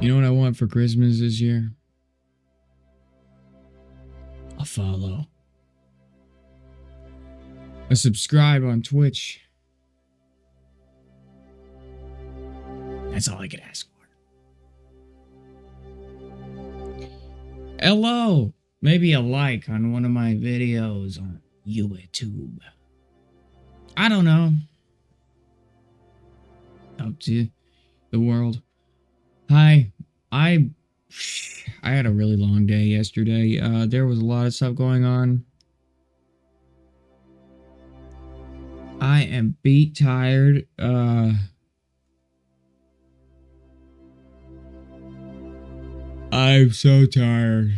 You know what I want for Christmas this year? A follow. A subscribe on Twitch. That's all I could ask for. Hello! Maybe a like on one of my videos on YouTube. I don't know. Up to the world. Hi. I had a really long day yesterday. There was a lot of stuff going on. I am beat tired. I'm so tired.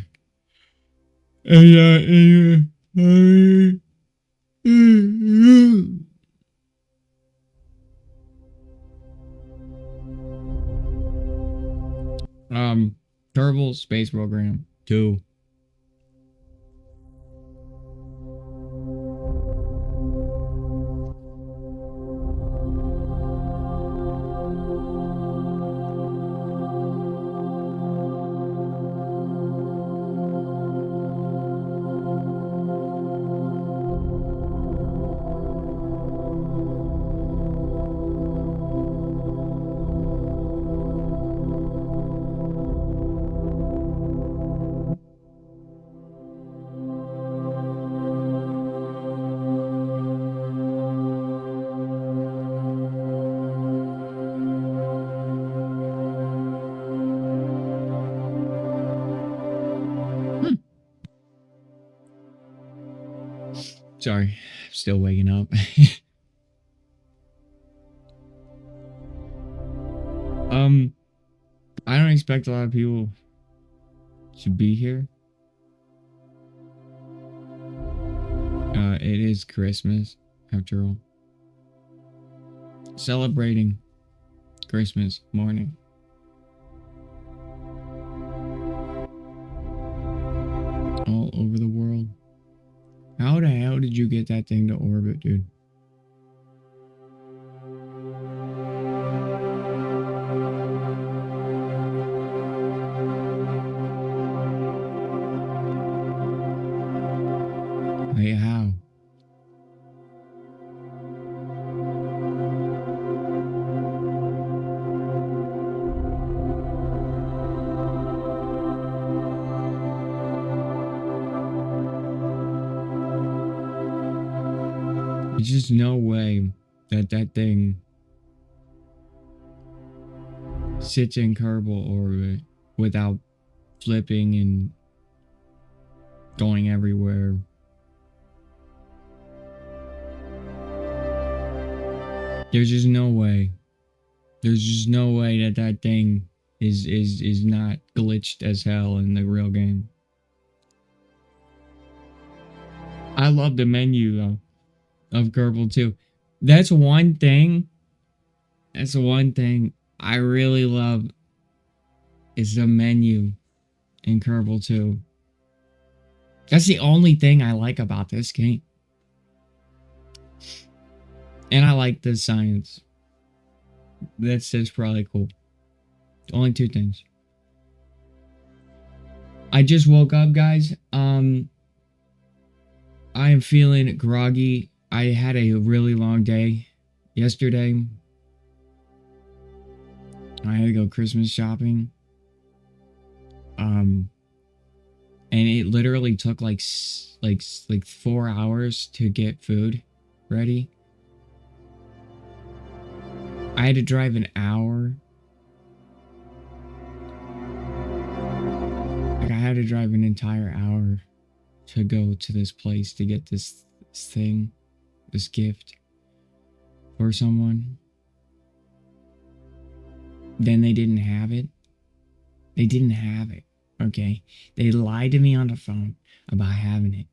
Kerbal Space Program 2. Sorry, I'm still waking up. I don't expect a lot of people to be here. It is Christmas, after all. Celebrating Christmas morning. All over the world. How the hell did you get that thing to orbit, dude? Wait, how? There's just no way that that thing sits in Kerbal orbit without flipping and going everywhere. There's just no way. There's just no way that that thing is not glitched as hell in the real game. I love the menu though of Kerbal 2. That's one thing. That's the one thing I really love is the menu in Kerbal 2. That's the only thing I like about this game. And I like the science. That's probably cool. Only two things. I just woke up, guys. I am feeling groggy. I had a really long day yesterday. I had to go Christmas shopping. And it literally took like 4 hours to get food ready. I had to drive an hour. Like I had to drive an entire hour to go to this place to get this thing, this gift for someone. Then they didn't have it. They didn't have it. Okay. They lied to me on the phone about having it.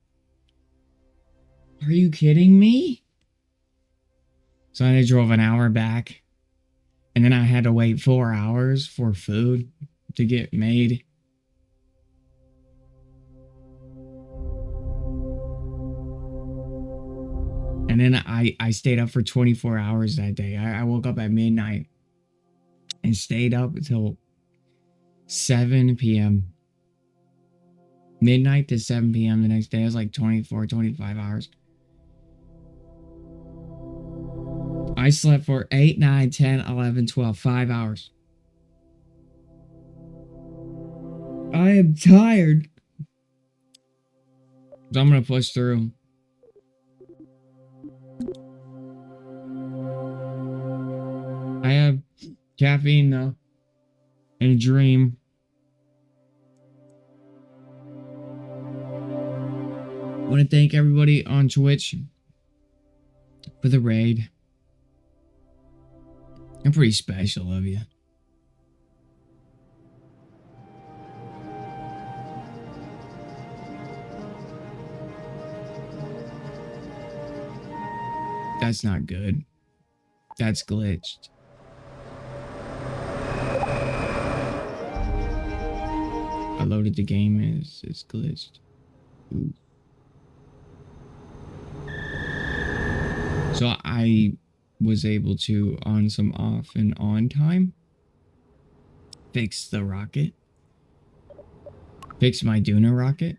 Are you kidding me? So I drove an hour back. And then I had to wait 4 hours for food to get made. And then I stayed up for 24 hours that day. I woke up at midnight and stayed up until 7 p.m. Midnight to 7 p.m. the next day. It was like 24, 25 hours. I slept for 8, 9, 10, 11, 12, 5 hours. I am tired. So I'm going to push through. I have caffeine though. And a dream. I want to thank everybody on Twitch for the raid. I'm pretty special of you. That's not good. That's glitched. I loaded the game and it's glitched. Ooh. So I was able to, on some off and on time, fix the rocket. Fix my Duna rocket.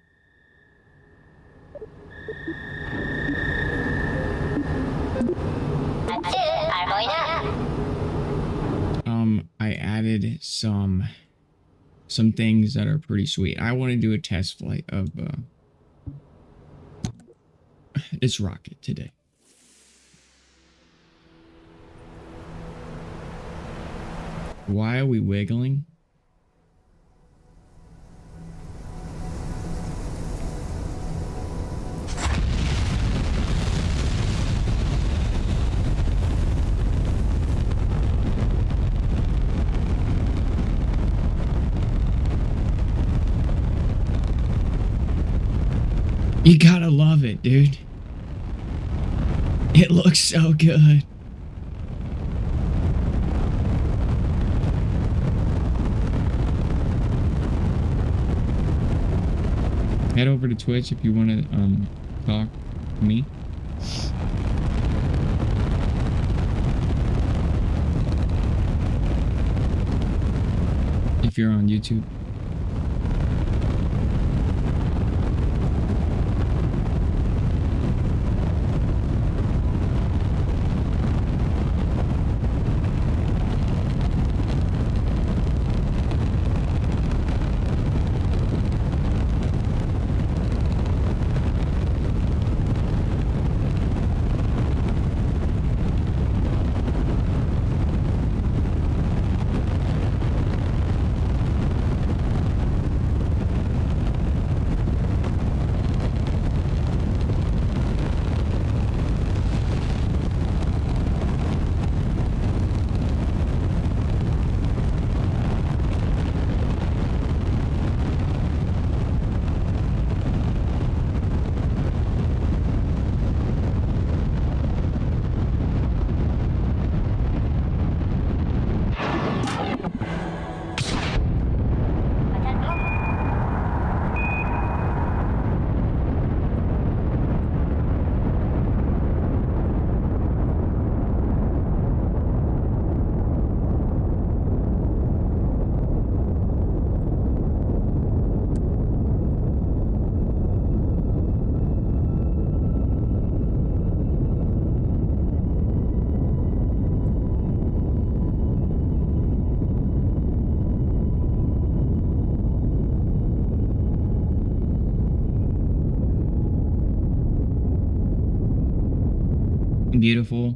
I added some things that are pretty sweet. I want to do a test flight of this rocket today. Why are we wiggling? You gotta love it, dude. It looks so good. Head over to Twitch if you want to talk to me. If you're on YouTube. Beautiful.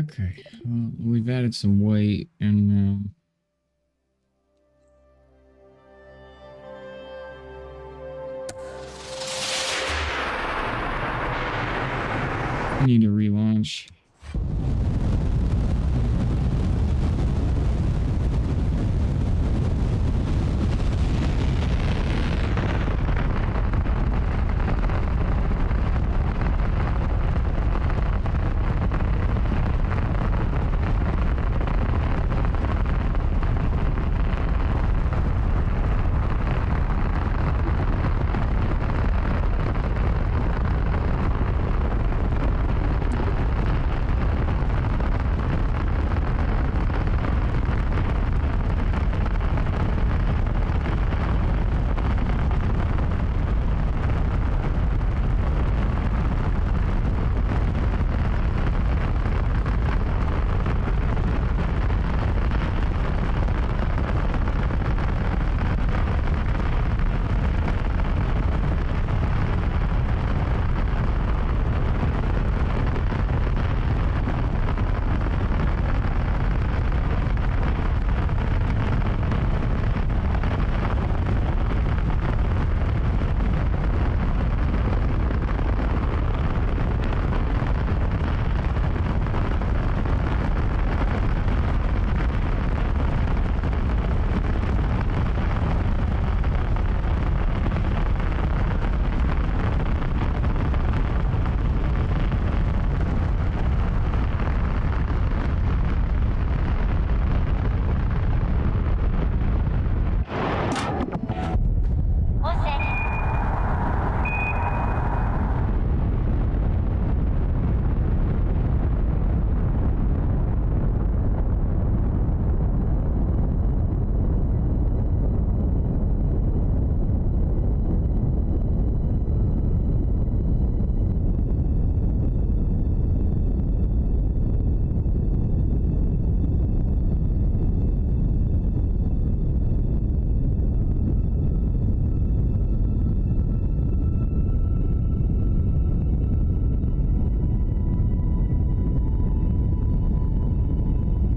Okay. Well, we've added some weight and we need to relaunch.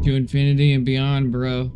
To infinity and beyond, bro.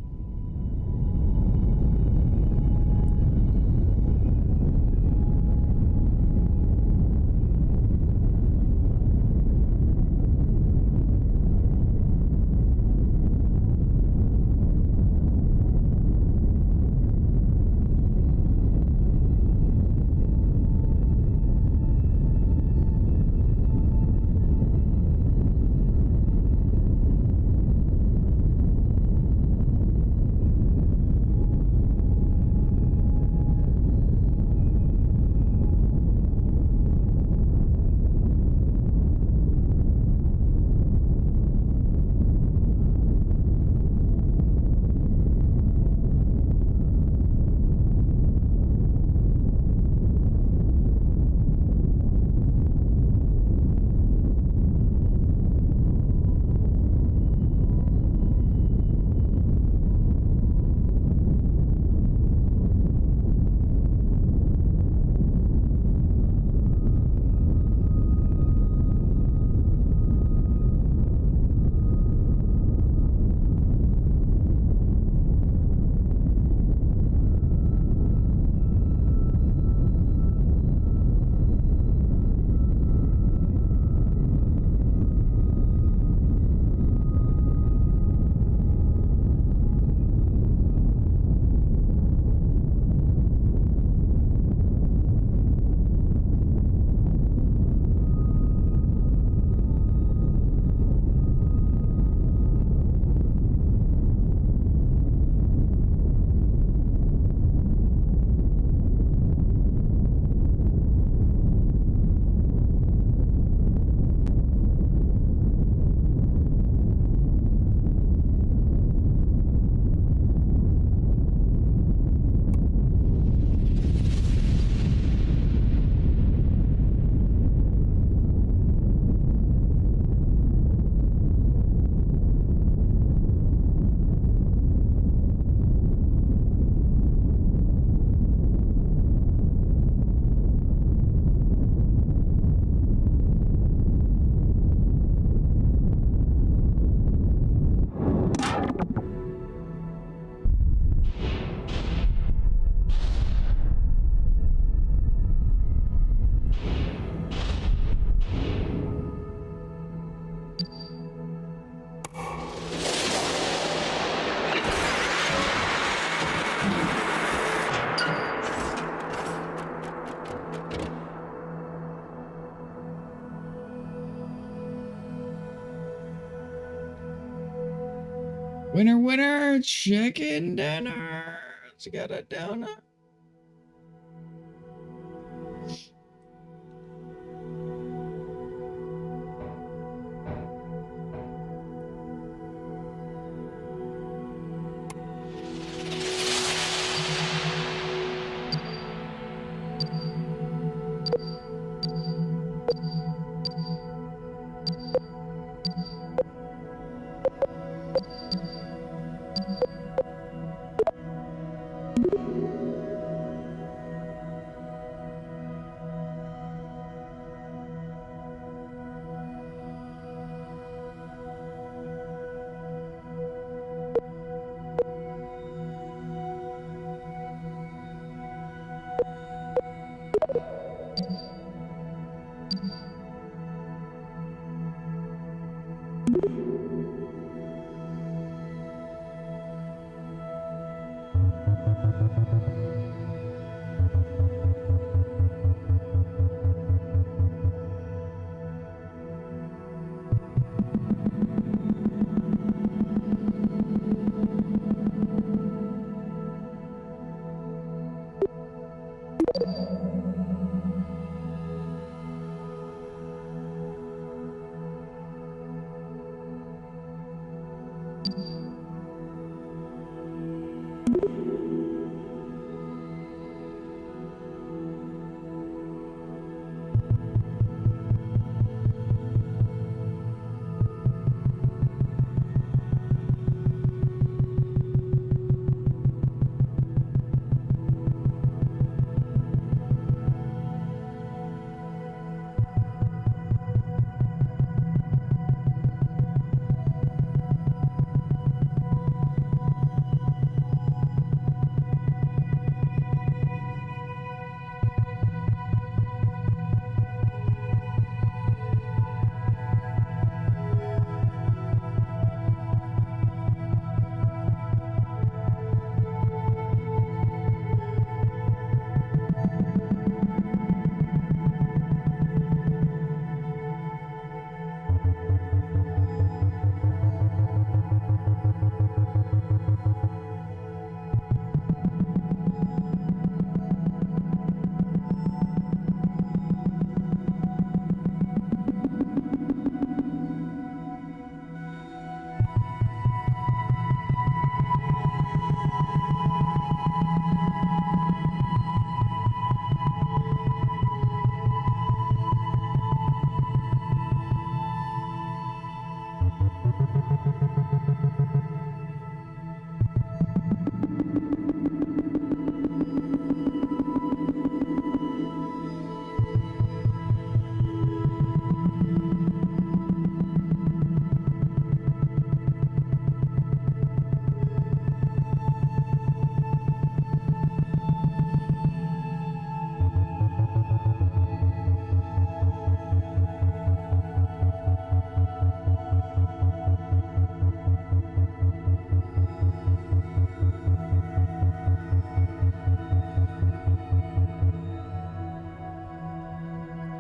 Winner, winner, chicken dinner. Let's get a donut.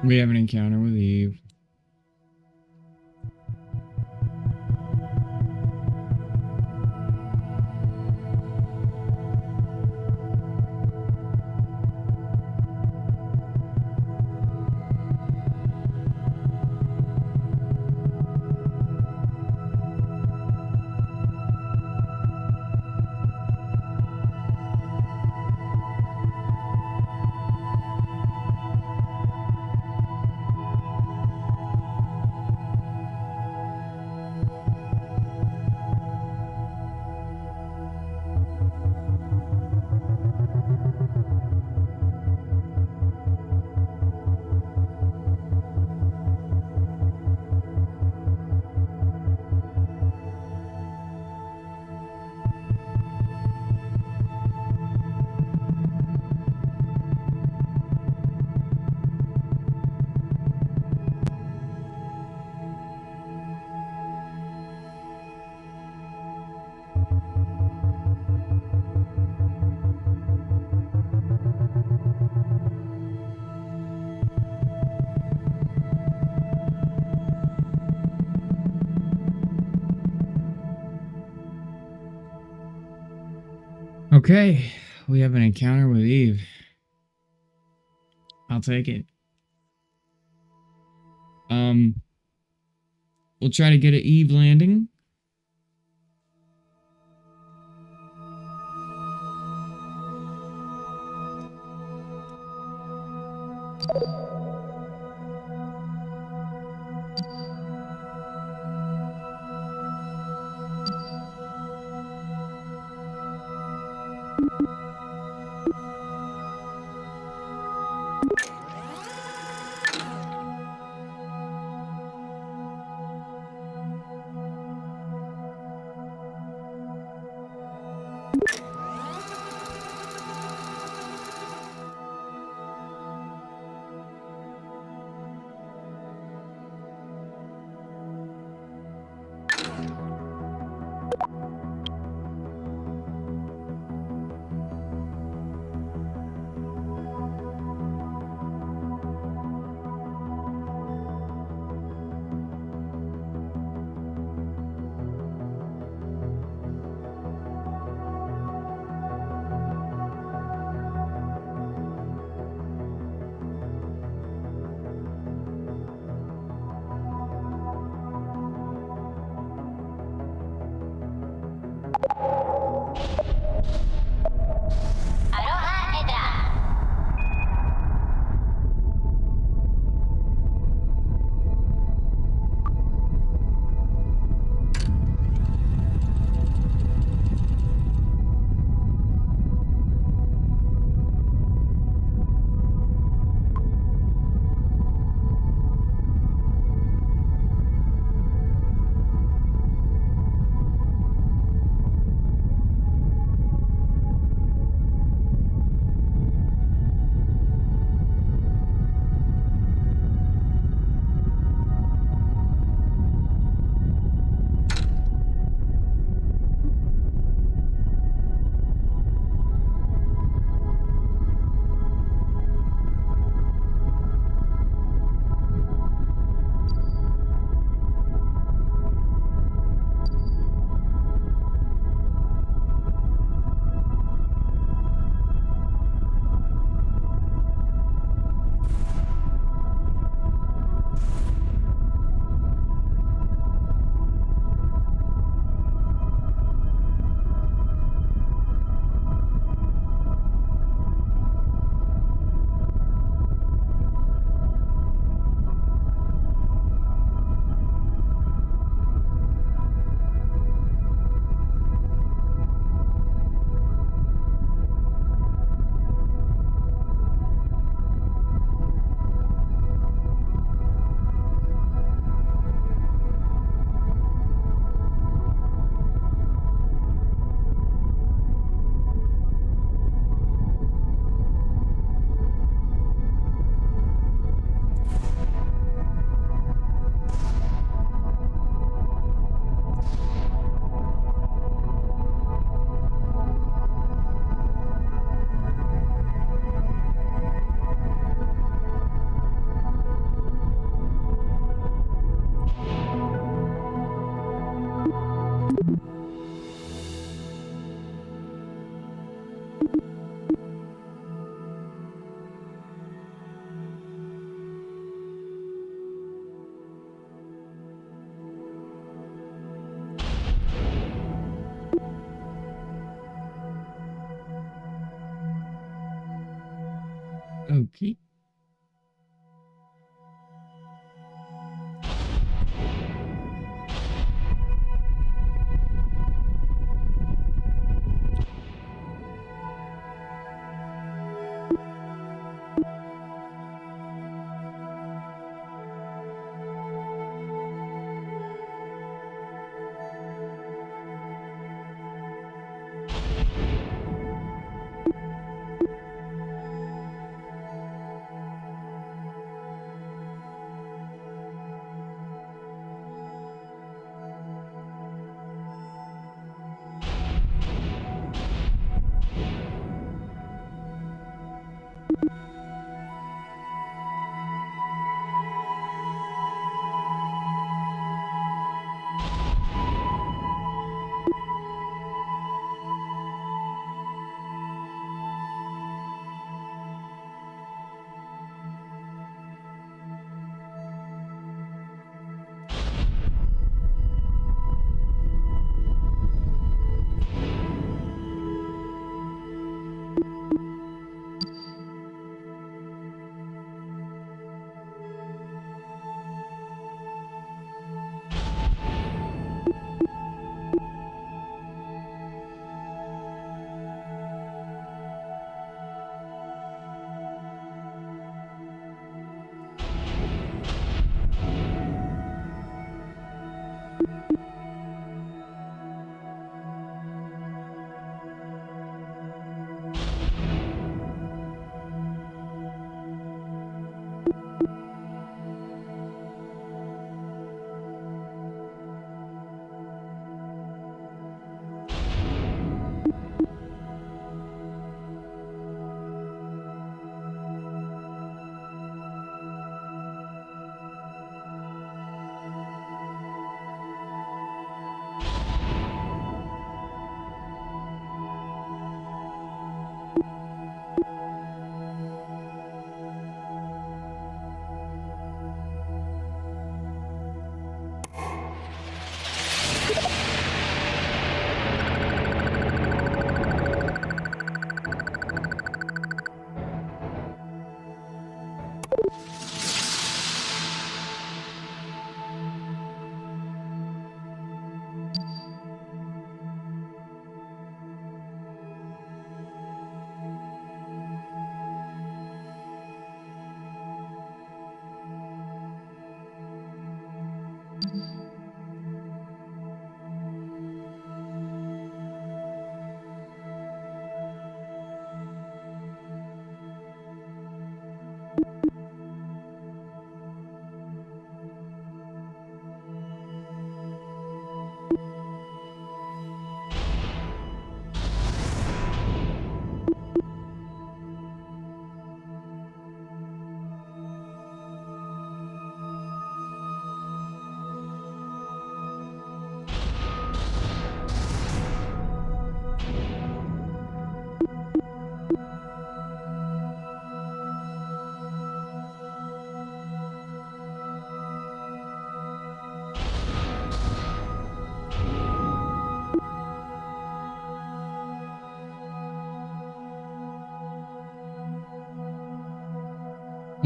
We have an encounter with Eve. Okay, we have an encounter with Eve. I'll take it. We'll try to get an Eve landing. Okay.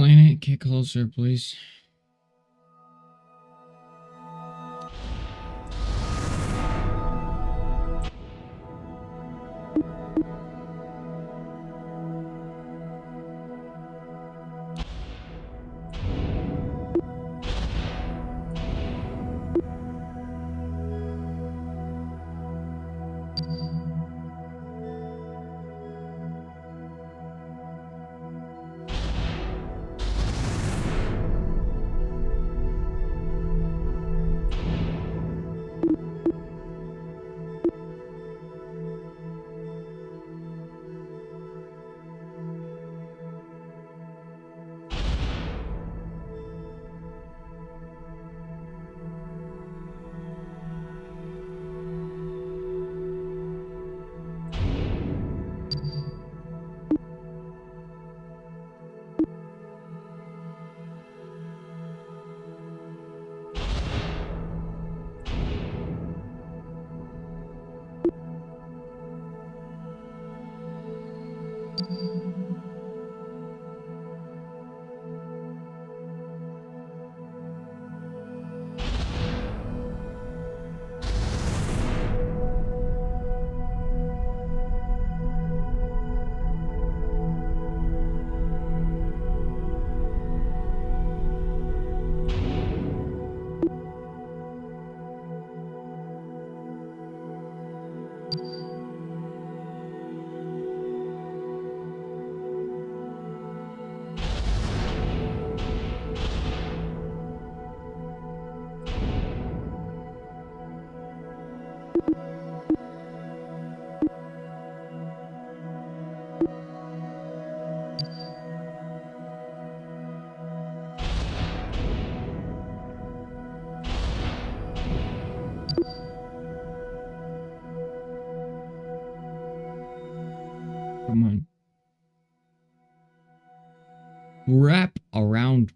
Planet, get closer, please. Come on. Wrap around.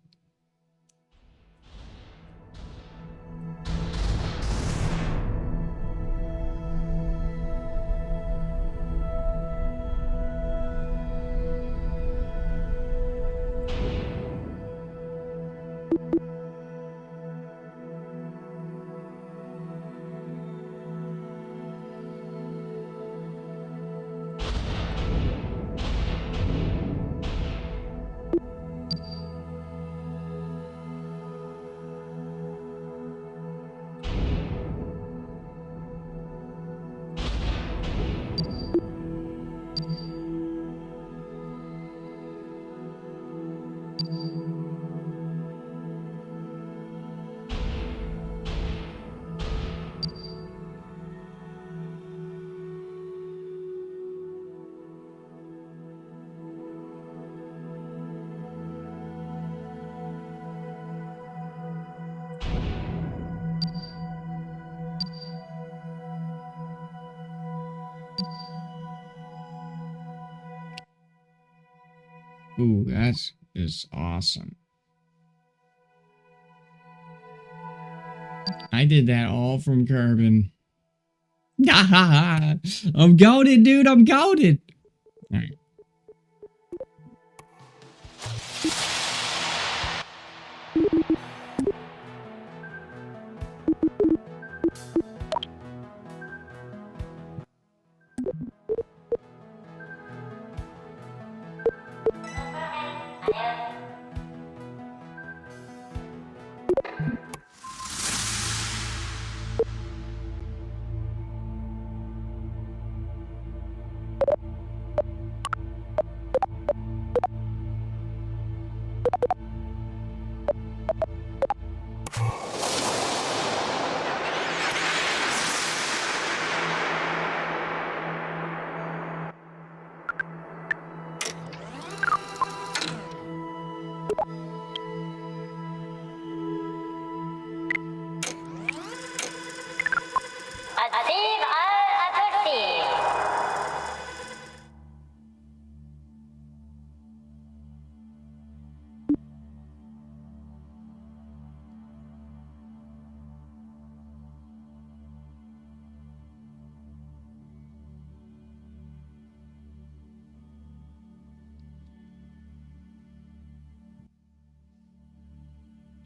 Ooh, that's just awesome. I did that all from Carbon. I'm goaded, dude. I'm goaded. All right.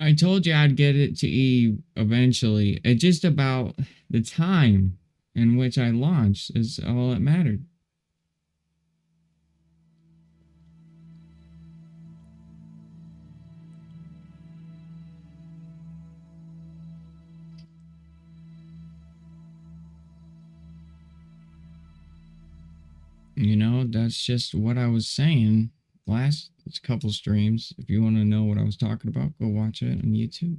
I told you I'd get it to E eventually. It's just about the time in which I launched is all that mattered. You know, that's just what I was saying last couple streams. If you want to know what I was talking about, go watch it on YouTube.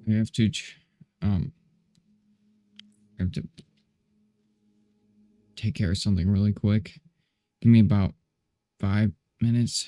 I have to, I have to take care of something really quick. Give me about 5 minutes.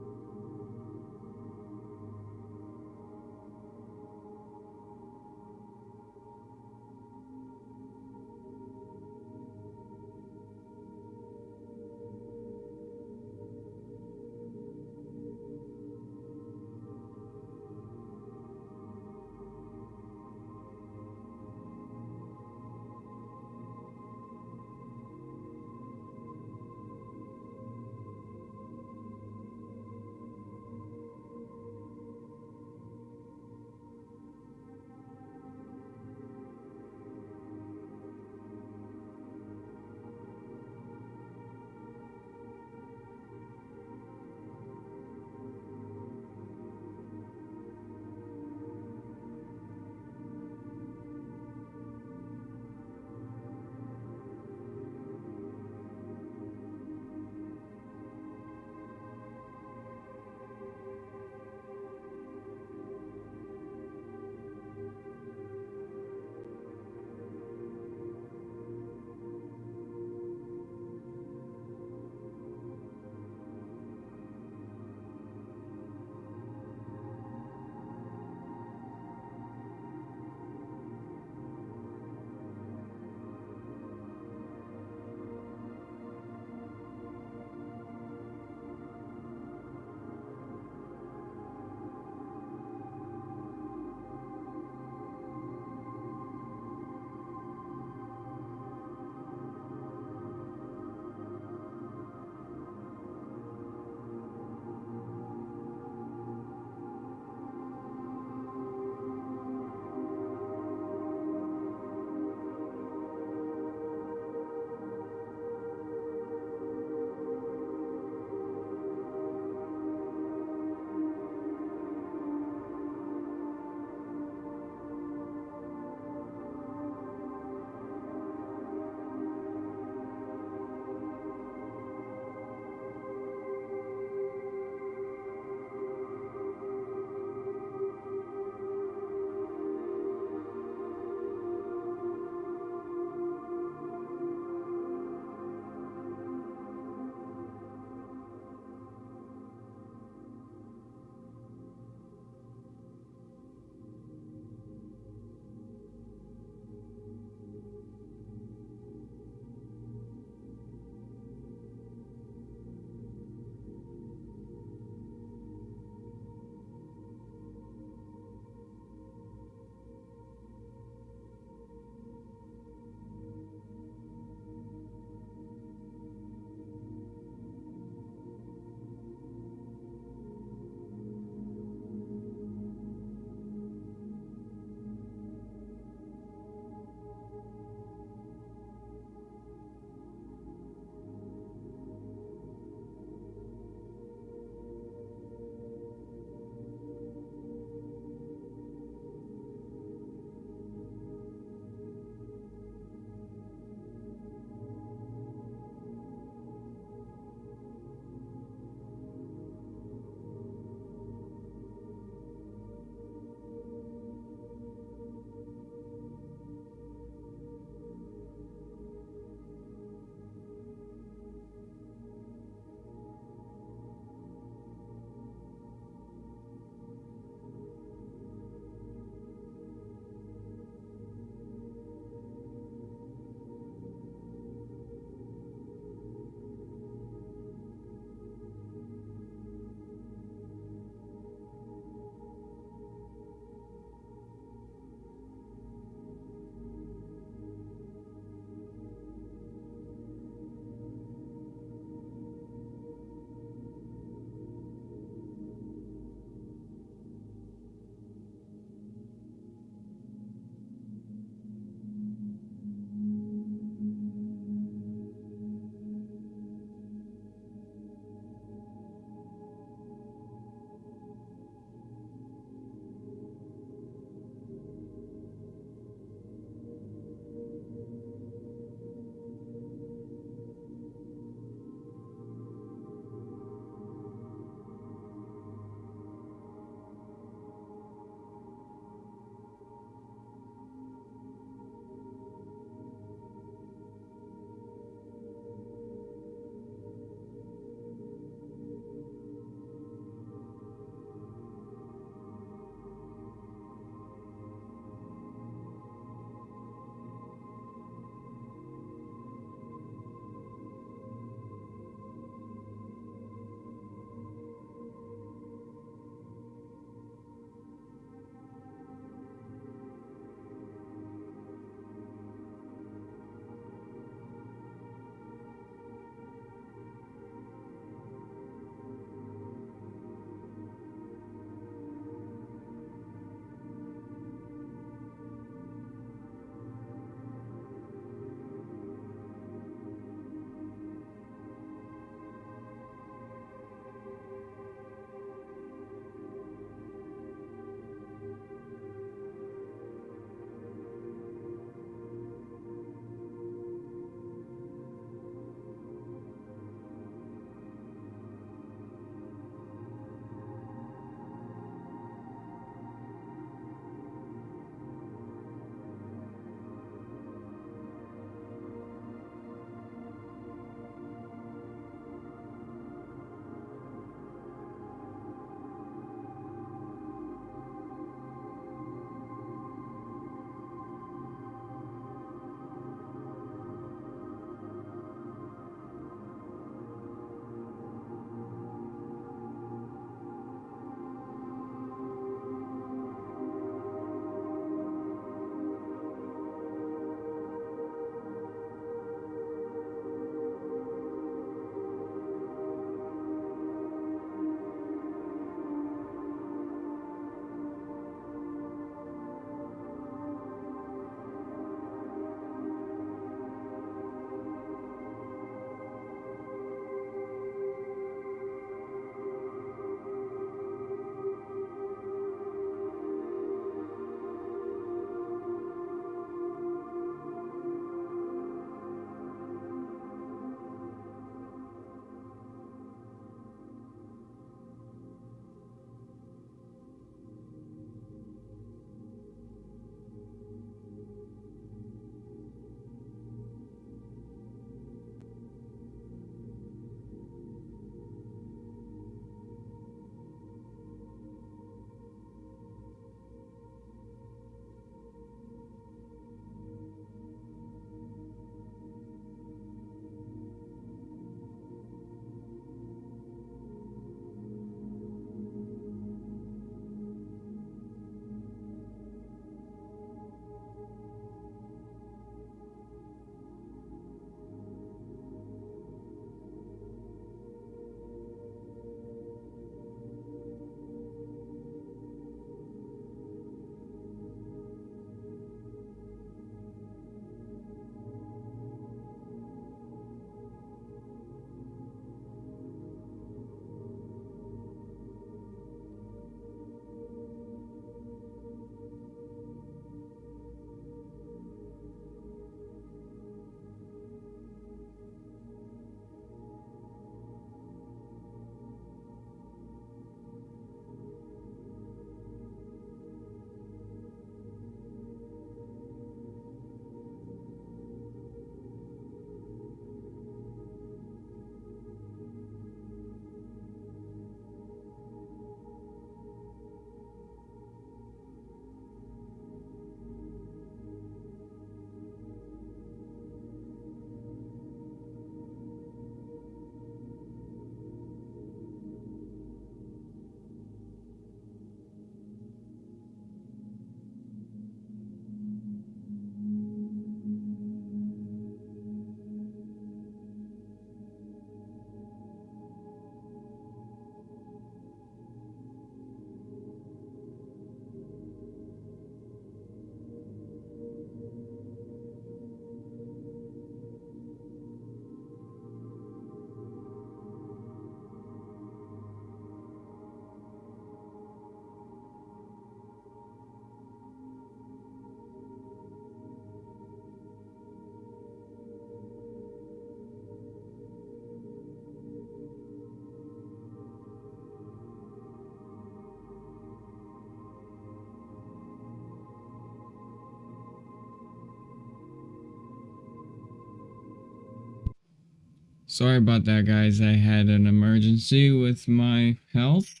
Sorry about that, guys. I had an emergency with my health.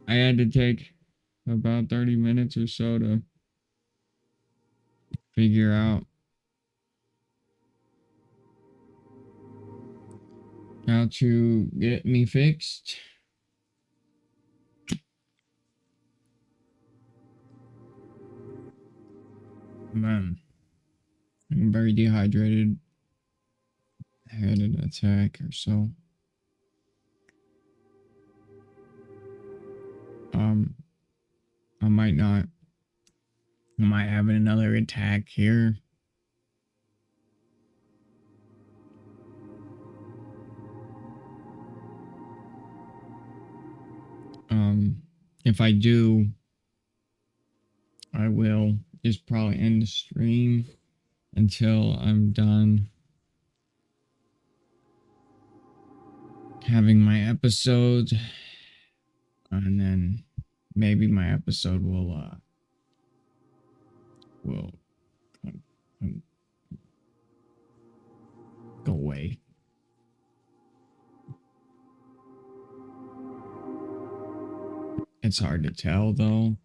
I had to take about 30 minutes or so to figure out how to get me fixed. Man, I'm very dehydrated. I had an attack or so. I might not. I might have another attack here. If I do, I will just probably end the stream until I'm done having my episode, and then maybe my episode will go away. It's hard to tell though.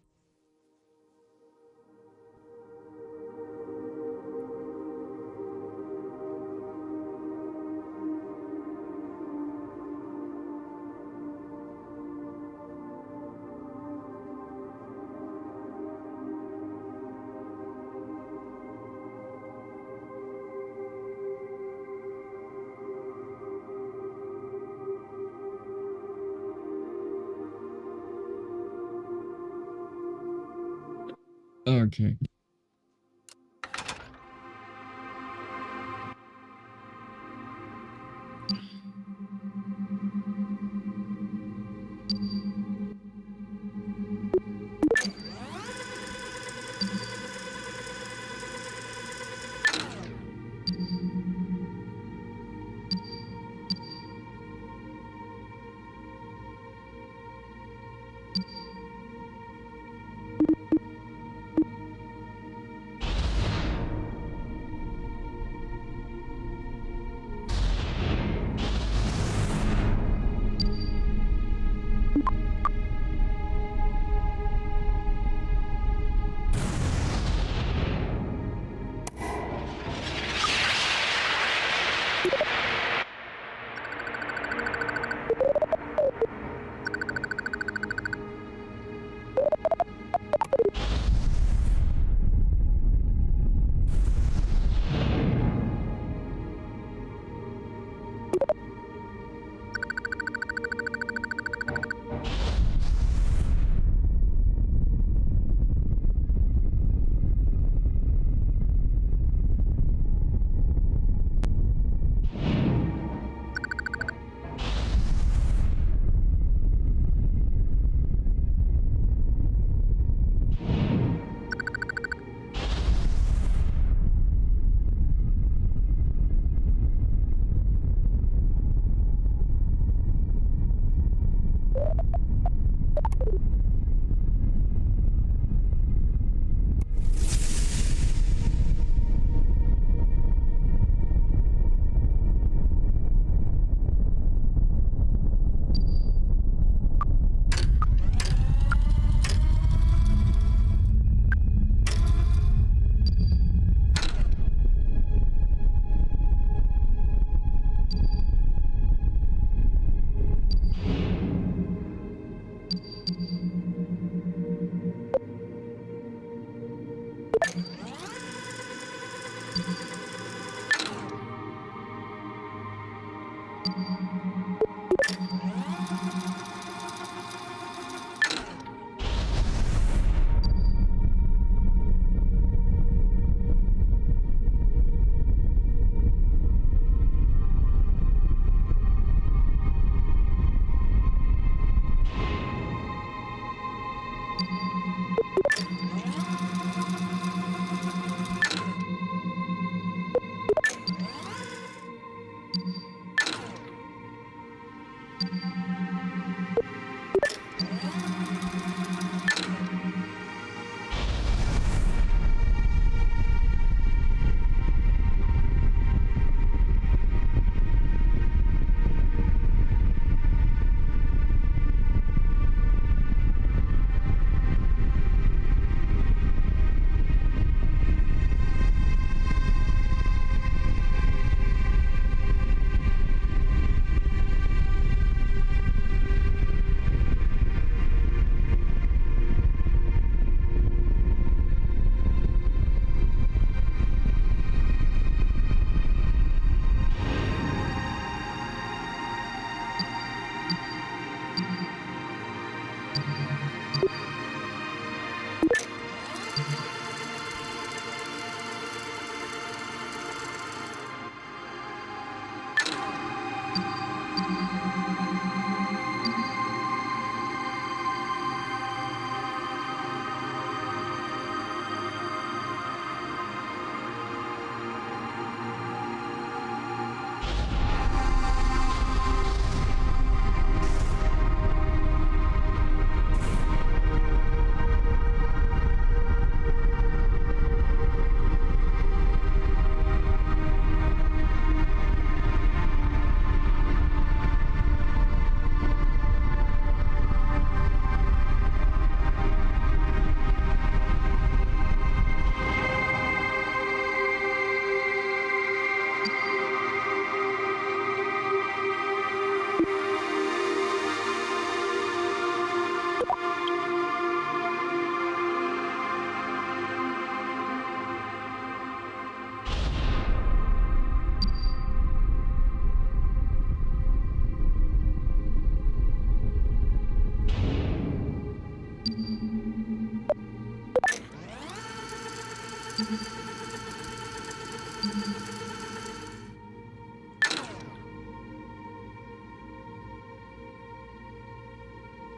Okay.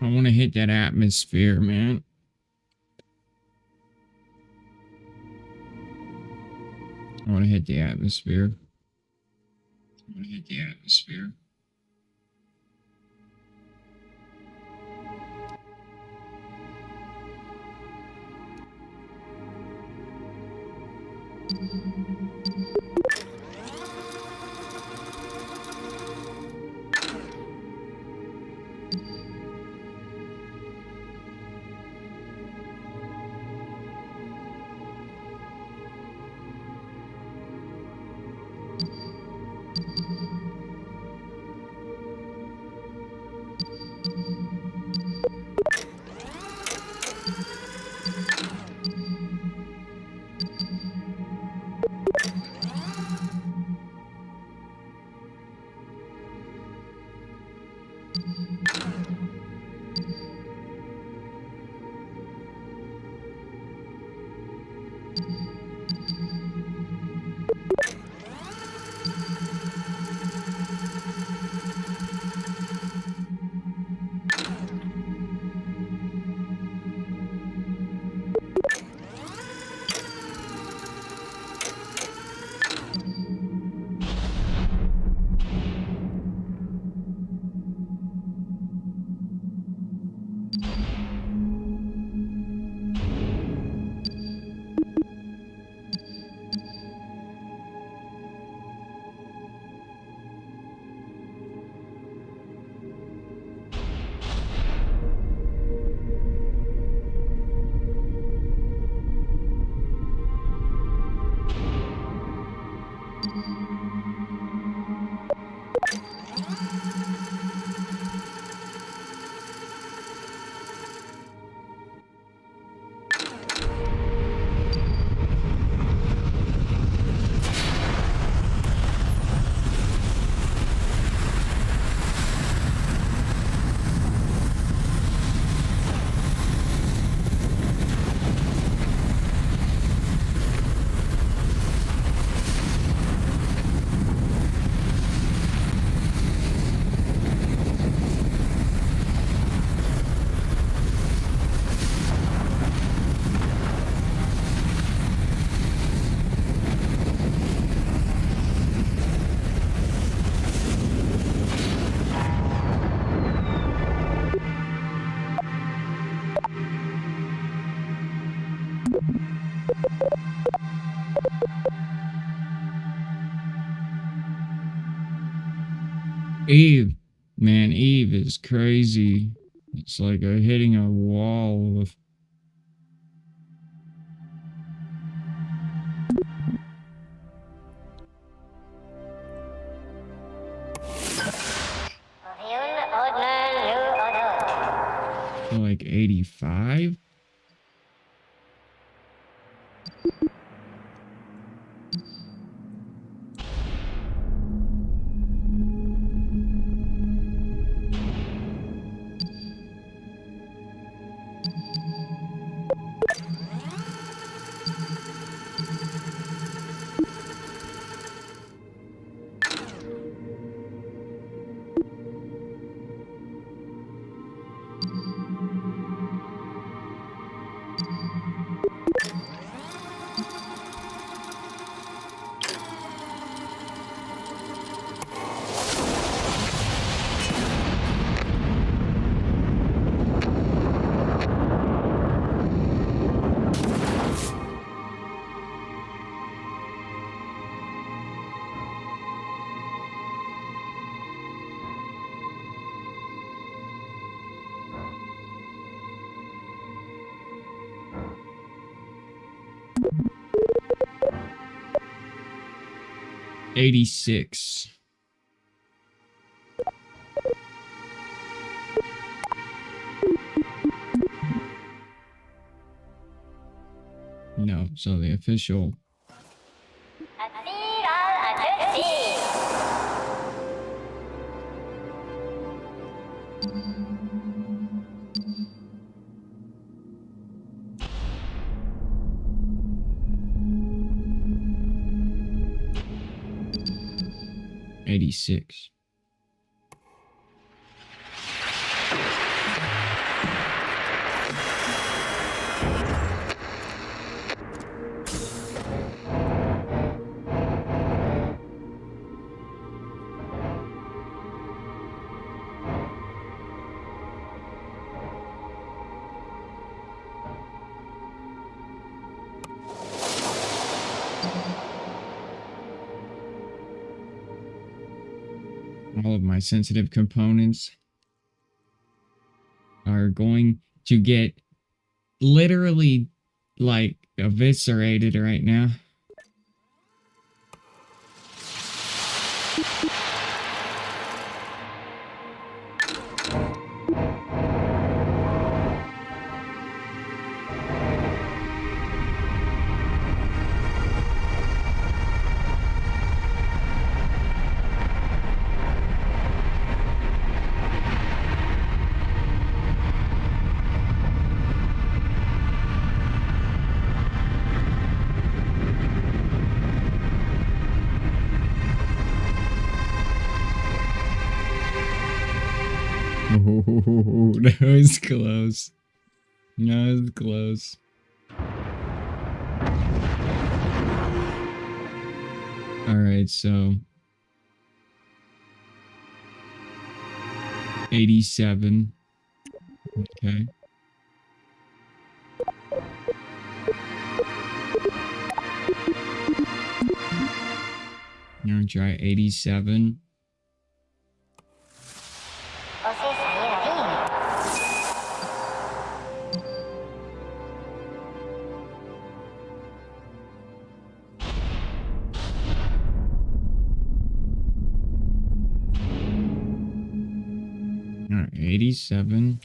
I want to hit that atmosphere, man. I want to hit the atmosphere. I want to hit the atmosphere. Eve, man, Eve is crazy. It's like hitting a wall of. Like 85? $86. No, so the official. 86. All of my sensitive components are going to get literally like eviscerated right now. Oh, that was close. That was close. All right, so 87. Okay. I'm gonna try 87. All right, 87.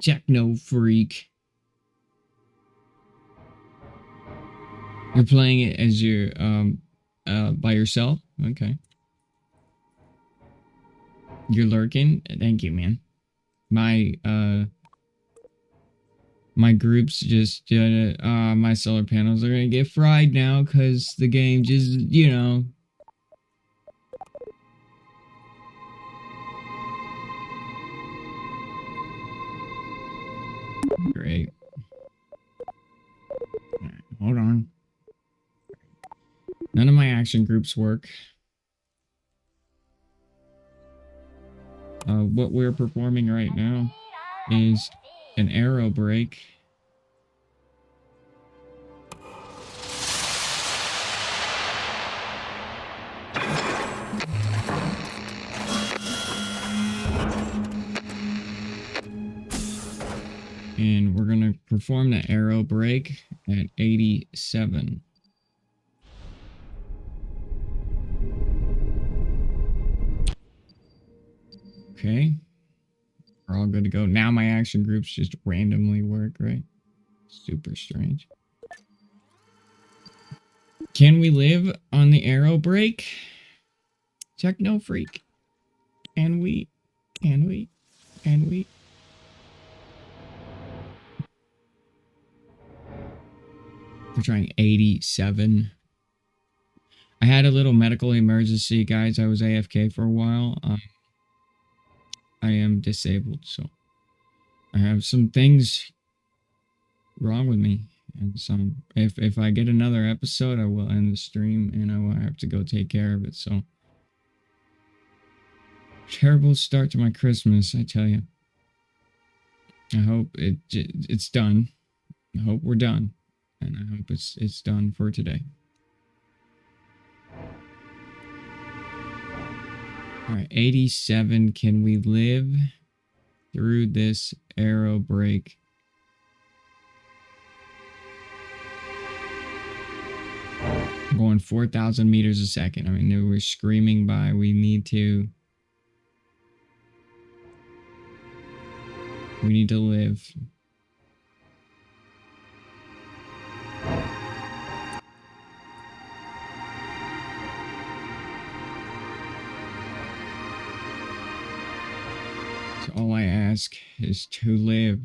Techno freak. You're playing it as you're by yourself? Okay. You're lurking? Thank you, man. My groups just my solar panels are gonna get fried now because the game just, you know. Great. All right, hold on. None of my action groups work. What we're performing right now is an arrow break. And we're going to perform the arrow break at 87. Okay. We're all good to go. Now my action groups just randomly work, right? Super strange. Can we live on the arrow break? Techno freak. Can we? Can we? Can we? We're trying 87. I had a little medical emergency, guys. I was AFK for a while. I am disabled, so I have some things wrong with me. And some, if I get another episode, I will end the stream and I will have to go take care of it. So terrible start to my Christmas, I tell you. I hope it's done. I hope we're done, and I hope it's done for today. All right, 87. Can we live through this arrow break? I'm going 4,000 meters a second. I mean, we're screaming by. We need to live. So all I ask is to live.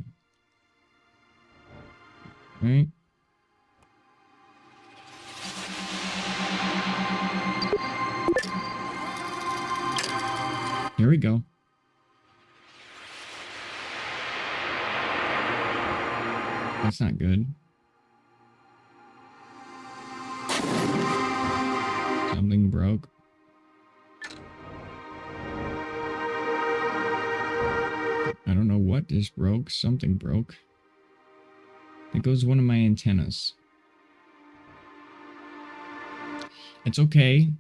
Right? Here we go. That's not good. Something broke. I don't know what just broke. Something broke. It goes one of my antennas. It's okay.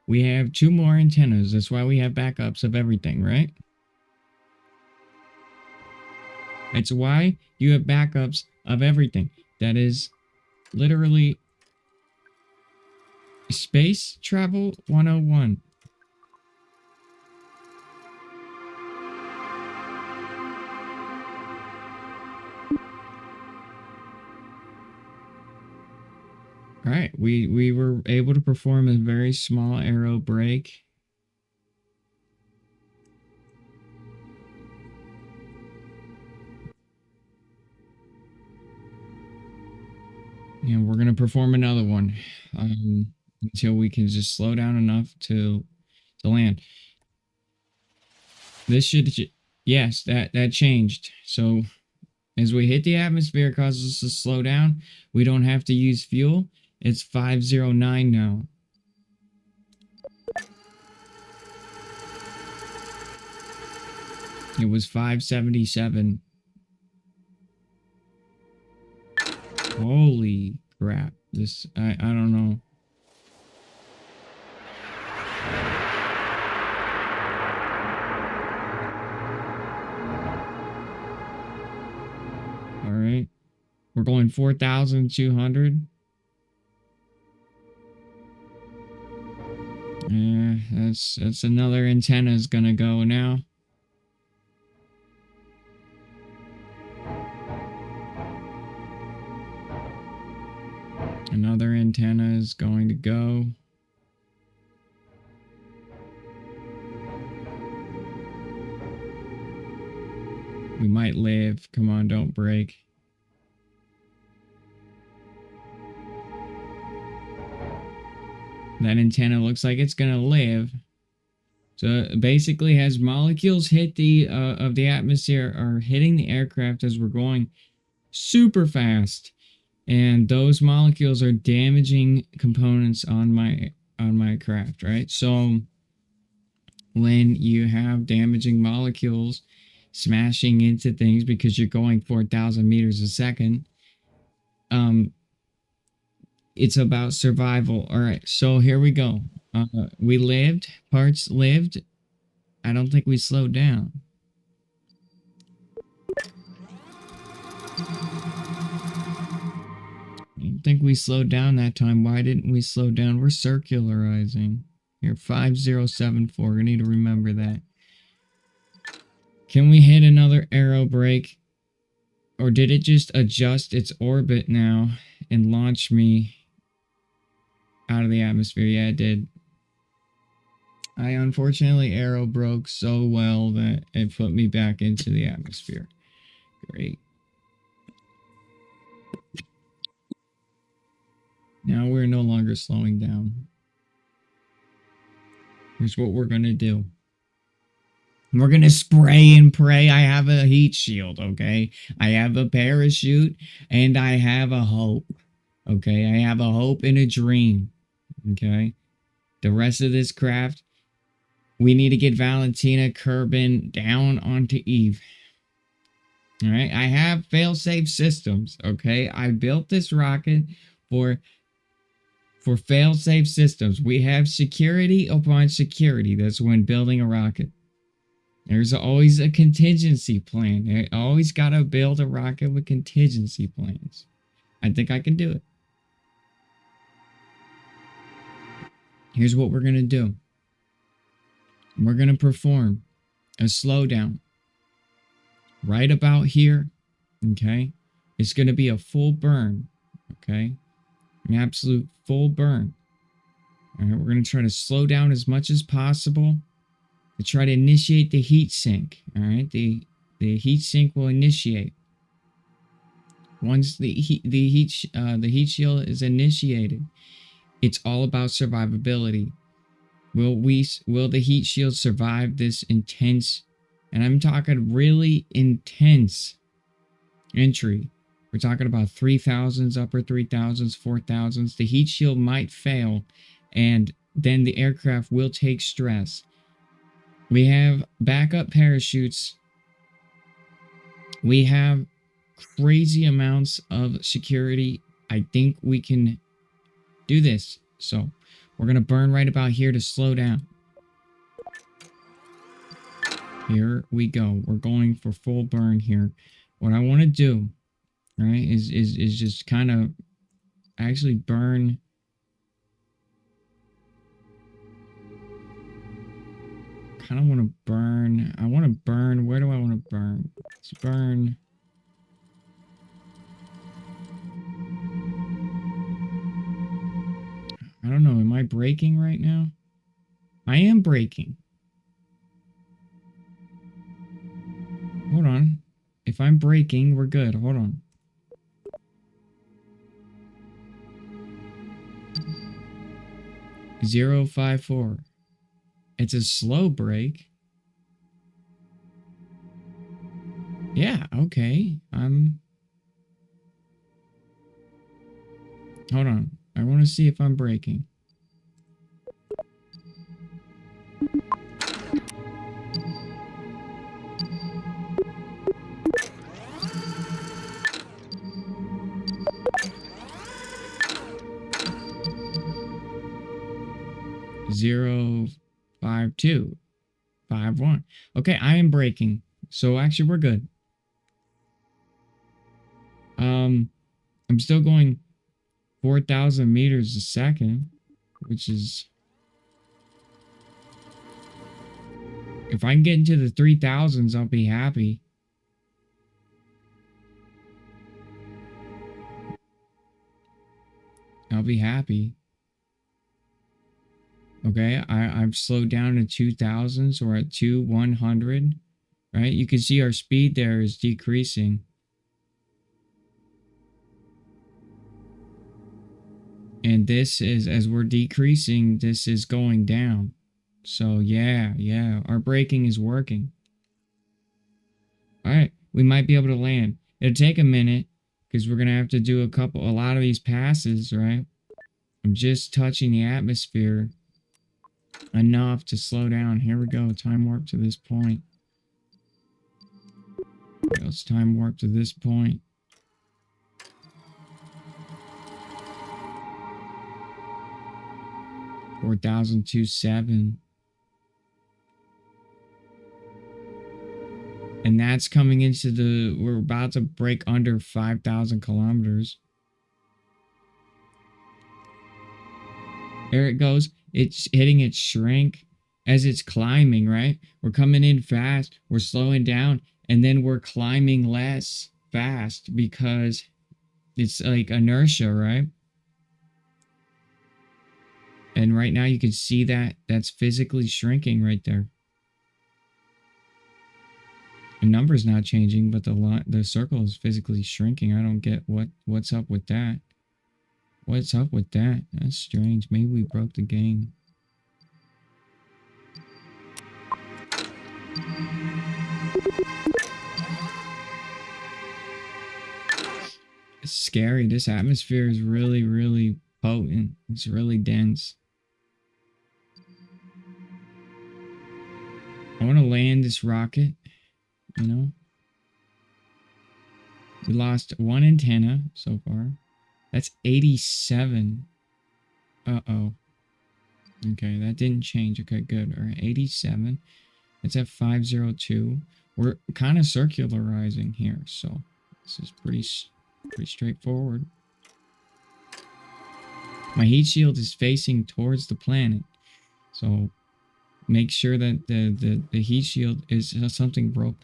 We have 2 more antennas. That's why we have backups of everything, right? It's why you have backups of everything. That is literally Space Travel 101. All right, we were able to perform a very small aero brake. And we're gonna perform another one until we can just slow down enough to land. This should, yes, that changed. So as we hit the atmosphere, it causes us to slow down. We don't have to use fuel. It's 509 now. It was 577. Holy crap. This, I don't know. All right. We're going 4,200. Yeah, that's another antenna is gonna go now. Another antenna is going to go. We might live. Come on, don't break. That antenna looks like it's gonna live. So basically, as molecules hit the of the atmosphere are hitting the aircraft as we're going super fast, and those molecules are damaging components on my craft, right? So when you have damaging molecules smashing into things because you're going 4,000 meters a second, it's about survival. All right, so here we go. We lived. Parts lived. I don't think we slowed down. I don't think we slowed down that time. Why didn't we slow down? We're circularizing. Here, 5074. We need to remember that. Can we hit another aero brake? Or did it just adjust its orbit now and launch me out of the atmosphere? Yeah, it did. I unfortunately aero broke so well that it put me back into the atmosphere. Great. Now we're no longer slowing down. Here's what we're going to do. We're going to spray and pray. I have a heat shield, okay? I have a parachute, and I have a hope, okay? I have a hope and a dream, okay? The rest of this craft, we need to get Valentina, Kerbin down onto Eve. All right? I have fail-safe systems, okay? I built this rocket for fail-safe systems. We have security upon security. That's when building a rocket. There's always a contingency plan. You always got to build a rocket with contingency plans. I think I can do it. Here's what we're going to do. We're going to perform a slowdown right about here. Okay? It's going to be a full burn. Okay? An absolute full burn. All right, we're going to try to slow down as much as possible. to try to initiate the heat sink. All right, the heat sink will initiate once the heat shield is initiated. It's all about survivability. Will the heat shield survive this intense, and I'm talking really intense entry? We're talking about 3000s, upper 3000s, 4000s. The heat shield might fail, and then the aircraft will take stress. We have backup parachutes. We have crazy amounts of security. I think we can do this. So we're going to burn right about here to slow down. Here we go. We're going for full burn here. What I want to do, right, is just kind of actually burn. Kind of want to burn. I want to burn. Where do I want to burn? Let's burn. I don't know. Am I braking right now? I am braking. Hold on. If I'm braking, we're good. Hold on. .054. It's a slow brake. Yeah, okay. Hold on. I want to see if I'm braking. .052. 51. Okay, I am braking. So actually we're good. I'm still going 4,000 meters a second, which is, if I can get into the 3000s, I'll be happy. I'll be happy. Okay, I've slowed down to 2000s. We're at 2100, right? You can see our speed there is decreasing. And this is, as we're decreasing, this is going down. So yeah, our braking is working. All right, we might be able to land. It'll take a minute because we're going to have to do a lot of these passes, right? I'm just touching the atmosphere enough to slow down. Here we go. Time warp to this point. Let's time warp to this point. .4,027. And that's coming into the, we're about to break under 5,000 kilometers. There it goes. It's hitting its shrink as it's climbing, right? We're coming in fast. We're slowing down. And then we're climbing less fast because it's like inertia, right? And right now you can see that that's physically shrinking right there. The number's not changing, but the circle is physically shrinking. I don't get what's up with that. What's up with that? That's strange. Maybe we broke the game. It's scary. This atmosphere is really, really potent. It's really dense. I want to land this rocket, you know. We lost one antenna so far. That's 87. Uh-oh. Okay, that didn't change. Okay, good. All right, 87. It's at 502. We're kind of circularizing here, so this is pretty straightforward. My heat shield is facing towards the planet, so make sure that the heat shield is something broke.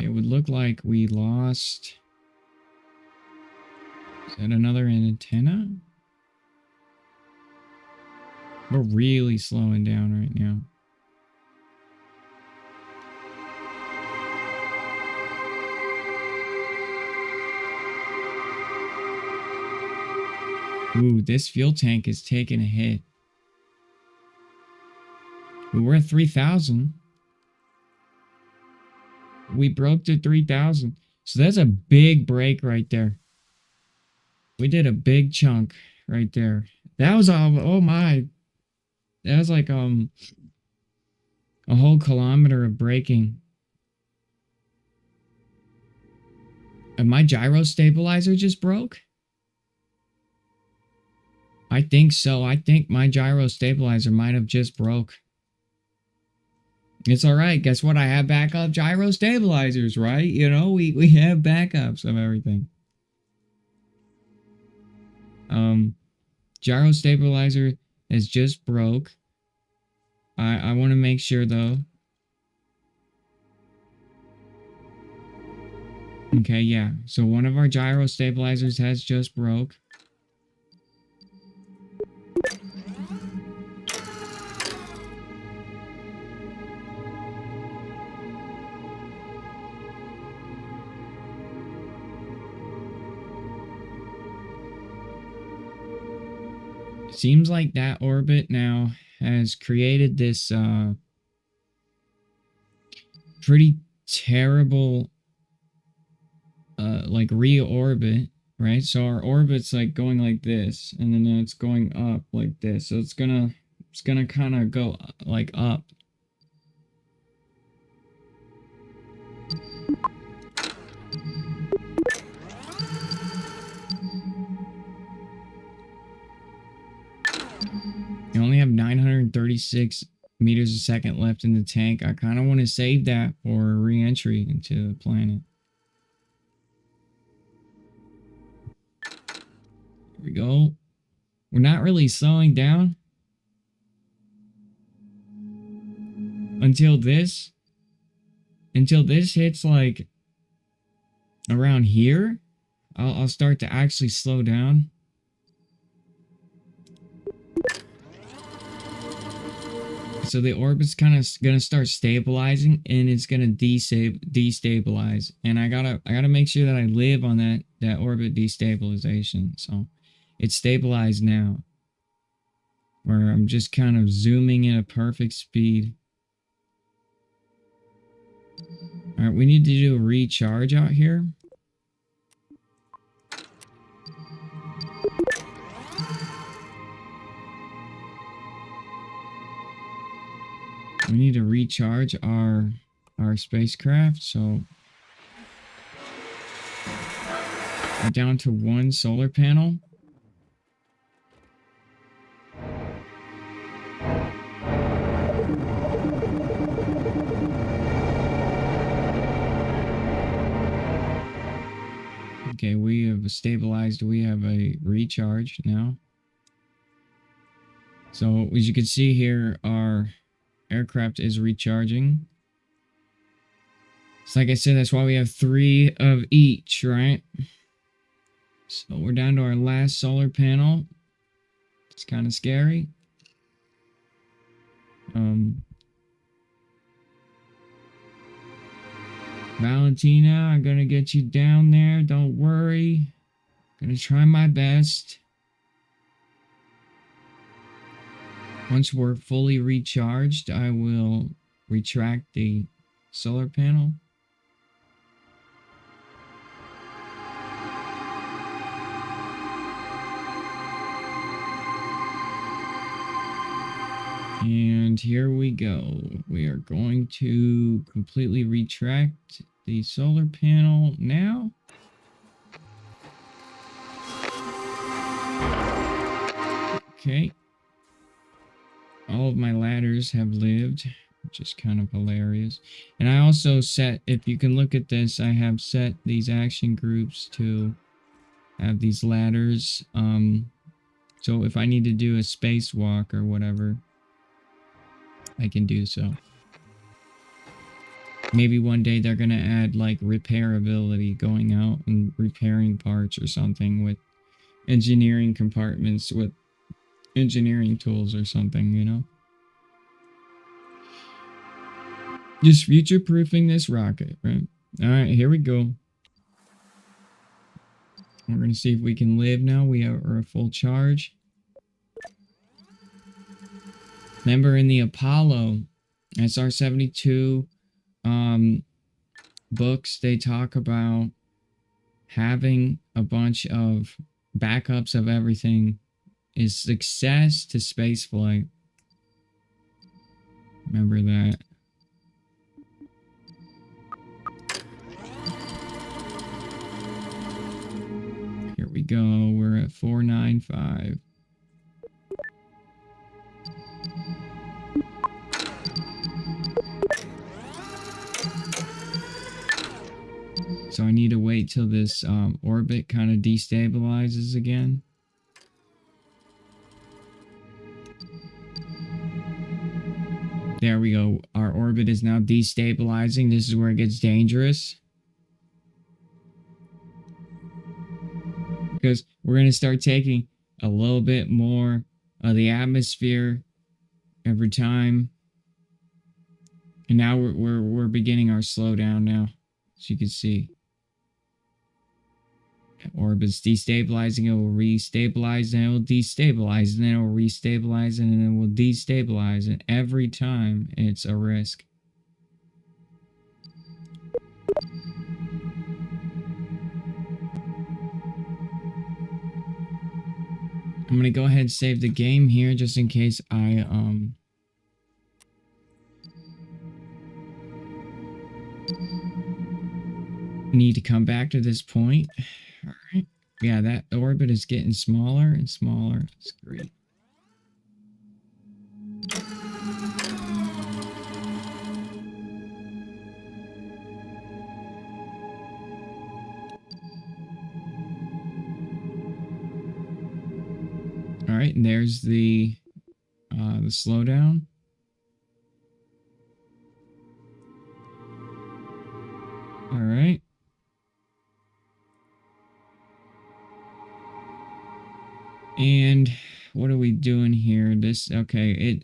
It would look like we lost... Is that another antenna? We're really slowing down right now. Ooh, this fuel tank is taking a hit. We're at 3,000. We broke to 3,000. So that's a big break right there. We did a big chunk right there. That was oh my. That was like a whole kilometer of braking. And my gyro stabilizer just broke? I think so. I think my gyro stabilizer might have just broke. It's all right. Guess what? I have backup gyro stabilizers, right? You know, we have backups of everything. Gyro stabilizer has just broke. I want to make sure though. Okay, yeah. So one of our gyro stabilizers has just broke. Seems like that orbit now has created this pretty terrible like reorbit, right? So our orbit's like going like this, and then it's going up like this. So it's gonna kind of go like up. You only have 936 meters a second left in the tank. I kind of want to save that for re-entry into the planet. Here we go. We're not really slowing down until this hits like around here. I'll start to actually slow down. So the orbit's kind of gonna start stabilizing, and it's gonna destabilize. And I gotta make sure that I live on that orbit destabilization. So it's stabilized now, where I'm just kind of zooming in a perfect speed. All right, we need to do a recharge out here. We need to recharge our spacecraft, so we're down to one solar panel. Okay, we have stabilized. We have a recharge now. So as you can see here, our aircraft is recharging. So like I said, that's why we have 3 of each, right? So we're down to our last solar panel. It's kind of scary. Valentina, I'm gonna get you down there. Don't worry. I'm gonna try my best. Once we're fully recharged, I will retract the solar panel. And here we go. We are going to completely retract the solar panel now. Okay. All of my ladders have lived, which is kind of hilarious. And I also set, if you can look at this, I have set these action groups to have these ladders. So if I need to do a spacewalk or whatever, I can do so. Maybe one day they're gonna add like repairability, going out and repairing parts or something with engineering compartments with engineering tools or something, you know? Just future-proofing this rocket, right? Alright, here we go. We're gonna see if we can live now. We are a full charge. Remember in the Apollo SR-72 books, they talk about having a bunch of backups of everything is success to spaceflight. Remember that. Here we go. We're at 495. So I need to wait till this orbit kind of destabilizes again. There we go. Our orbit is now destabilizing. This is where it gets dangerous. Because we're going to start taking a little bit more of the atmosphere every time. And now we're beginning our slowdown now. As you can see. Orbit's destabilizing, it will restabilize, and it will destabilize, and then it will restabilize, and then it will destabilize, and every time it's a risk. I'm gonna go ahead and save the game here just in case I need to come back to this point. Alright. Yeah, that orbit is getting smaller and smaller. That's great. Alright, and there's the slowdown. Alright. And what are we doing here? This, okay,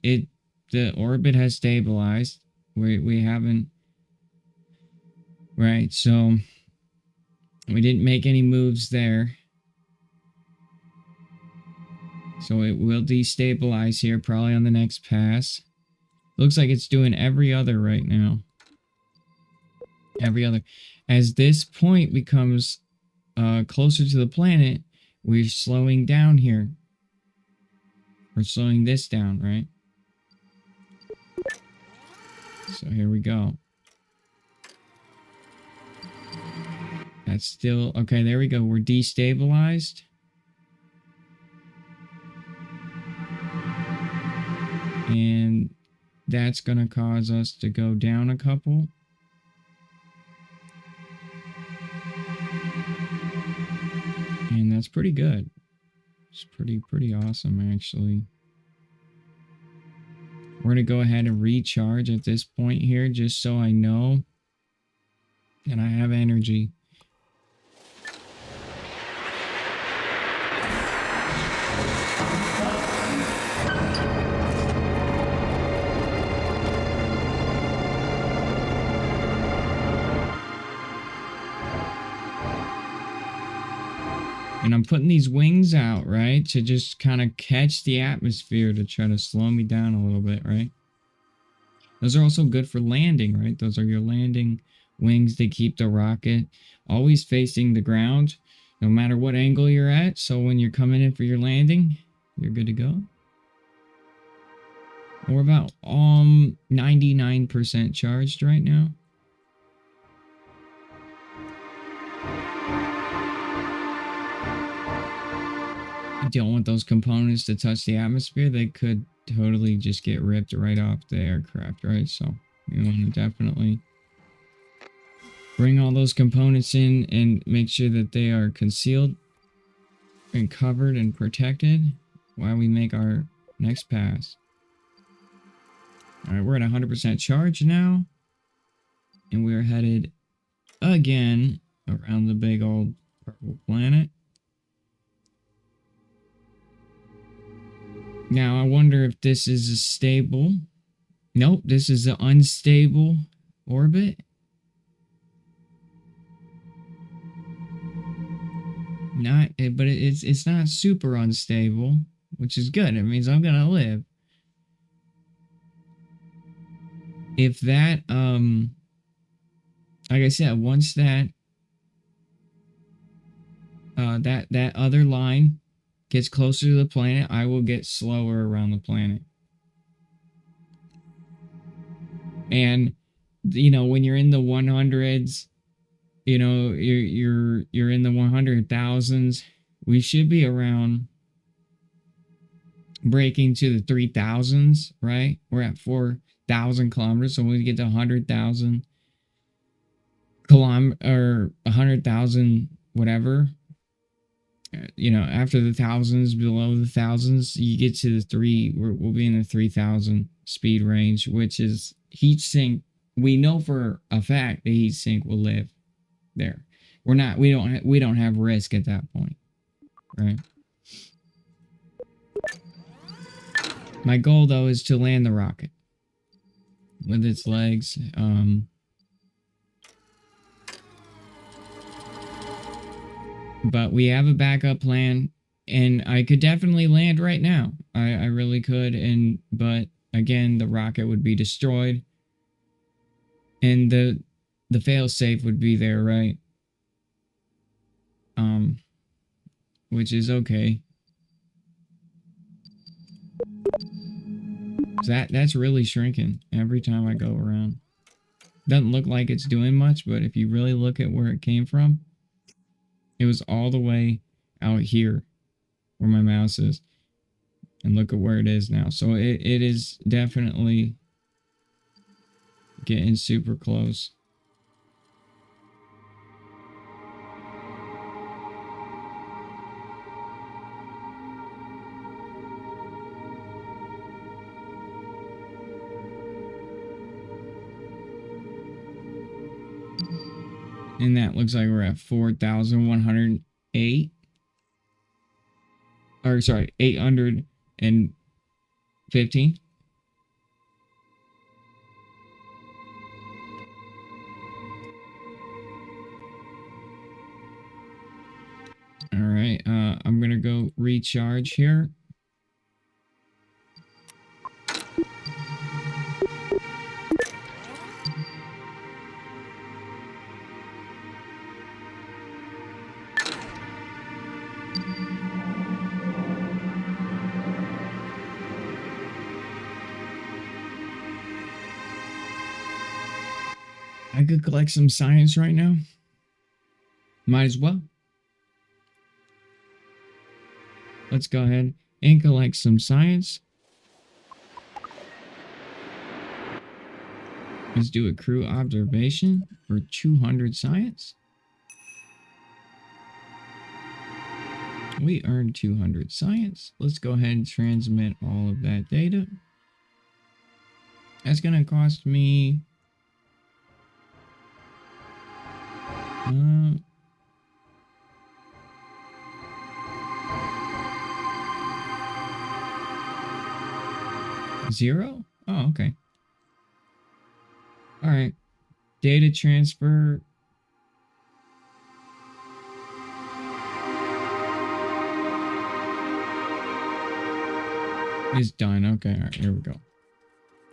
the orbit has stabilized. We haven't, right, so we didn't make any moves there. So it will destabilize here probably on the next pass. Looks like it's doing every other right now. Every other. As this point becomes closer to the planet, we're slowing down here. We're slowing this down, right? So here we go. That's still... Okay, there we go. We're destabilized. And that's going to cause us to go down a couple. And that's pretty good. It's pretty awesome, actually. We're going to go ahead and recharge at this point here, just so I know that I have energy. And I'm putting these wings out, right? To just kind of catch the atmosphere to try to slow me down a little bit, right? Those are also good for landing, right? Those are your landing wings. They keep the rocket always facing the ground, no matter what angle you're at. So when you're coming in for your landing, you're good to go. We're about 99% charged right now. Don't want those components to touch the atmosphere. They could totally just get ripped right off the aircraft, right? So you want to definitely bring all those components in and make sure that they are concealed and covered and protected while we make our next pass. All right, we're at 100% charge now. And we're headed again around the big old purple planet. Now, I wonder if this is a stable. Nope, this is an unstable orbit. But it's not super unstable, which is good. It means I'm gonna live. If that, like I said, once that, that other line gets closer to the planet, I will get slower around the planet. And, you know, when you're in the 100s, you know, you're in the 100,000s, we should be around breaking to the 3,000s, right? We're at 4,000 kilometers, so when we get to 100,000 or 100,000 whatever, you know, after the thousands, below the thousands, you get to the we'll be in the 3,000 speed range, which is heat sink. We know for a fact the heat sink will live there. We don't have risk at that point, right? My goal though is to land the rocket with its legs. But we have a backup plan, and I could definitely land right now. I really could, but again, the rocket would be destroyed, and the failsafe would be there, right? Which is okay. That's really shrinking every time I go around. Doesn't look like it's doing much, but if you really look at where it came from, it was all the way out here where my mouse is. And look at where it is now. So it is definitely getting super close. And that looks like we're at 4,108. Or sorry, 815. All right, I'm gonna go recharge here. I could collect some science right now. Might as well. Let's go ahead and collect some science. Let's do a crew observation for 200 science. We earned 200 science. Let's go ahead and transmit all of that data. That's going to cost me... $0? Oh, okay. All right. Data transfer. Is done. Okay, all right, here we go.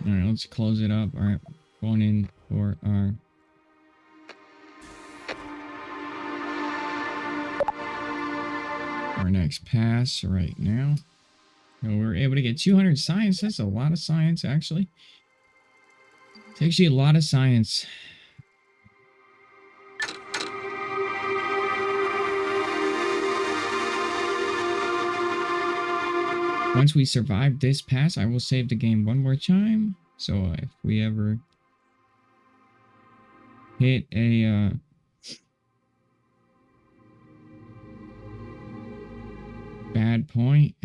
All right, let's close it up. All right, going in for our next pass right now. So we're able to get 200 science. That's a lot of science, actually. It's actually a lot of science. Once we survive this pass, I will save the game one more time. So if we ever hit a bad point,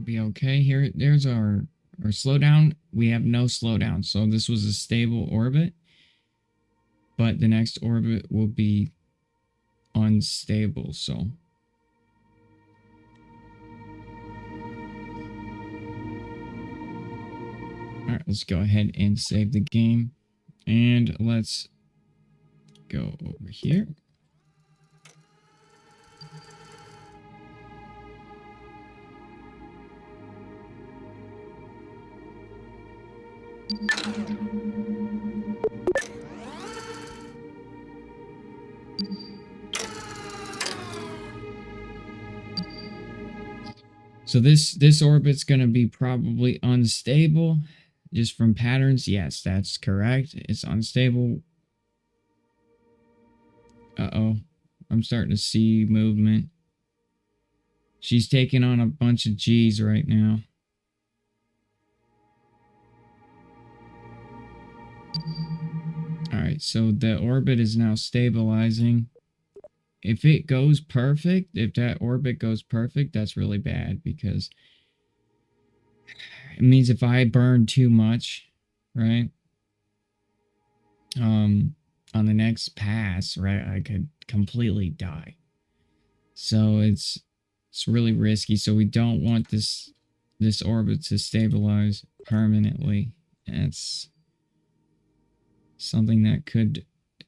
be okay. There's our or slowdown. We have no slowdown. So this was a stable orbit. But the next orbit will be unstable, so... Alright, let's go ahead and save the game. And let's go over here. So this orbit's going to be probably unstable. Just from patterns, yes, that's correct. It's unstable. Uh-oh. I'm starting to see movement. She's taking on a bunch of G's right now. Alright, so the orbit is now stabilizing. If it goes perfect, if that orbit goes perfect, that's really bad because... It means if I burn too much, right? On the next pass, right, I could completely die. So it's really risky. So we don't want this orbit to stabilize permanently. That's something that could,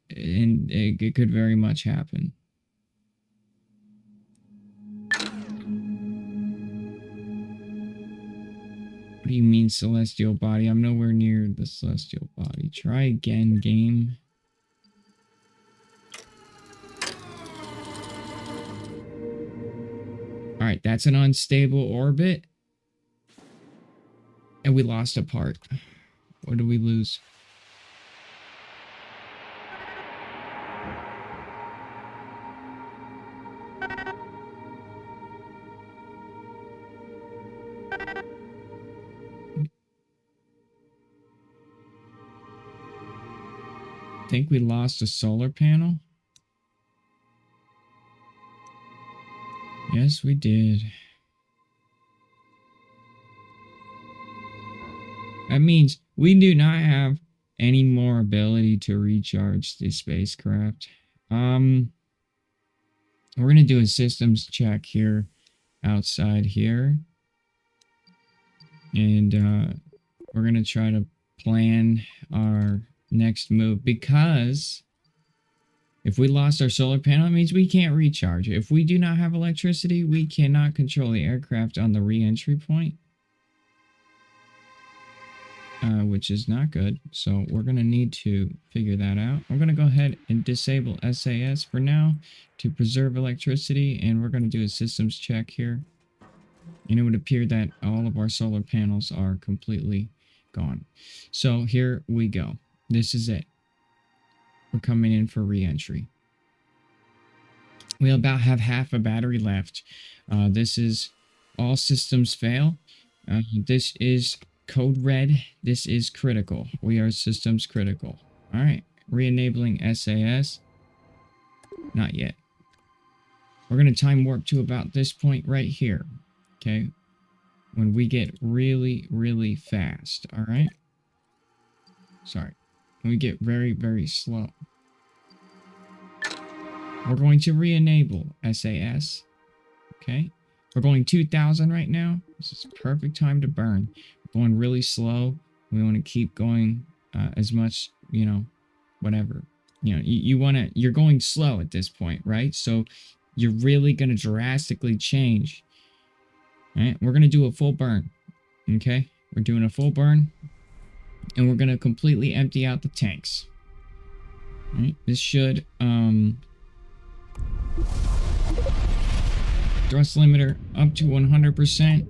and it could very much happen. What do you mean celestial body? I'm nowhere near the celestial body. Try again, game. Alright, that's an unstable orbit. And we lost a part. What did we lose? I think we lost a solar panel. Yes, we did. That means we do not have any more ability to recharge the spacecraft. We're going to do a systems check here outside here. And we're going to try to plan our next move, because if we lost our solar panel, it means we can't recharge. If we do not have electricity, we cannot control the aircraft on the re-entry point, which is not good. So we're going to need to figure that out. We're going to go ahead and disable SAS for now to preserve electricity, and we're going to do a systems check here. And it would appear that all of our solar panels are completely gone. So here we go. This is it. We're coming in for re-entry. We about have half a battery left. This is all systems fail. This is code red. This is critical. We are systems critical. All right. Re-enabling SAS. Not yet. We're going to time warp to about this point right here. Okay. When we get really, really fast. All right. Sorry. When we get very, very slow. We're going to re-enable SAS. Okay. We're going 2,000 right now. This is perfect time to burn. We're going really slow. We want to keep going as much, you know, whatever. You know, you're going slow at this point, right? So you're really going to drastically change. All right. We're going to do a full burn. Okay. We're doing a full burn. And we're going to completely empty out the tanks. All right. This should... thrust limiter up to 100%.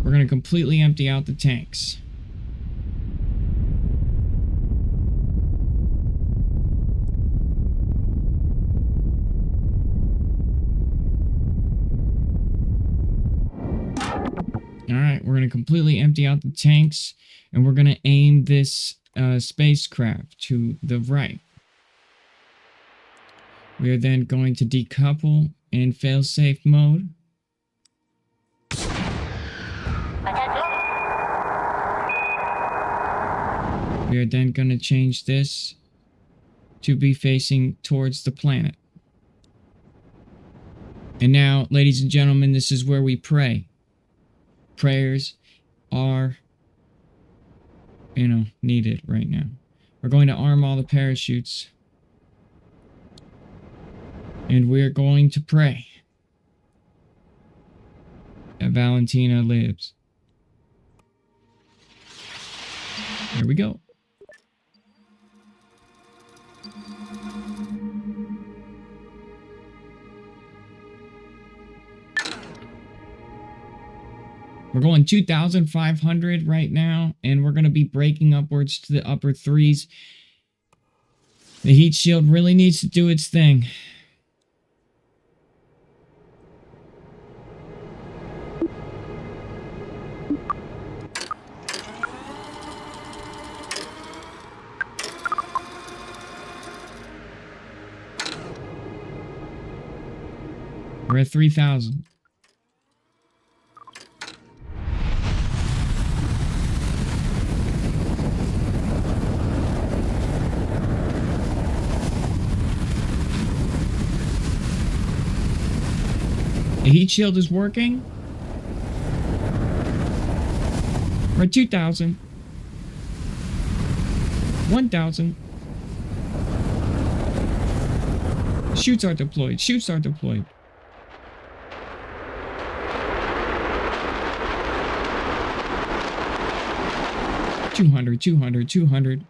We're going to completely empty out the tanks. Alright, we're going to completely empty out the tanks, and we're going to aim this spacecraft to the right. We are then going to decouple in failsafe mode. We are then going to change this to be facing towards the planet. And now, ladies and gentlemen, this is where we pray. Prayers are, needed right now. We're going to arm all the parachutes. And we're going to pray that Valentina lives. Here we go. We're going 2,500 right now, and we're going to be breaking upwards to the upper threes. The heat shield really needs to do its thing. We're at 3,000. The heat shield is working. We're at 2,000. 1,000. Shoots are deployed. Shoots are deployed. $200.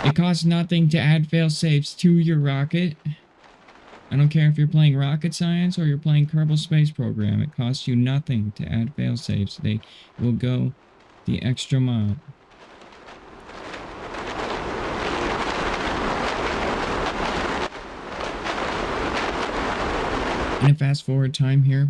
It costs nothing to add fail-safes to your rocket. I don't care if you're playing rocket science or you're playing Kerbal Space Program. It costs you nothing to add fail-safes. They will go the extra mile. And fast forward time here.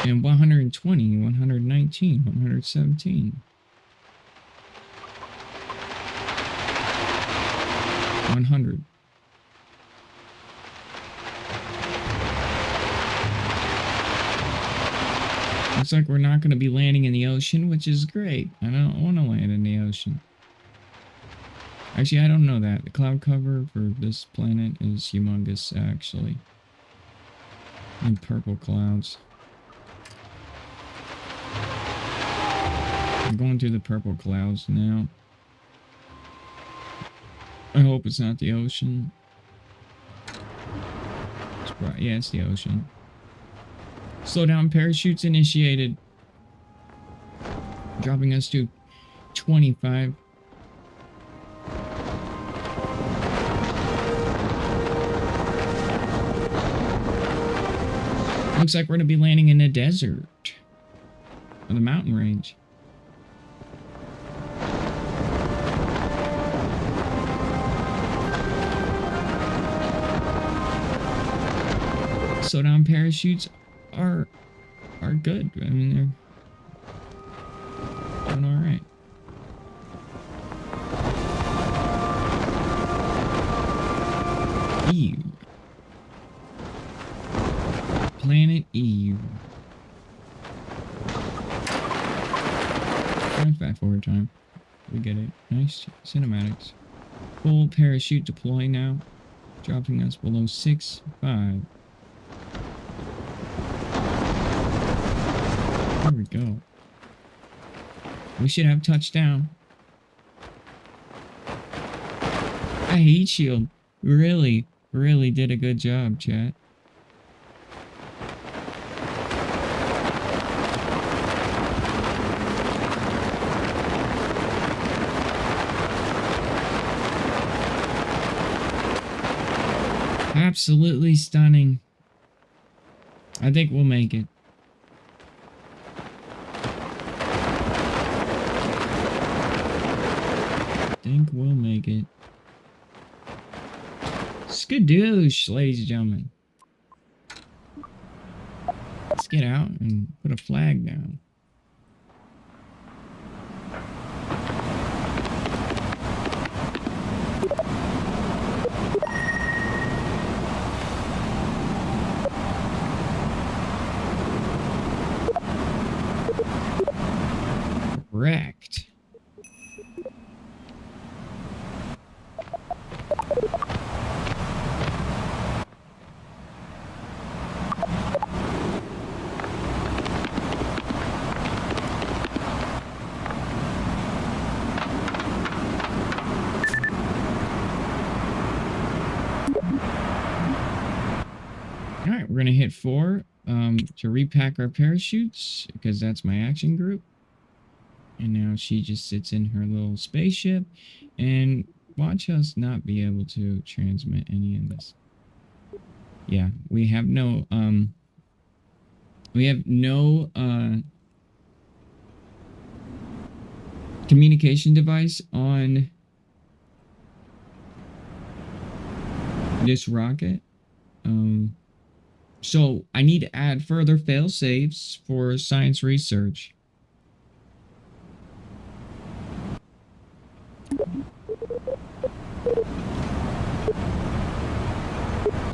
And 120, 119, 117. 100. Looks like we're not going to be landing in the ocean, which is great. I don't want to land in the ocean. Actually, I don't know that. The cloud cover for this planet is humongous, actually. And purple clouds. I'm going through the purple clouds now. I hope it's not the ocean. Yeah, it's the ocean. Slow down, parachutes initiated. Dropping us to 25. Looks like we're going to be landing in a desert. Or the mountain range. Slow down parachutes are good. I mean, they're doing all right. Eve. Planet Eve. Fast forward time. We get it. Nice cinematics. Full parachute deploy now. Dropping us below 6.5. There we go. We should have touchdown. That heat shield really did a good job, chat. Absolutely stunning. I think we'll make it. think we'll make it. Skadoosh, ladies and gentlemen. Let's get out and put a flag down. Correct. All right, we're gonna hit 4 to repack our parachutes because that's my action group. And now she just sits in her little spaceship and watch us not be able to transmit any of this. Yeah, we have no communication device on this rocket. So I need to add further fail safes for science research.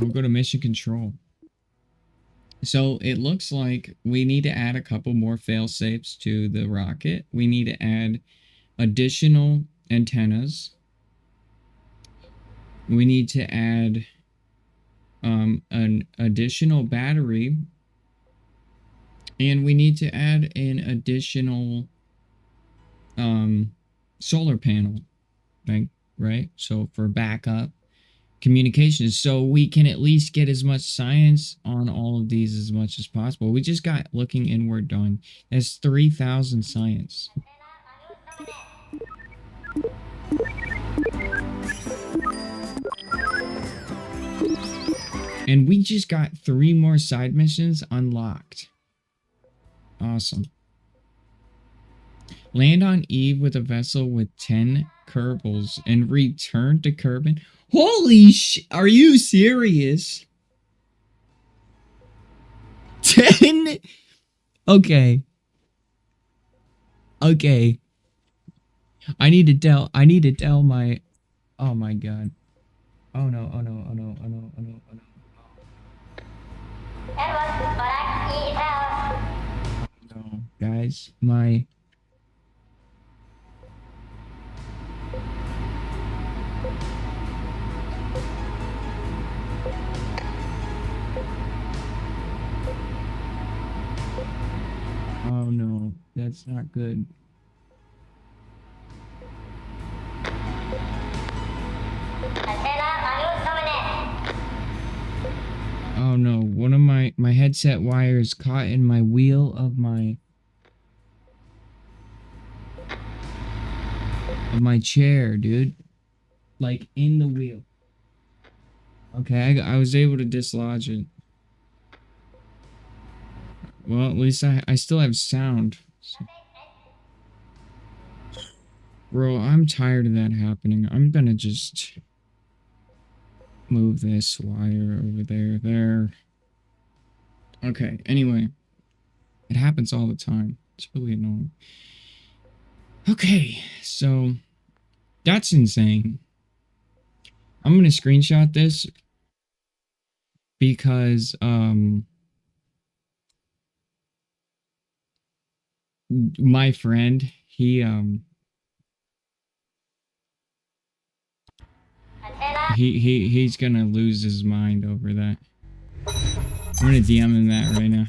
We'll go to mission control. So it looks like we need to add a couple more fail safes to the rocket. We need to add additional antennas. We need to add an additional battery, and we need to add an additional solar panel, right? So for backup communications, so we can at least get as much science on all of these as much as possible. We just got looking inward done. That's 3,000 science. And we just got 3 more side missions unlocked. Awesome. Land on Eve with a vessel with 10 Kerbals and return to Kerbin. Holy are you serious? 10? Okay. Okay. I need to tell my... Oh my god. Oh no, oh no, oh no, oh no, oh no, oh no. No, guys, my... Oh no, that's not good. Oh no, one of my headset wires caught in my wheel of my chair, dude. Like in the wheel. Okay, I was able to dislodge it. Well, at least I still have sound. So. Bro, I'm tired of that happening. I'm gonna just move this wire over there. Okay, anyway. It happens all the time. It's really annoying. Okay, so that's insane. I'm gonna screenshot this because my friend, he's gonna lose his mind over that. I'm gonna DM him that right now.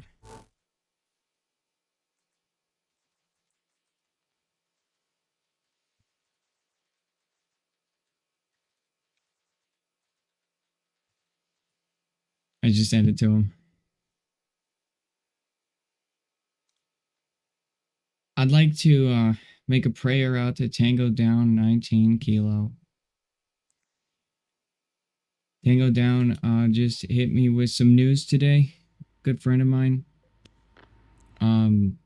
I just sent it to him. I'd like to make a prayer out to Tango Down 19 Kilo. Tango Down just hit me with some news today. Good friend of mine. And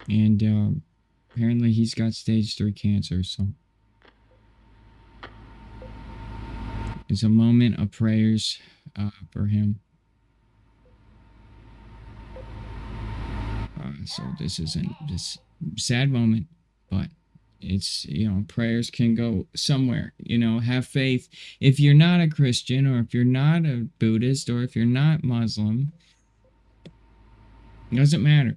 apparently he's got stage 3 cancer, so It's a moment of prayers for him. So this isn't this sad moment, but it's, prayers can go somewhere. Have faith. If you're not a Christian, or if you're not a Buddhist, or if you're not Muslim, it doesn't matter.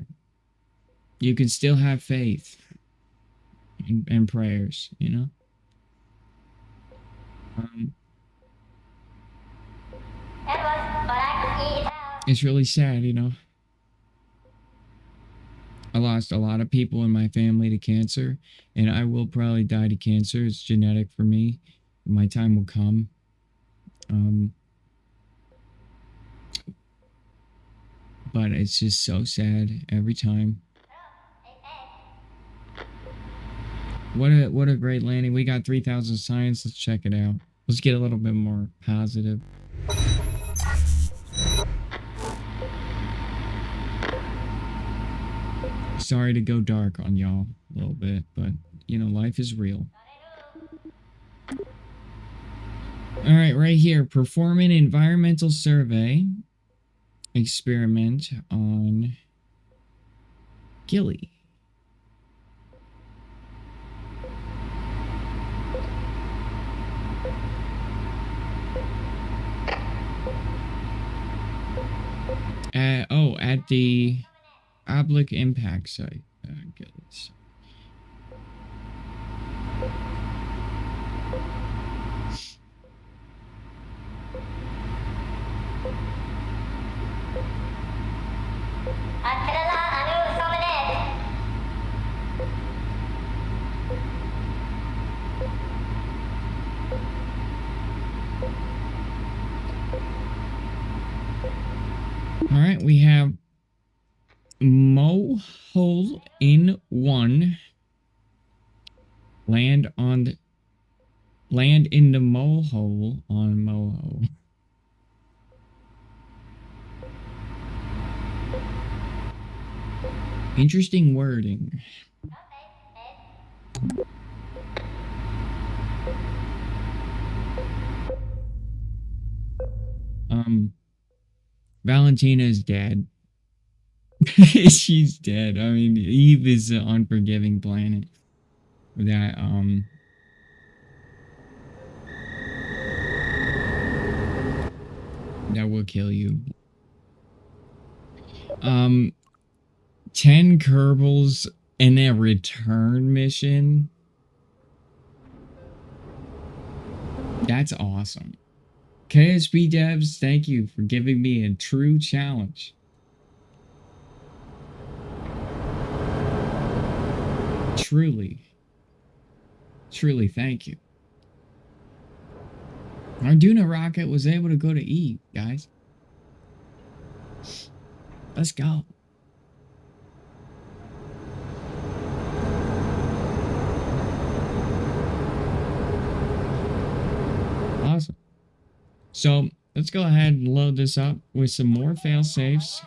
You can still have faith and prayers, It's really sad, I lost a lot of people in my family to cancer, and I will probably die to cancer. It's genetic for me. My time will come. But it's just so sad every time. What a great landing. We got 3,000 science. Let's check it out. Let's get a little bit more positive. Sorry to go dark on y'all a little bit, but, life is real. All right, right here. Perform an environmental survey experiment on Gilly. At the Oblique Impact site. Gilly's. All right, we have Mo Hole in 1. Land in the Mo Hole on Moho. Interesting wording. Valentina is dead. She's dead. I mean, Eve is an unforgiving planet that that will kill you. 10 Kerbals in a return mission. That's awesome. KSP devs, thank you for giving me a true challenge. Truly, thank you. Arduino rocket was able to go to Eve, guys. Let's go. Awesome. So let's go ahead and load this up with some more fail-safes.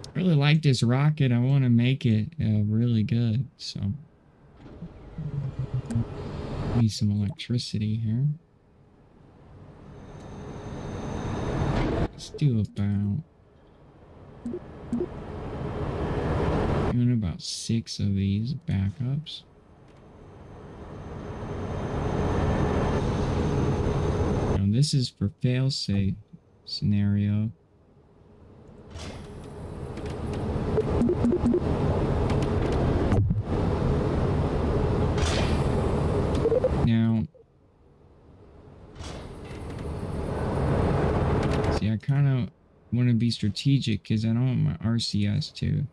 I really like this rocket. I want to make it really good. So need some electricity here. Let's do about 6 of these backups. Now this is for fail-safe scenario. Now, see, I kind of want to be strategic because I don't want my RCS to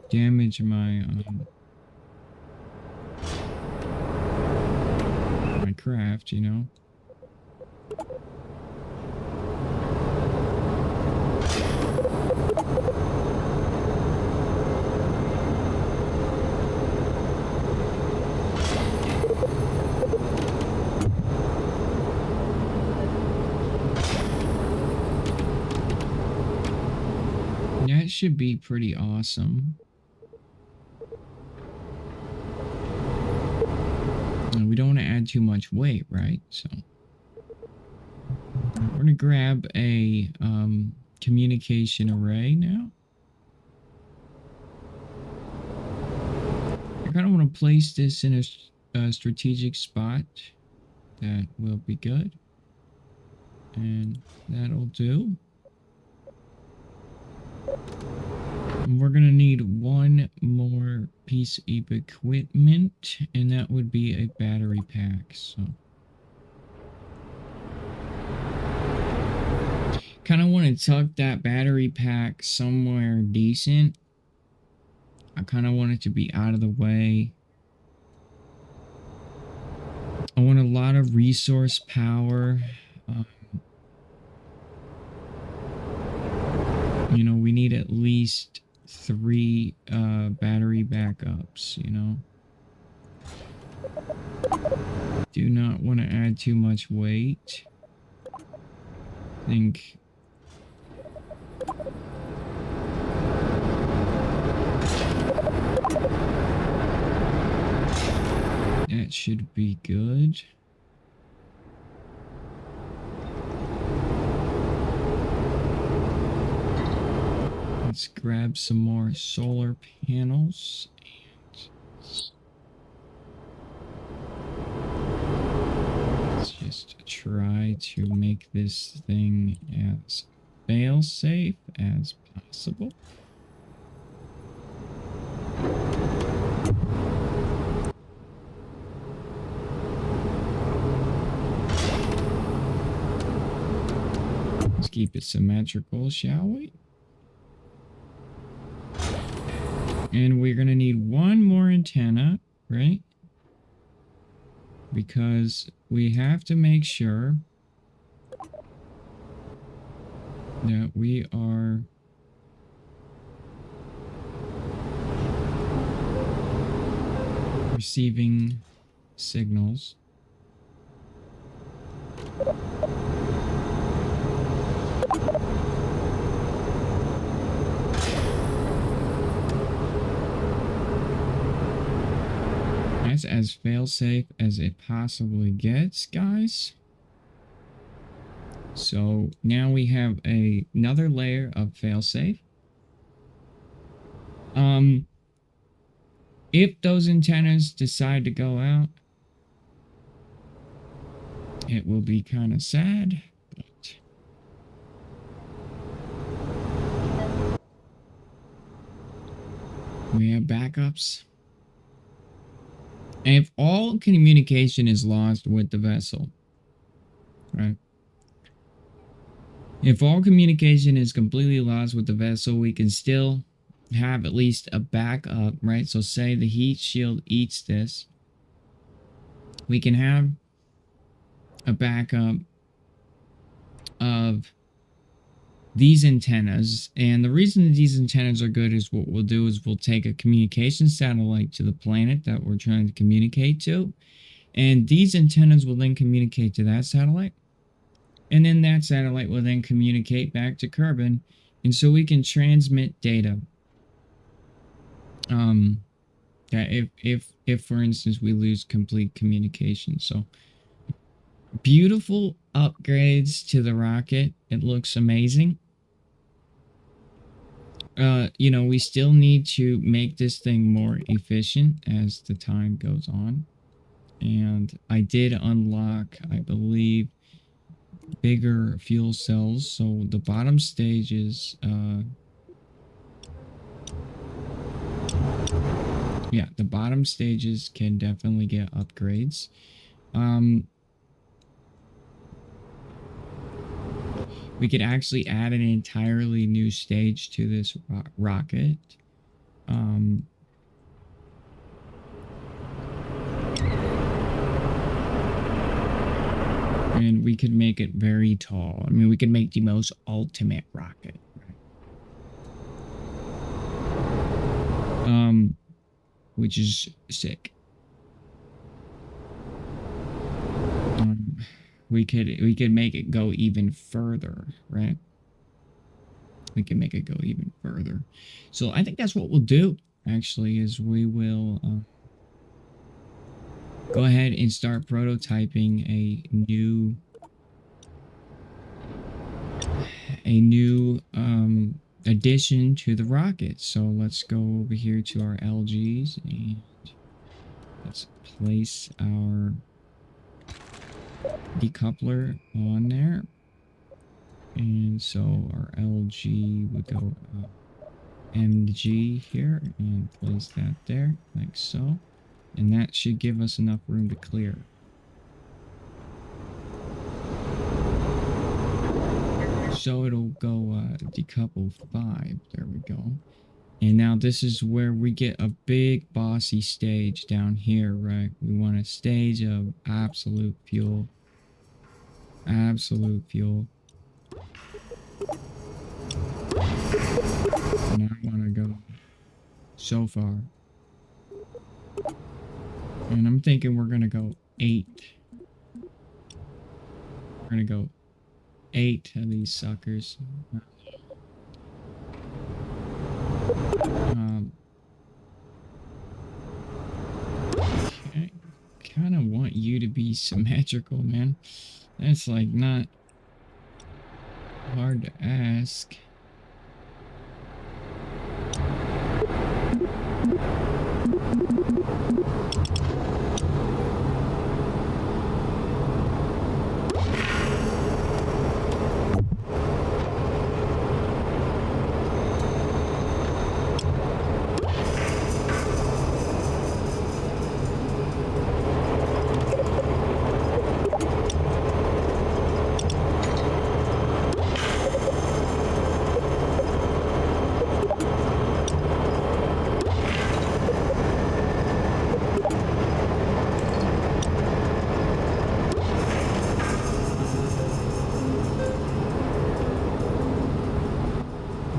damage my my craft, you know. That should be pretty awesome. And we don't want to add too much weight, right? So We're gonna grab a communication array now. I kind of want to place this in a strategic spot. That will be good. And that'll do. And we're going to need one more piece of equipment, and that would be a battery pack. So, kind of want to tuck that battery pack somewhere decent. I kind of want it to be out of the way. I want a lot of resource power. You know, we need at least 3 battery backups, you know. Do not want to add too much weight. I think that should be good. Let's grab some more solar panels and let's just try to make this thing as fail-safe as possible. Let's keep it symmetrical, shall we? And we're going to need one more antenna, right? Because we have to make sure that we are receiving signals. That's as fail-safe as it possibly gets, guys. So now we have another layer of fail-safe. If those antennas decide to go out, it will be kind of sad, but we have backups. And if all communication is lost with the vessel, right? If all communication is completely lost with the vessel, we can still have at least a backup, right? So say the heat shield eats this. We can have a backup of these antennas. And the reason that these antennas are good is what we'll do is we'll take a communication satellite to the planet that we're trying to communicate to. And these antennas will then communicate to that satellite. And then that satellite will then communicate back to Kerbin. And so we can transmit data. That if for instance we lose complete communication. So beautiful upgrades to the rocket. It looks amazing. You know, we still need to make this thing more efficient as the time goes on. And I did unlock, I believe, bigger fuel cells. So the bottom stages, yeah, the bottom stages can definitely get upgrades. We could actually add an entirely new stage to this rocket. And we could make it very tall. I mean, we could make the most ultimate rocket. Right? Which is sick. We could make it go even further, right? We can make it go even further. So I think that's what we'll do, actually, is we will go ahead and start prototyping a new a new addition to the rocket. So let's go over here to our LGs and let's place our decoupler on there. And so our LG would go MG here and place that there like so. And that should give us enough room to clear. So it'll go decouple 5. There we go. And now this is where we get a big bossy stage down here, right? We want a stage of absolute fuel. Absolute fuel. And I want to go so far. And I'm thinking we're going to go 8. We're going to go 8 of these suckers. Okay. Kind of want you to be symmetrical, man. That's like not hard to ask.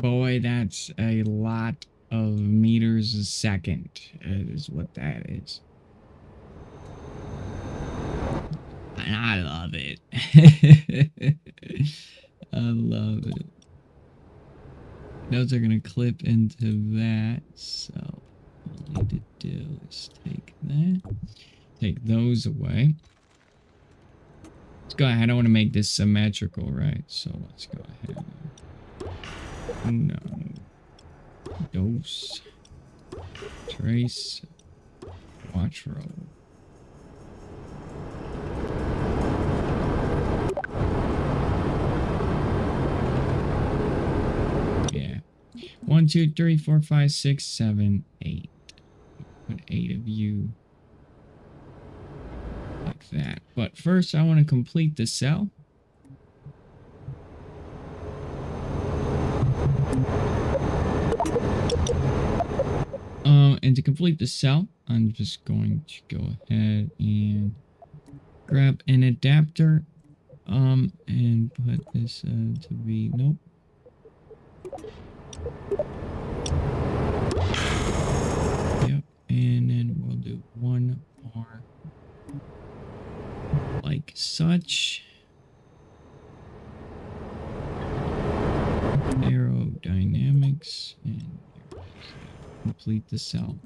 Boy, that's a lot of meters a second, is what that is. And I love it. I love it. Those are going to clip into that. So all you need to do is take that. Take those away. Let's go ahead. I want to make this symmetrical, right? So let's go ahead. No. Dose. Trace. Quattro. Yeah. 1, 2, 3, 4, 5, 6, 7, 8. Put 8 of you. Like that. But first I want to complete the cell. And to complete the cell, I'm just going to go ahead and grab an adapter, and put this to be, nope. Yep, and then we'll do one more like such. Aerodynamics, and complete the cell.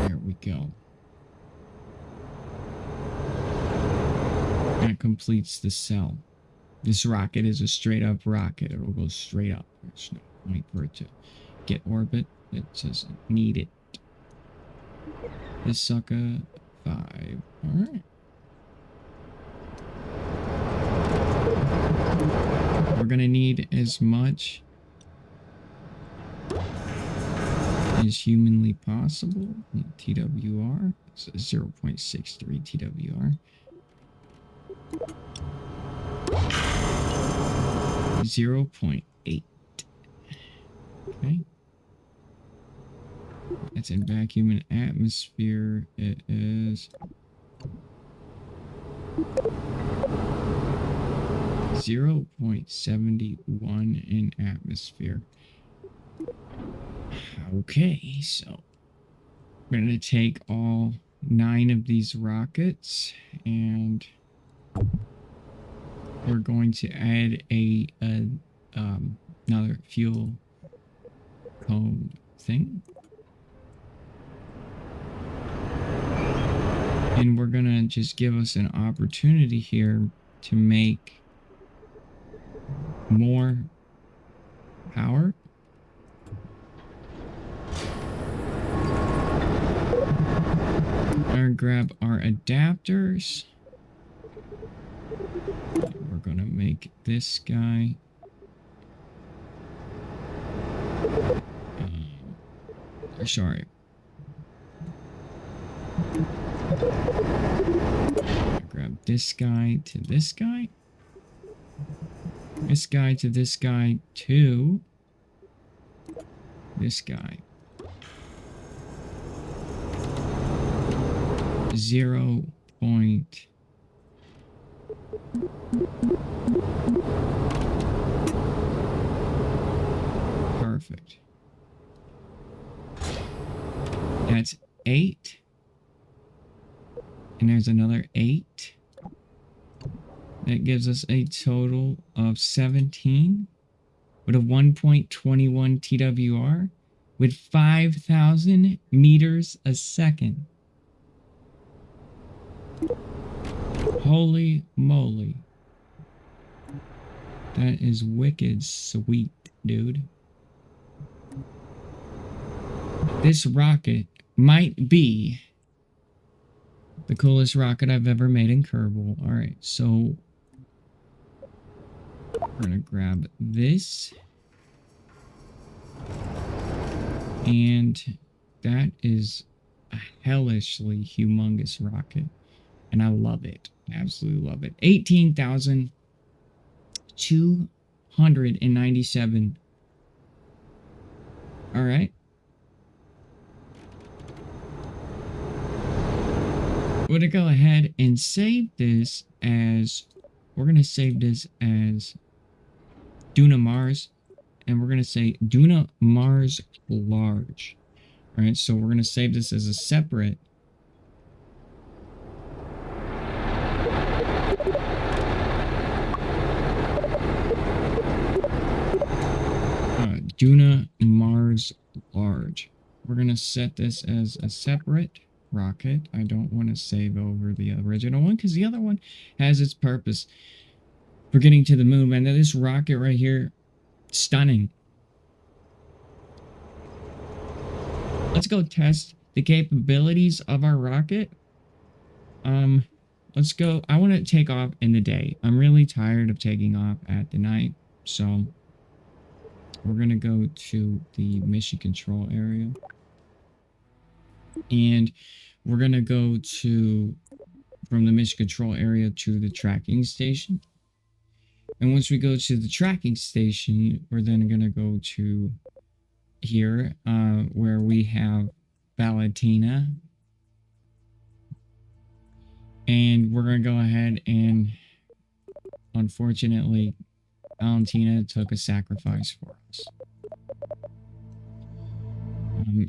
There we go. That completes the cell. This rocket is a straight up rocket. It will go straight up. There's no point for it to get orbit. It doesn't need it. This sucker, 5. Alright. We're gonna need as much as humanly possible. TWR, so 0.63 TWR. 0.8. Okay. That's in vacuum and atmosphere. It is 0.71 in atmosphere. Okay, so we're going to take all 9 of these rockets and we're going to add another fuel cone thing. And we're gonna just give us an opportunity here to make more power. Or grab our adapters. We're gonna make this guy. Sorry. Grab this guy to this guy. This guy to this guy to this guy. 0. Perfect. That's 8. And there's another 8. That gives us a total of 17 with a 1.21 TWR with 5,000 meters a second. Holy moly. That is wicked sweet, dude. This rocket might be the coolest rocket I've ever made in Kerbal. Alright, so we're gonna grab this. And that is a hellishly humongous rocket. And I love it. Absolutely love it. 18,297. Alright. We're going to go ahead and save this as... We're going to save this as Duna Mars. And we're going to say Duna Mars Large. Alright, so we're going to save this as a separate... Duna Mars Large. We're going to set this as a separate rocket. I don't want to save over the original one because the other one has its purpose for getting to the moon. And this rocket right here, stunning. Let's go test the capabilities of our rocket. Let's go. I want to take off in the day. I'm really tired of taking off at the night. So we're going to go to the mission control area. And we're going to go from the mission control area to the tracking station. And once we go to the tracking station, we're then going to go to here, where we have Valentina. And we're going to go ahead and, unfortunately, Valentina took a sacrifice for us.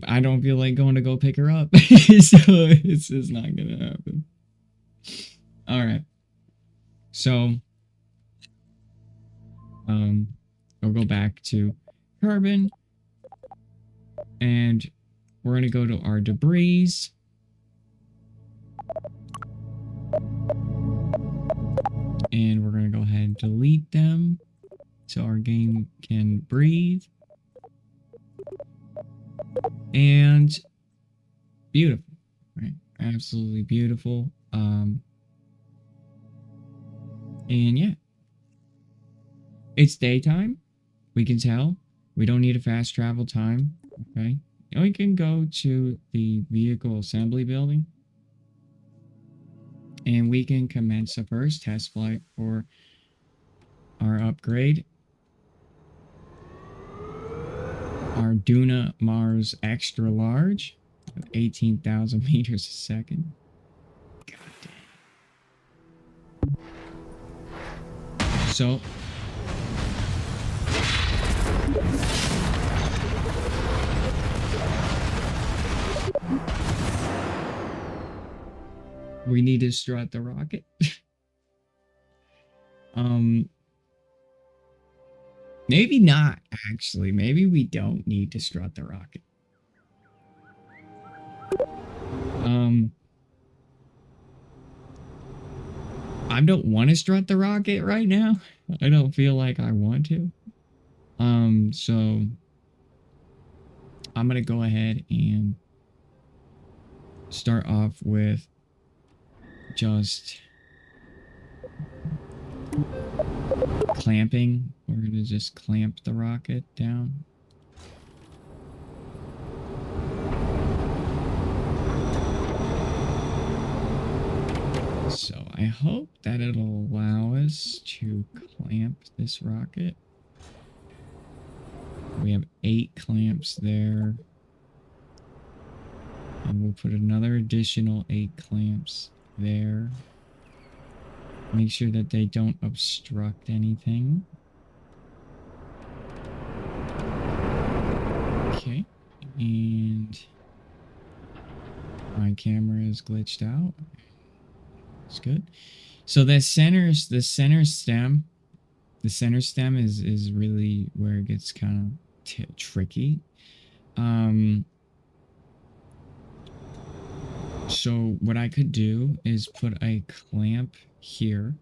I don't feel like going to go pick her up. So it's just not going to happen. Alright. So, we'll go back to Carbon. And we're going to go to our debris. And we're going to go ahead and delete them so our game can breathe. And beautiful, right? Absolutely beautiful. And yeah, it's daytime. We can tell. We don't need a fast travel time. Okay. And we can go to the vehicle assembly building. And we can commence the first test flight for our upgrade. Our Duna Mars Extra Large with 18,000 meters a second. God damn. So, we need to strut the rocket. Maybe not, actually. Maybe we don't need to strut the rocket. I don't want to strut the rocket right now. I don't feel like I want to. So I'm gonna go ahead and start off with just clamping. We're gonna just clamp the rocket down. So I hope that it'll allow us to clamp this rocket. We have 8 clamps there. And we'll put another additional 8 clamps there. Make sure that they don't obstruct anything. Okay. And my camera is glitched out. It's good. So the center stem is really where it gets kind of tricky. So what I could do is put a clamp here.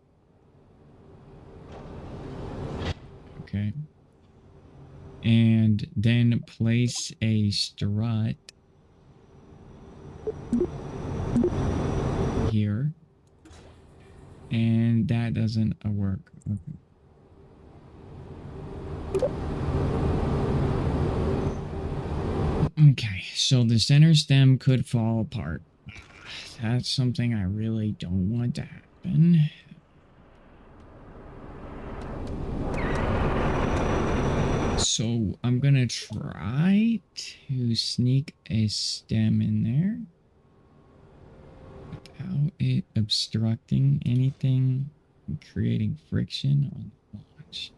Okay. And then place a strut here. And that doesn't work. Okay, so the center stem could fall apart. That's something I really don't want to happen. So I'm gonna try to sneak a stem in there without it obstructing anything and creating friction on the launch.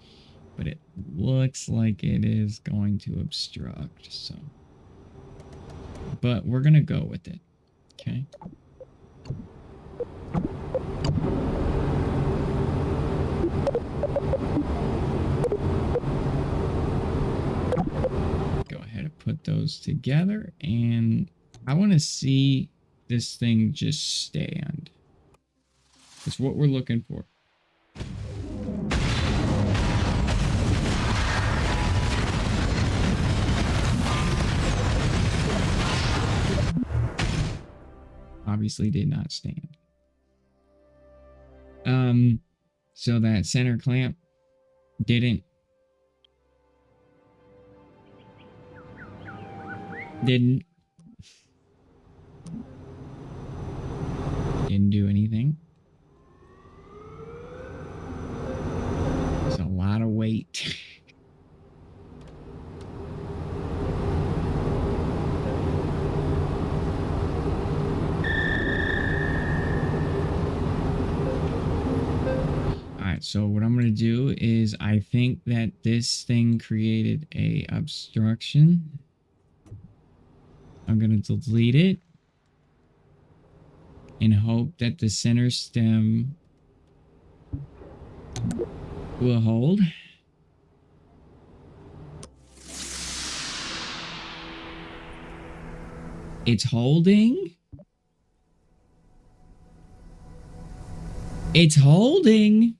But it looks like it is going to obstruct, so. But we're gonna go with it, okay? Go ahead and put those together, and I want to see this thing just stand. That's what we're looking for. Obviously did not stand. So that center clamp didn't do anything. It's a lot of weight. So what I'm going to do is I think that this thing created a obstruction. I'm going to delete it and hope that the center stem will hold. It's holding. It's holding.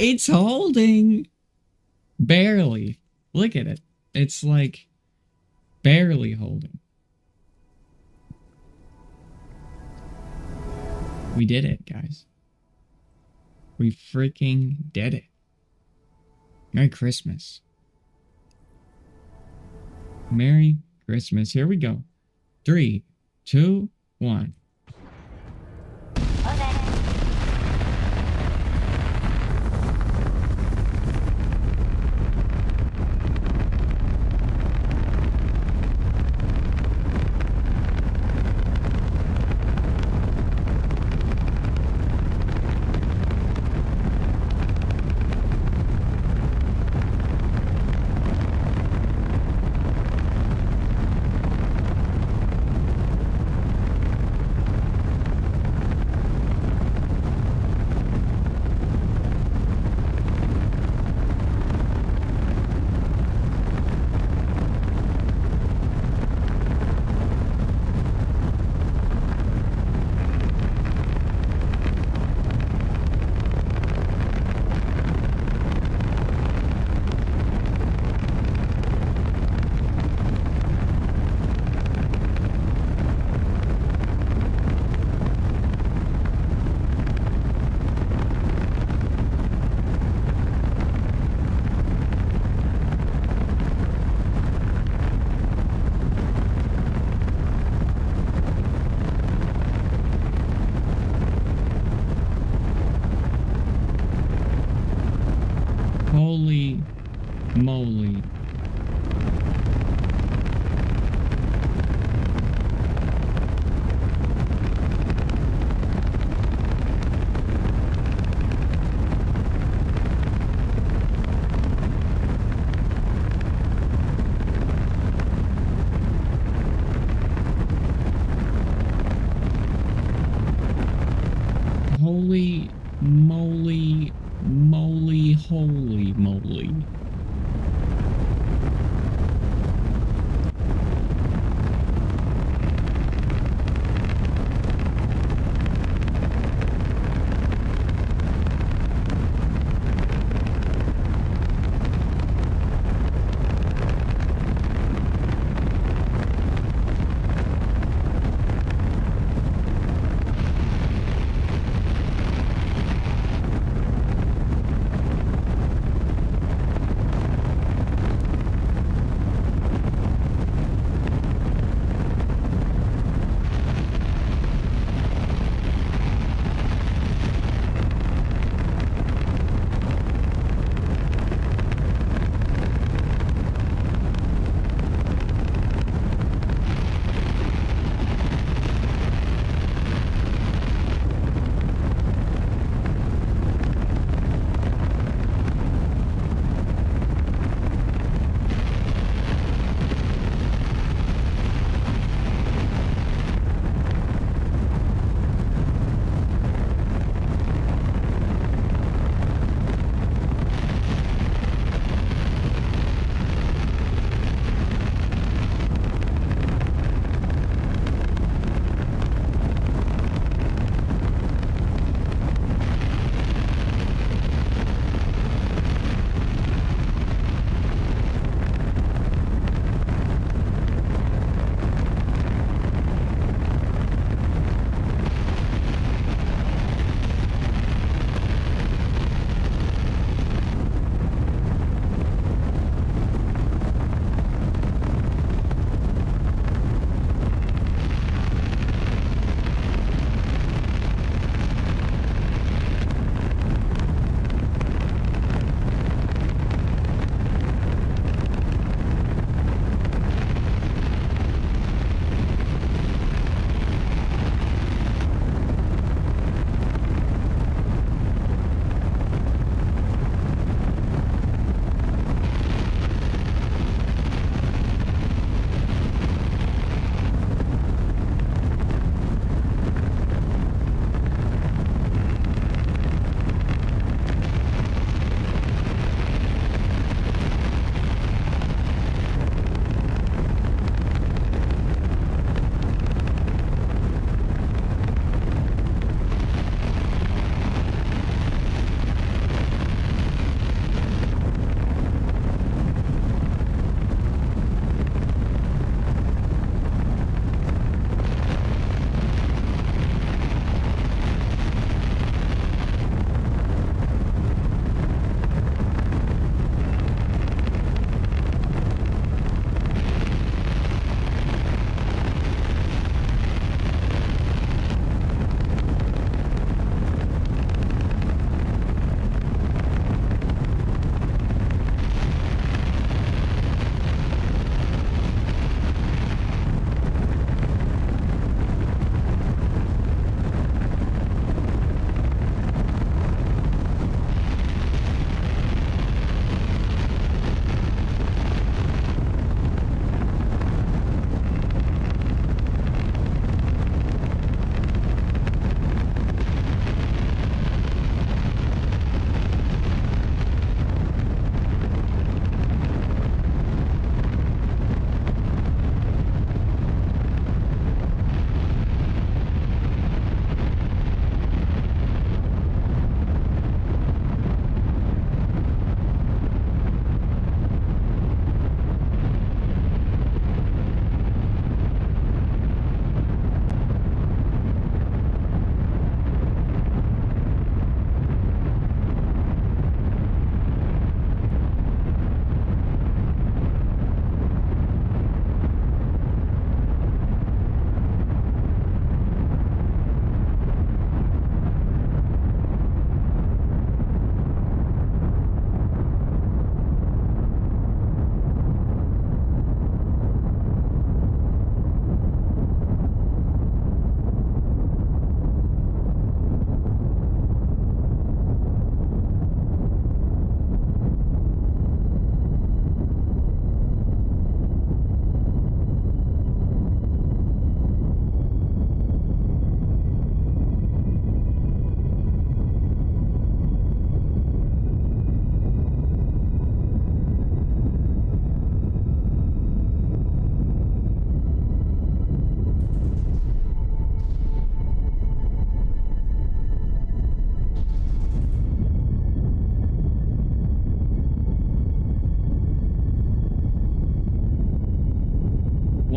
It's holding. Barely. Look at it. It's like barely holding. We did it, guys. We freaking did it. Merry Christmas. Merry Christmas. Here we go. 3, 2, 1. moly. Holy moly, moly, holy moly.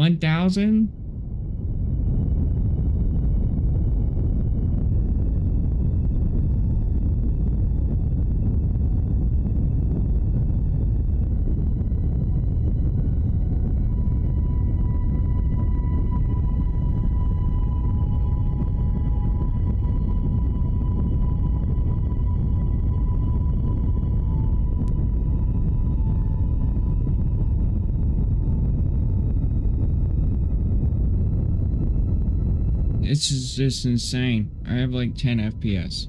1,000? It's just insane. I have like 10 FPS.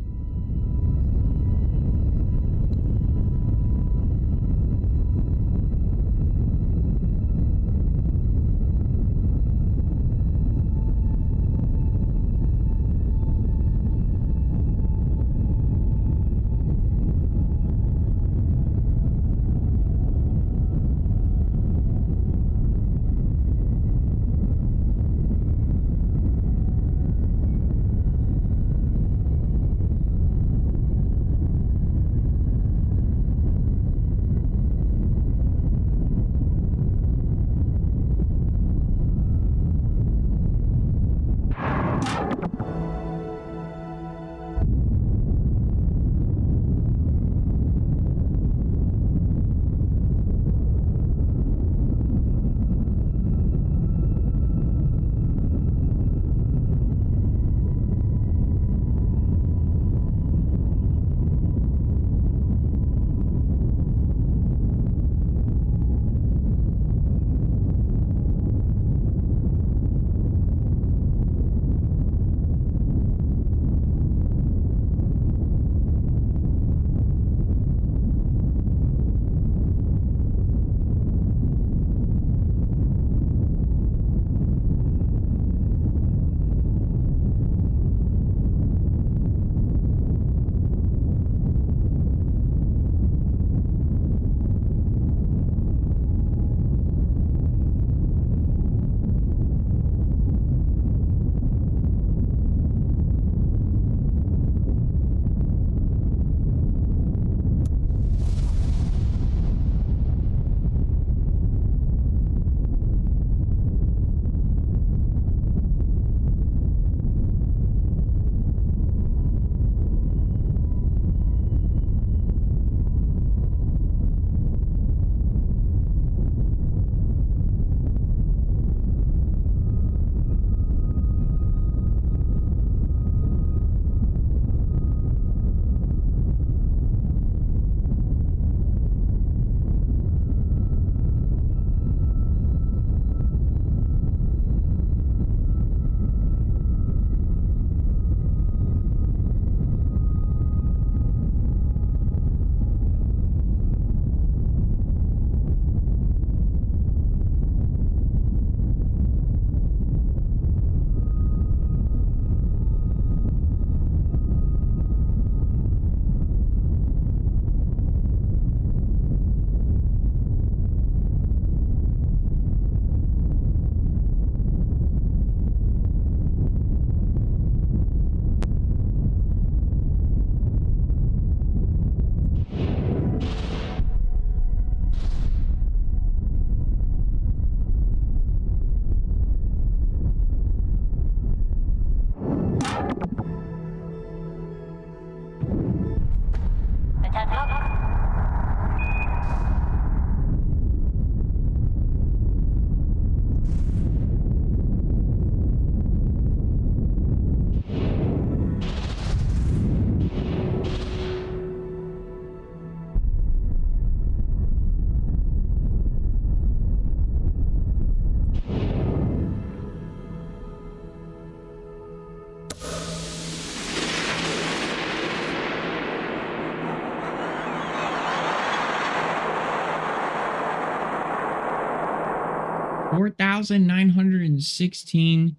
$4,916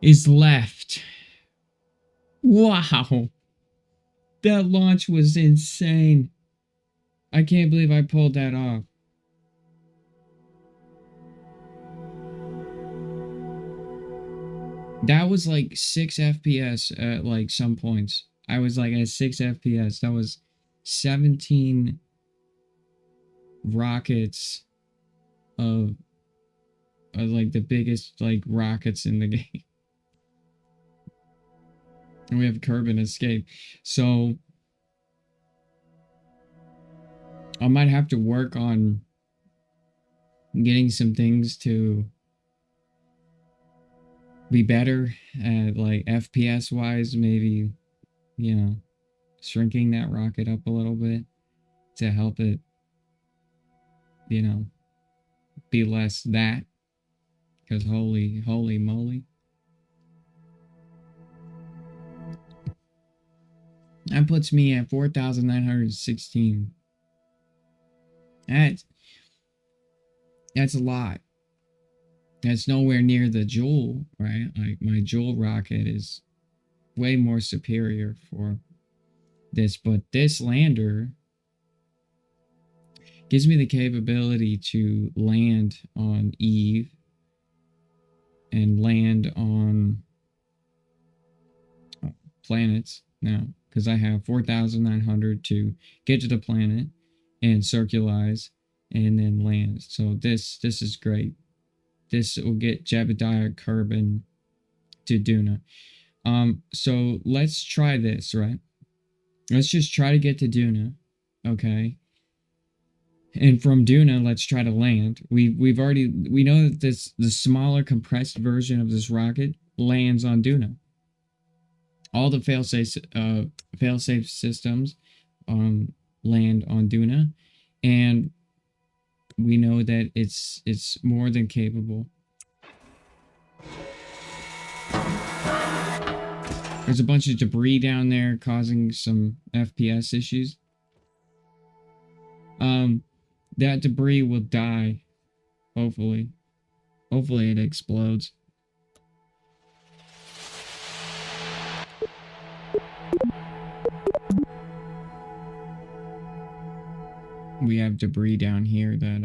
is left. Wow. That launch was insane. I can't believe I pulled that off. That was like 6 FPS at like some points. I was like at 6 FPS. That was 17 rockets of like the biggest like rockets in the game. And we have Kerbin escape. So I might have to work on getting some things to be better at like FPS wise, maybe, you know, shrinking that rocket up a little bit to help it, you know, be less that. Because holy moly. That puts me at 4,916. That's a lot. That's nowhere near the Joule, right? Like my Joule rocket is way more superior for this, but this lander gives me the capability to land on Eve and land on planets now, because I have 4,900 to get to the planet and circularize and then land. So this is great. This will get Jebediah Kerbin to Duna. So let's try this, right? Let's just try to get to Duna, okay? And from Duna, let's try to land. We know that the smaller compressed version of this rocket lands on Duna. All the failsafe systems land on Duna, and we know that it's more than capable. There's a bunch of debris down there causing some FPS issues. That debris will die, hopefully. Hopefully it explodes. We have debris down here that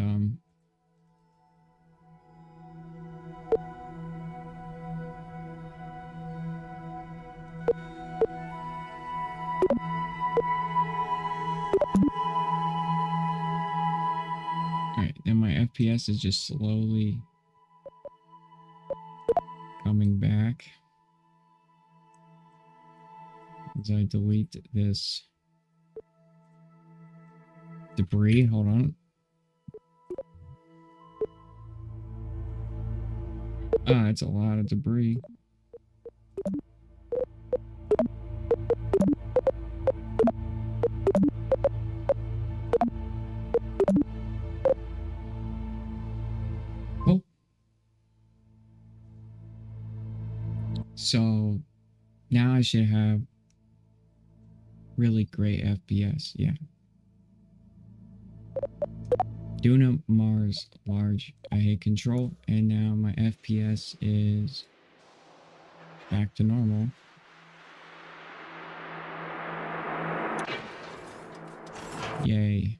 Alright, then my FPS is just slowly coming back as I delete this debris. Hold on. Ah, it's a lot of debris. Oh. So now I should have really great FPS. Yeah. Duna Mars large. I hit control, and now my FPS is back to normal. Yay.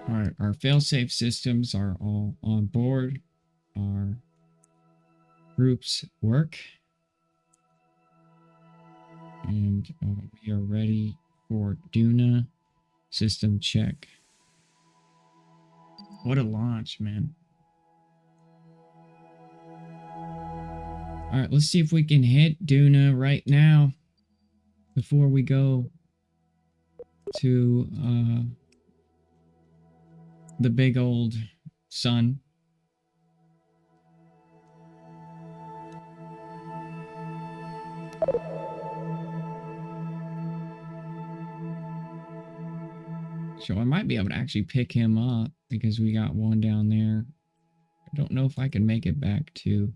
Alright, our failsafe systems are all on board. Our groups work. And we are ready for Duna system check. What a launch, man. Alright, let's see if we can hit Duna right now before we go to the big old sun. So I might be able to actually pick him up because we got one down there. I don't know if I can make it back to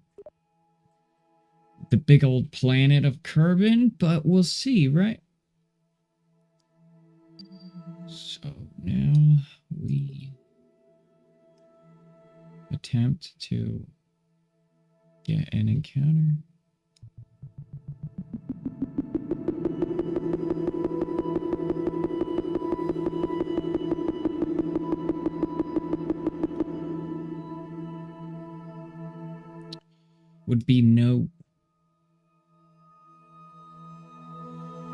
the big old planet of Kerbin, but we'll see, right? So now we attempt to get an encounter. Would be no.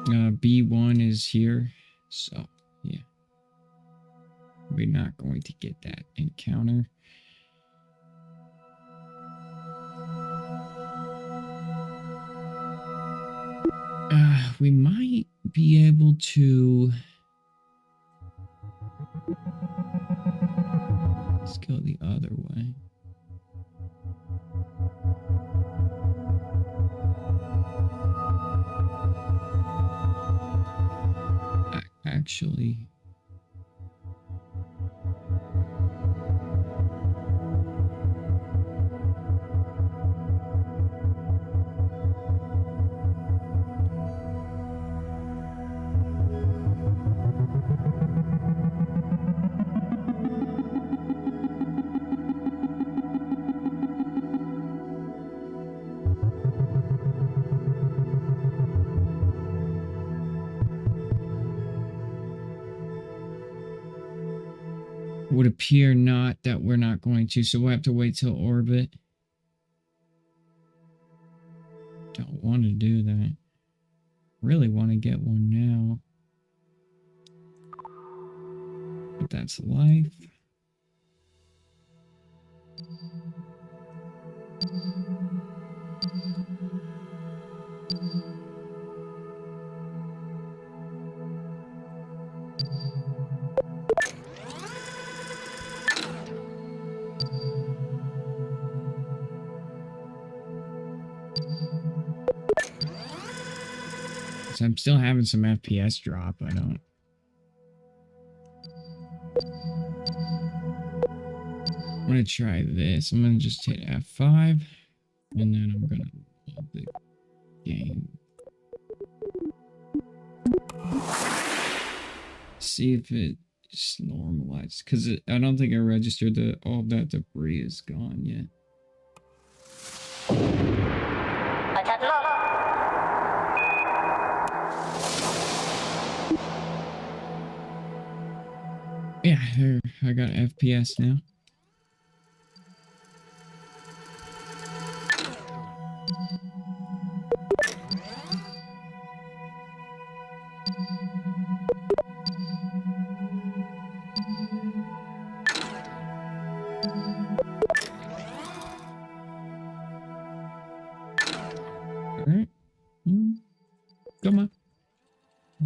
B1 is here, so yeah. We're not going to get that encounter. We might be able to... Let's go the other way. Actually... would appear not that we're not going to, so we'll have to wait till orbit. Don't want to do that. Really want to get one now. But that's life. So I'm still having some FPS drop. I don't. I'm gonna try this. I'm gonna just hit F5 and then I'm gonna load the game. See if it's normalized, because I don't think I registered that all of that debris is gone yet. Yeah, there, I got FPS now. Alright. Come on.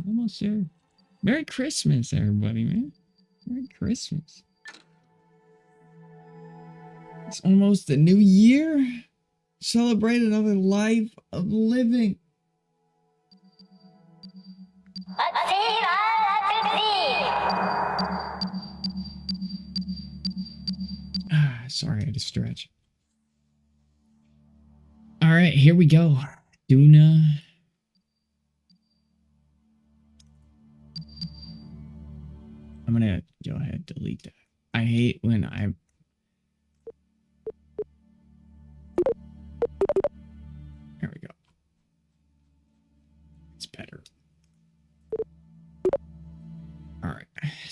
Almost there. Merry Christmas, everybody, man. Merry Christmas. It's almost the new year. Celebrate another life of living. Sorry, I had to stretch. All right, here we go. Duna. I'm gonna go ahead, delete that. I hate when I... There we go. It's better. All right.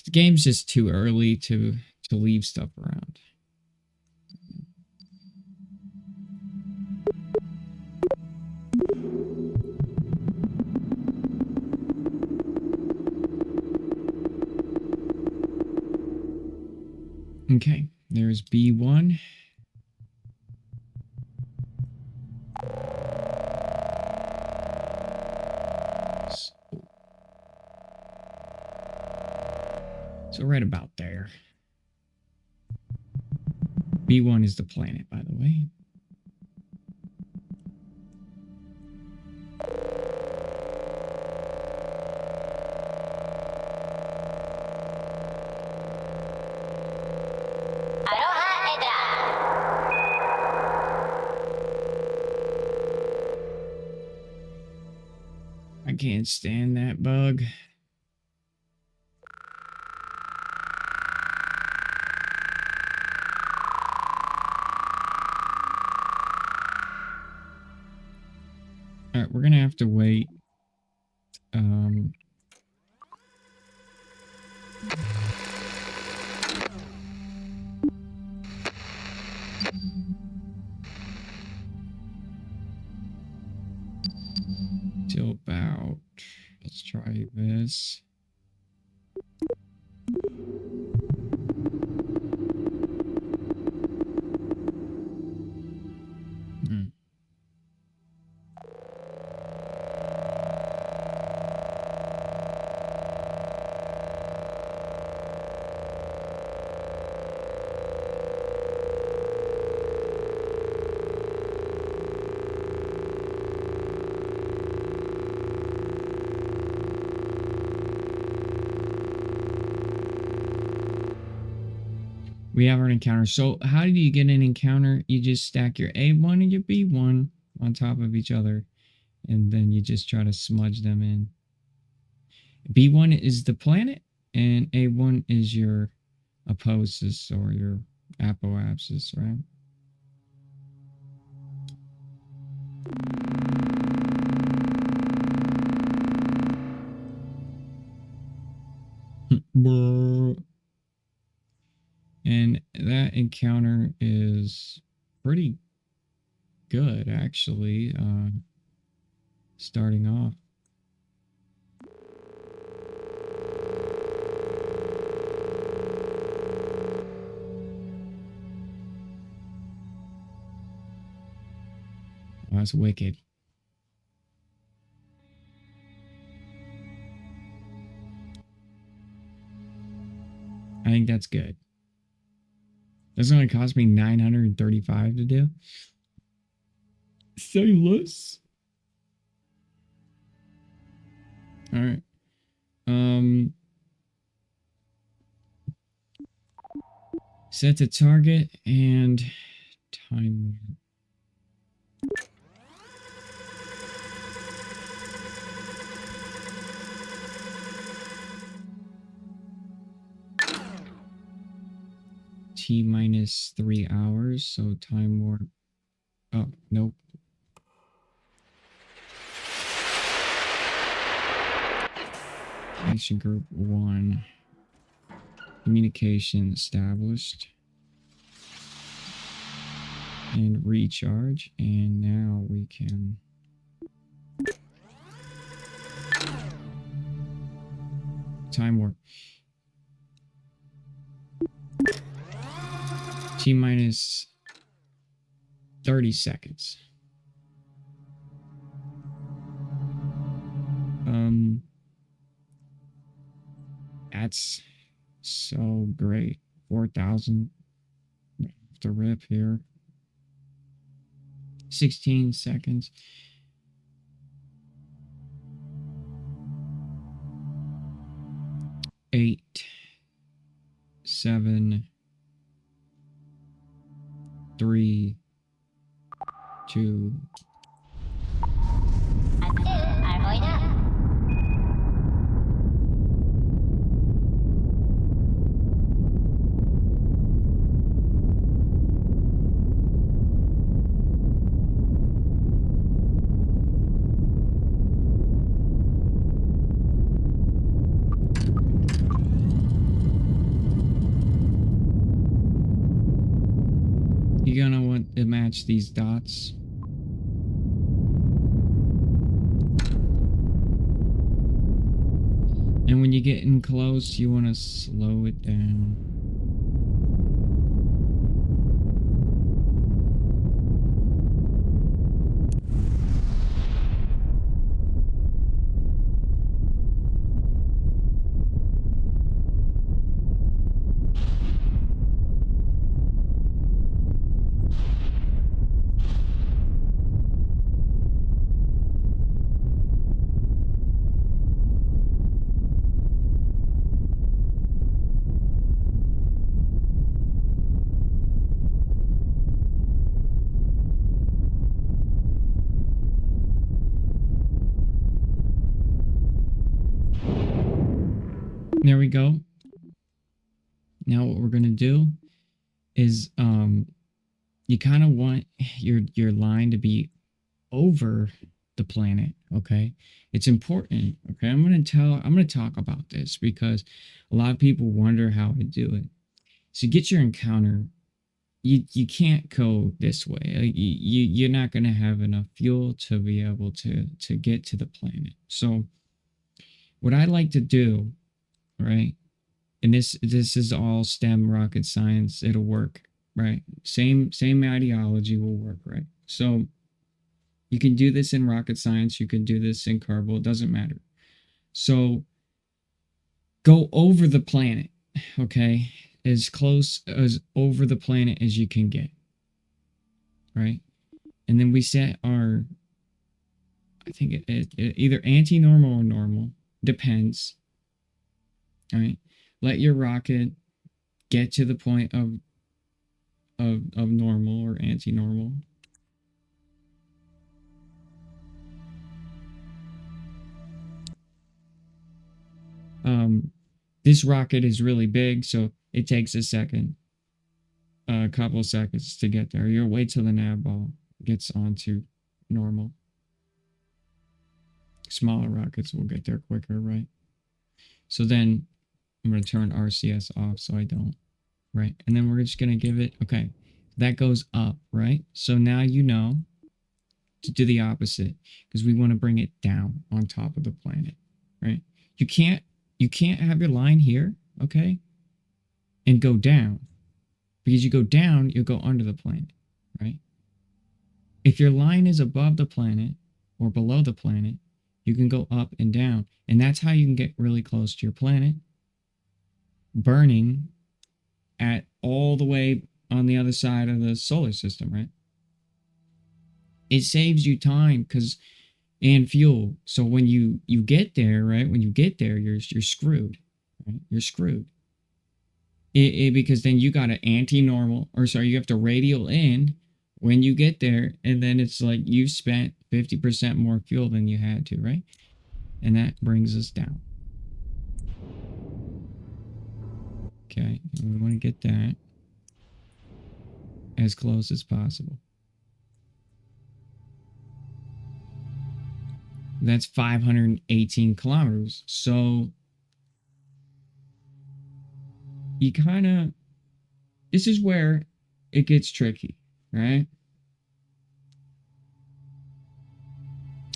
The game's just too early to leave stuff around. Okay, there's B1. So right about there. B1 is the planet, by the way. I can't stand that bug. All right, we're gonna have to wait. Till about, let's try this. We have an encounter. So how do you get an encounter? You just stack your A1 and your B1 on top of each other, and then you just try to smudge them in. B1 is the planet, and A1 is your apophysis or your apoapsis, right? And that encounter is pretty good, actually, starting off. Oh, that's wicked. I think that's good. That's going to cost me $935 to do. Say less. All right. Set the target and time. T minus 3 hours, so time warp. Oh, nope. Action group 1. Communication established. And recharge. And now we can... time warp. T minus 30 seconds. That's so great. 4,000 to rip here. 16 seconds. Eight, 7, 3, 2. You're gonna want to match these dots. And when you get in close, you want to slow it down. There we go. Now what we're going to do is you kind of want your line to be over the planet, okay? It's important, okay? I'm going to talk about this because a lot of people wonder how I do it. So get your encounter, you can't go this way. Like, you're not going to have enough fuel to be able to get to the planet. So what I like to do, right? And this is all STEM rocket science. It'll work, right? Same ideology will work, right? So you can do this in rocket science. You can do this in Kerbal. It doesn't matter. So go over the planet, okay? As close as over the planet as you can get, right? And then we set our, I think it either anti-normal or normal. Depends. All right. Let your rocket get to the point of normal or anti-normal. This rocket is really big, so it takes a couple seconds to get there. You'll wait till the nav ball gets onto normal. Smaller rockets will get there quicker, right? So then I'm going to turn RCS off so I don't, right? And then we're just going to give it, okay, that goes up, right? So now you know to do the opposite because we want to bring it down on top of the planet, right? You can't have your line here, okay? And go down. Because you go down, you'll go under the planet, right? If your line is above the planet or below the planet, you can go up and down. And that's how you can get really close to your planet, burning at all the way on the other side of the solar system, right? It saves you time and fuel. So when you get there, right? When you get there, you're screwed, right? You're screwed. Because then you got an anti-normal, or sorry, you have to radial in when you get there, and then it's like you spent 50% more fuel than you had to, right? And that brings us down. Okay, and we want to get that as close as possible. That's 518 kilometers. So you kind of, this is where it gets tricky, right?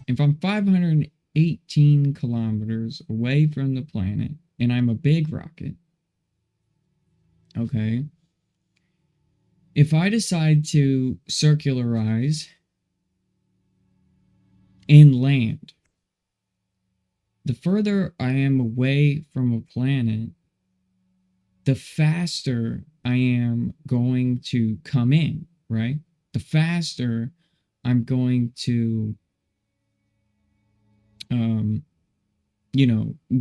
If I'm 518 kilometers away from the planet and I'm a big rocket, okay, if I decide to circularize and land, the further I am away from a planet, the faster I am going to come in, right? The faster I'm going to,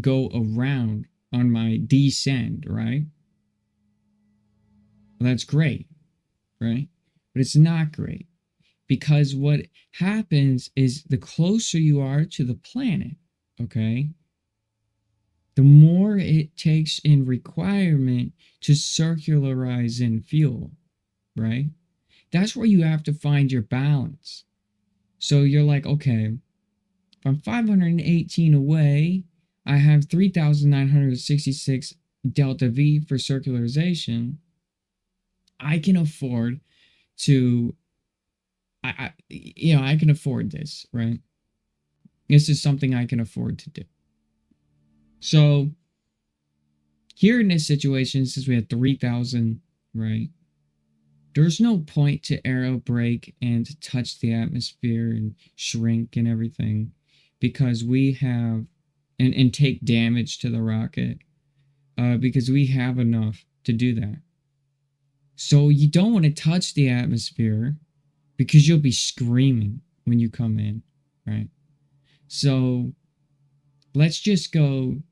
go around on my descend, right? Well, that's great, right? But it's not great because what happens is the closer you are to the planet, okay, the more it takes in requirement to circularize in fuel, right? That's where you have to find your balance. So you're like, okay, if I'm 518 away, I have 3,966 delta V for circularization. I can afford to, I can afford this, right? This is something I can afford to do. So here in this situation, since we had 3,000, right? There's no point to aero brake and to touch the atmosphere and shrink and everything because we have, and take damage to the rocket because we have enough to do that. So you don't want to touch the atmosphere because you'll be screaming when you come in, right? So let's just go.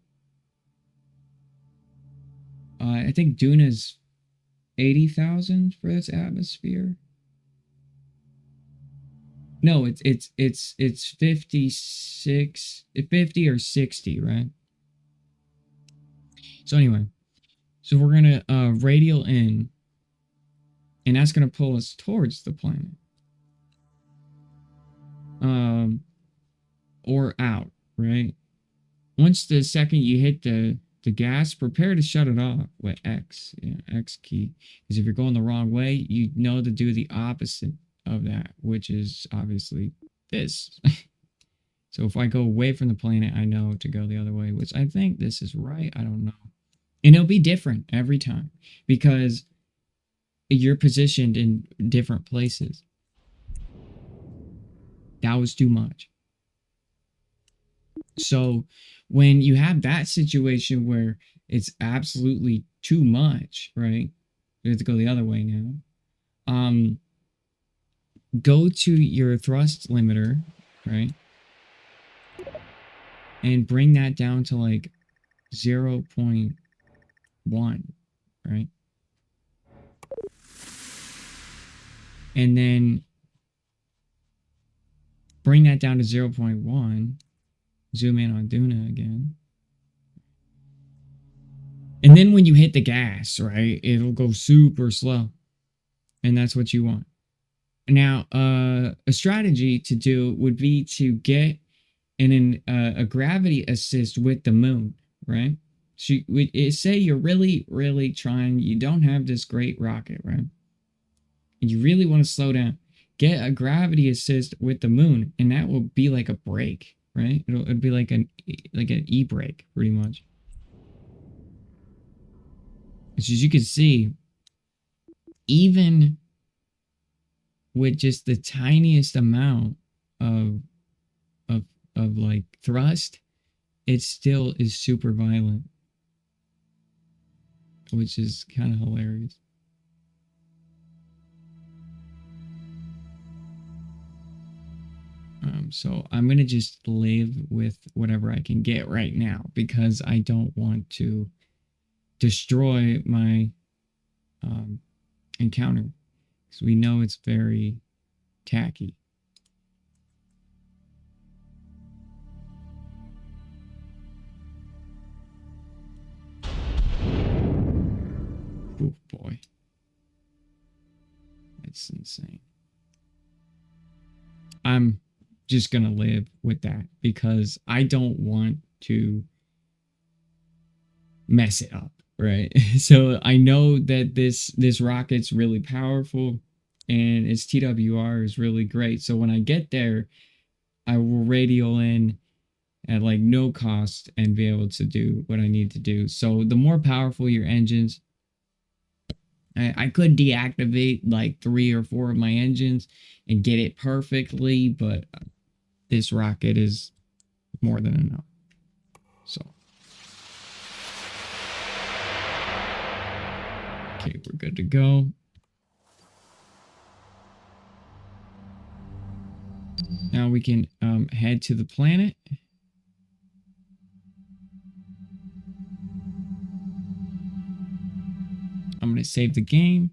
I think Duna's 80,000 for its atmosphere. No, it's 56, 50 or 60, right? So anyway, so we're gonna radial in, and that's gonna pull us towards the planet. Or out, right? Once the second you hit the gas, prepare to shut it off with X, X key. Because if you're going the wrong way, you know to do the opposite of that, which is obviously this. So if I go away from the planet, I know to go the other way, which I think this is right. I don't know. And it'll be different every time because you're positioned in different places. That was too much. So when you have that situation where it's absolutely too much, right? We have to go the other way now. Go to your thrust limiter, right? And bring that down to like 0.1, right? and then bring that down to 0.1. Zoom in on Duna again. And then when you hit the gas, right, it'll go super slow. And that's what you want. Now, a strategy to do would be to get a gravity assist with the moon, right? So say you're really, really trying, you don't have this great rocket, right? And you really want to slow down. Get a gravity assist with the moon, and that will be like a brake, right? It'll be like an e-brake, pretty much. As you can see, even with just the tiniest amount of of of like thrust, it still is super violent, which is kind of hilarious. So I'm gonna just live with whatever I can get right now because I don't want to destroy my encounter, because we know it's very tacky. Oh boy, that's insane. I'm just gonna live with that because I don't want to mess it up, right? So I know that this rocket's really powerful and its TWR is really great. So when I get there, I will radial in at like no cost and be able to do what I need to do. So the more powerful your engines, I could deactivate like 3 or 4 of my engines and get it perfectly, but this rocket is more than enough. So, okay, we're good to go. Now we can head to the planet. I'm going to save the game.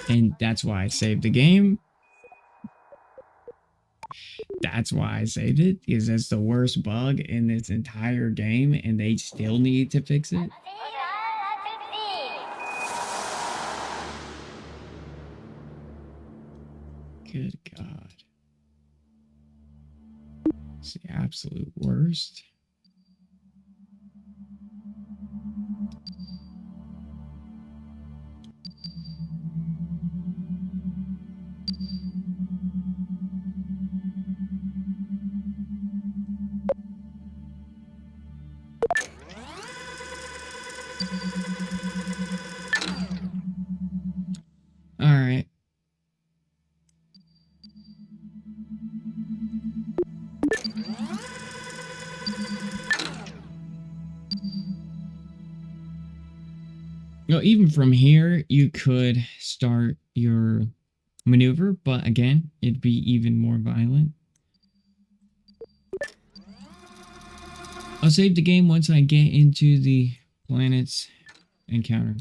And that's why I saved the game. That's why I saved it, because that's the worst bug in this entire game, and they still need to fix it. Good God. It's the absolute worst. All right. You know, even from here, you could start your maneuver, but again, it'd be even more violent. I'll save the game once I get into the planet's encounter.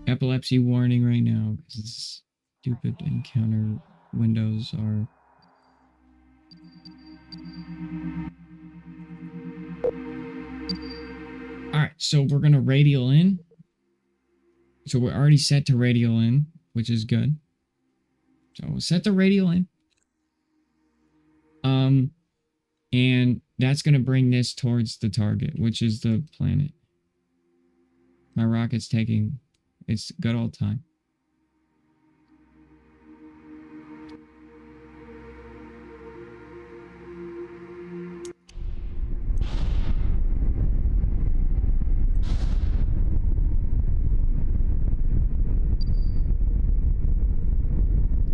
Epilepsy warning right now, because this stupid encounter windows are... Alright, so we're going to radial in. So we're already set to radial in, which is good. So we'll set the radial in. And that's going to bring this towards the target, which is the planet. My rocket's taking its good old time.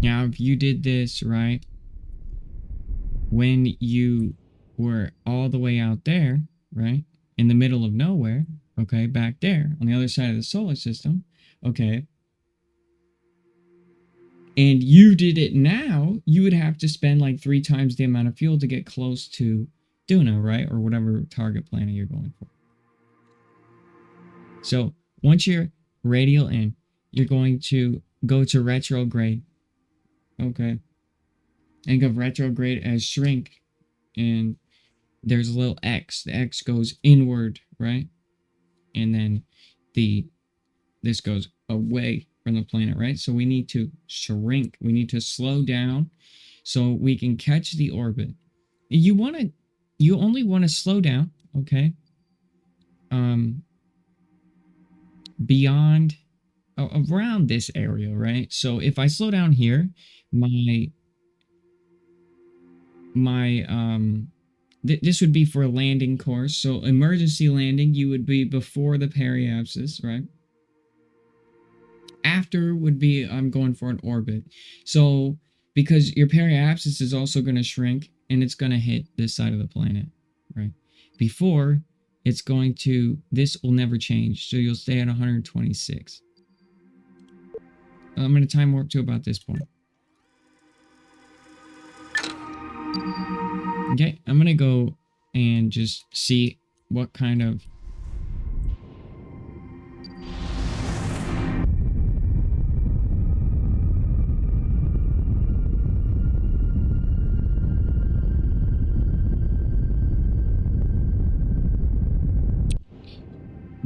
Now, if you did this, right, when you were all the way out there, right, in the middle of nowhere, okay, back there, on the other side of the solar system, okay, and you did it now, you would have to spend like 3 times the amount of fuel to get close to Duna, right? Or whatever target planet you're going for. So once you're radial in, you're going to go to retrograde. Okay. Think of retrograde as shrink. And there's a little X. The X goes inward, right? And then this goes away from the planet, right? So we need to shrink. We need to slow down so we can catch the orbit. You only want to slow down, okay? Beyond around this area, right? So if I slow down here, this would be for a landing course. So emergency landing, you would be before the periapsis, right? After would be I'm going for an orbit. So because your periapsis is also going to shrink and it's going to hit this side of the planet, right? Before, it's going to, this will never change. So you'll stay at 126. I'm going to time warp to about this point. Okay, I'm going to go and just see what kind of...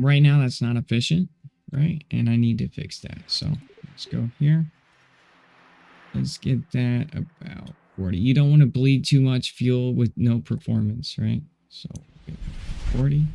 Right now, that's not efficient, right? And I need to fix that. So let's go here. Let's get that about 40. You don't want to bleed too much fuel with no performance, right? So 40.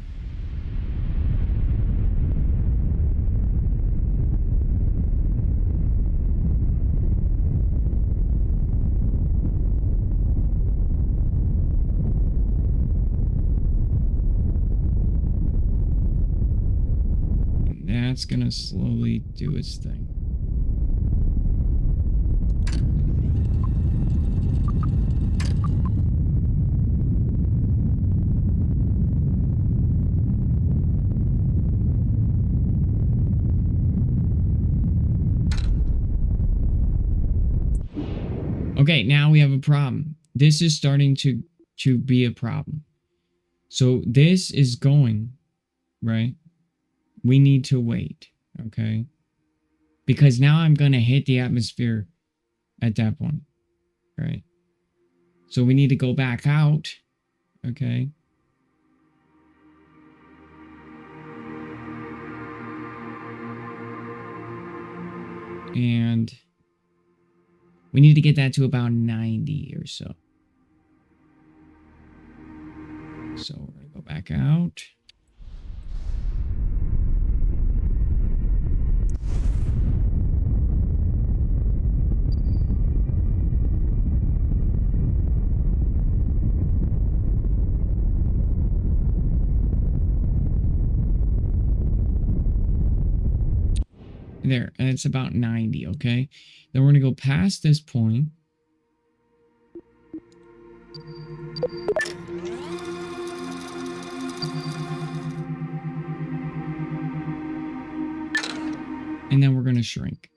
That's gonna slowly do its thing. Okay, now we have a problem. This is starting to be a problem. So this is going, right? We need to wait, okay? Because now I'm going to hit the atmosphere at that point, right? So we need to go back out, okay? And we need to get that to about 90 or so. So we're going to go back out. There, and it's about 90, okay? Then we're going to go past this point. And then we're going to shrink.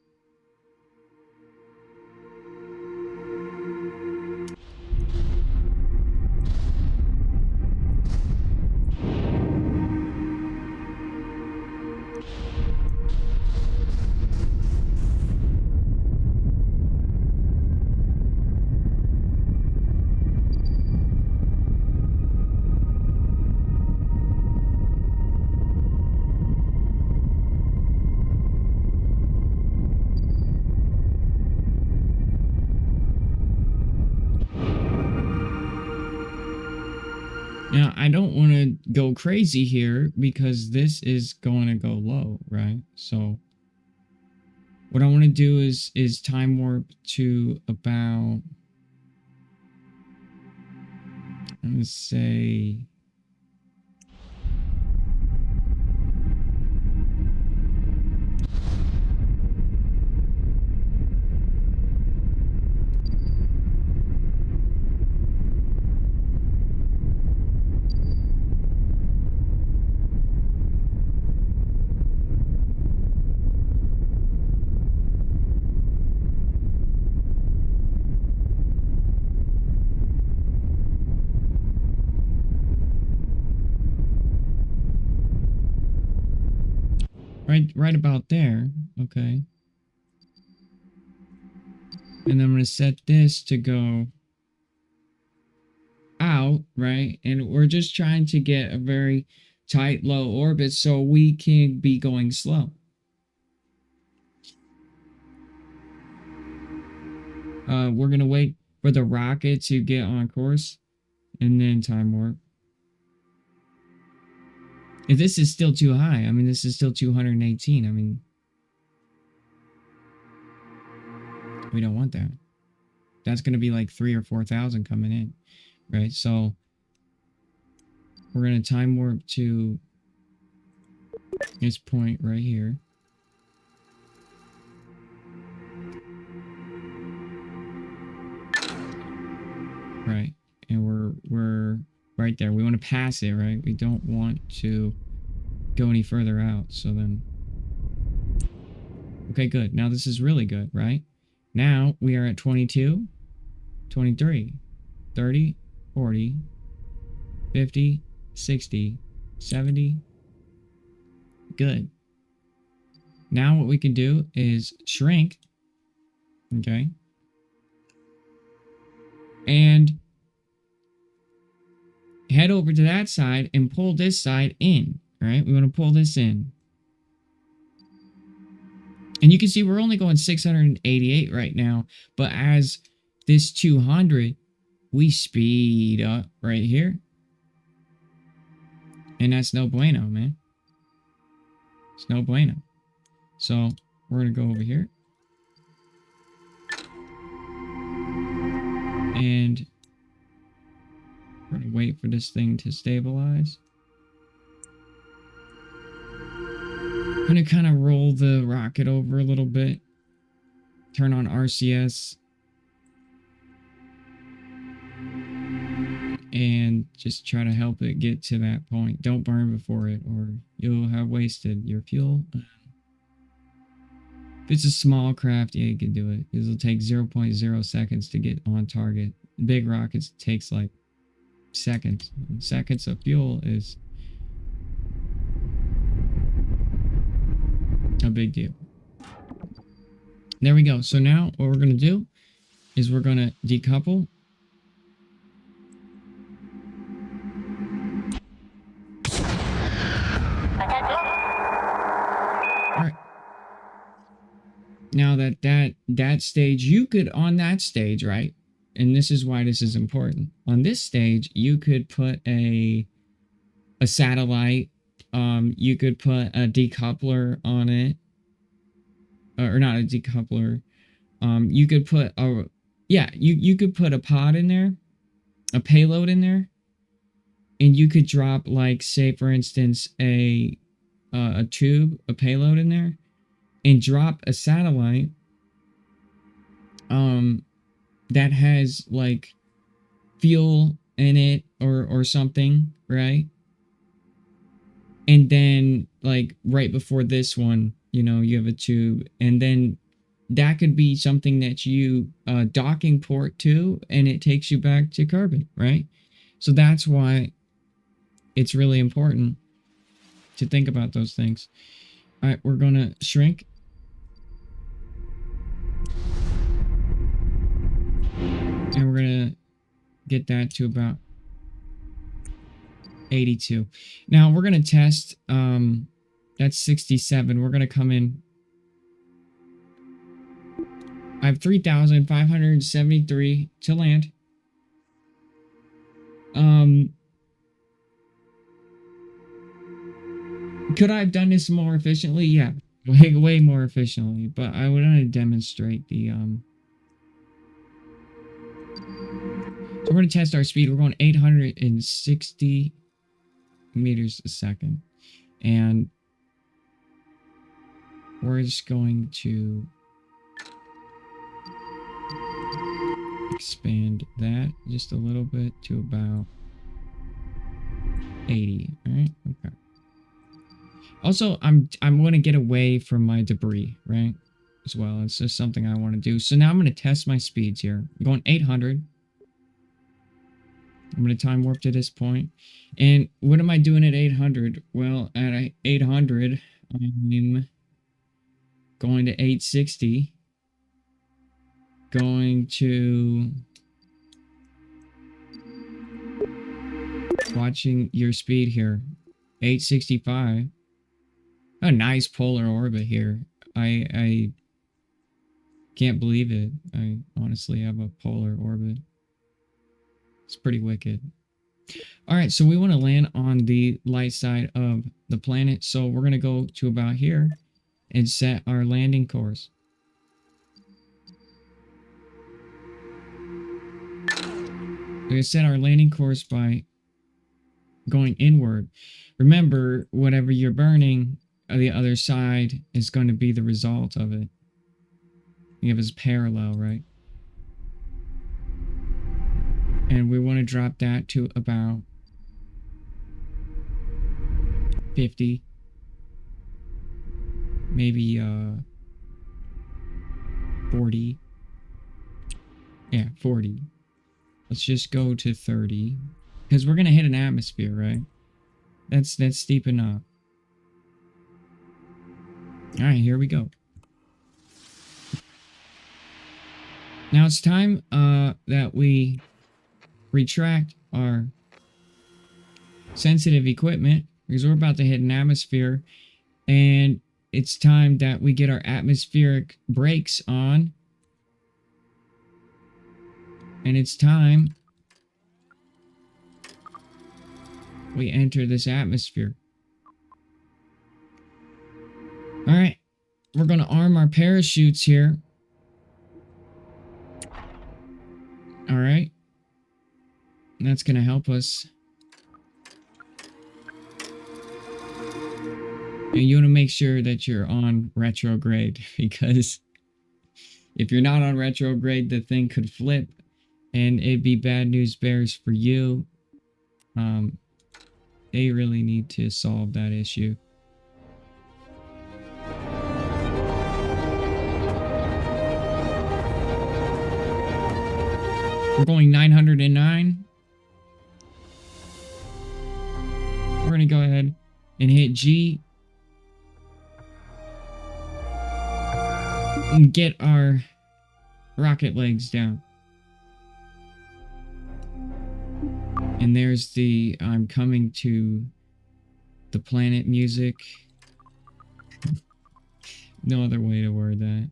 Now, I don't want to go crazy here because this is going to go low, right? So what I want to do is time warp to about, I'm going to say, Right about there. Okay. And then I'm going to set this to go out, right? And we're just trying to get a very tight, low orbit so we can be going slow. We're going to wait for the rocket to get on course and then time warp. If this is still too high, I mean, this is still 218. I mean, we don't want that. That's going to be like 3,000 or 4,000 coming in, right? So we're going to time warp to this point right here. Right. And we're right there. We want to pass it, right? We don't want to go any further out. So then, okay, good. Now this is really good, right? Now we are at 22, 23, 30, 40, 50, 60, 70. Good. Now what we can do is shrink. Okay. And head over to that side and pull this side in. All right. We want to pull this in. And you can see we're only going 688 right now. But as this 200, we speed up right here. And that's no bueno, man. It's no bueno. So we're going to go over here. And we're going to wait for this thing to stabilize. I'm going to kind of roll the rocket over a little bit. Turn on RCS. And just try to help it get to that point. Don't burn before it or you'll have wasted your fuel. If it's a small craft, yeah, you can do it. It'll take 0.0 seconds to get on target. Big rockets takes like seconds. Seconds of fuel is a big deal. There we go. So now what we're going to do is we're going to decouple. All right. Now that stage, you could, on that stage, right? And this is why this is important. On this stage, you could put a satellite. You could put a decoupler on it. Or not a decoupler. You could put a... Yeah, you could put a pod in there. A payload in there. And you could drop, like, say, for instance, a tube, a payload in there. And drop a satellite. That has, like, fuel in it or something, right? And then, like, right before this one, you know, you have a tube. And then that could be something that you docking port to, and it takes you back to Kerbin, right? So that's why it's really important to think about those things. All right, we're going to shrink. And we're going to get that to about 82. Now we're going to test, that's 67. We're going to come in. I have 3,573 to land. Could I have done this more efficiently? Yeah, way more efficiently, but I would want to demonstrate the, So we're going to test our speed. We're going 860 meters a second. And we're just going to expand that just a little bit to about 80. All right. Okay. Also, I'm going to get away from my debris, right? As well. It's just something I want to do. So now I'm going to test my speeds here. I'm going 800. I'm going to time warp to this point. And what am I doing at 800? Well, at 800, I'm going to 860. Going to watching your speed here. 865. A nice polar orbit here. I can't believe it. I honestly have a polar orbit. It's pretty wicked. Alright, so we want to land on the light side of the planet. So we're going to go to about here and set our landing course. We're going to set our landing course by going inward. Remember, whatever you're burning, the other side is going to be the result of it. You have this parallel, right? And we want to drop that to about 50. Maybe 40. Yeah, 40. Let's just go to 30. Because we're going to hit an atmosphere, right? That's steep enough. Alright, here we go. Now it's time that we retract our sensitive equipment because we're about to hit an atmosphere, and it's time that we get our atmospheric brakes on, and it's time we enter this atmosphere. Alright, we're going to arm our parachutes here. Alright. That's going to help us. And you want to make sure that you're on retrograde, because if you're not on retrograde, the thing could flip and it'd be bad news bears for you. They really need to solve that issue. We're going 909. We're going to go ahead and hit G. And get our rocket legs down. And there's the I'm coming to the planet music. No other way to word that.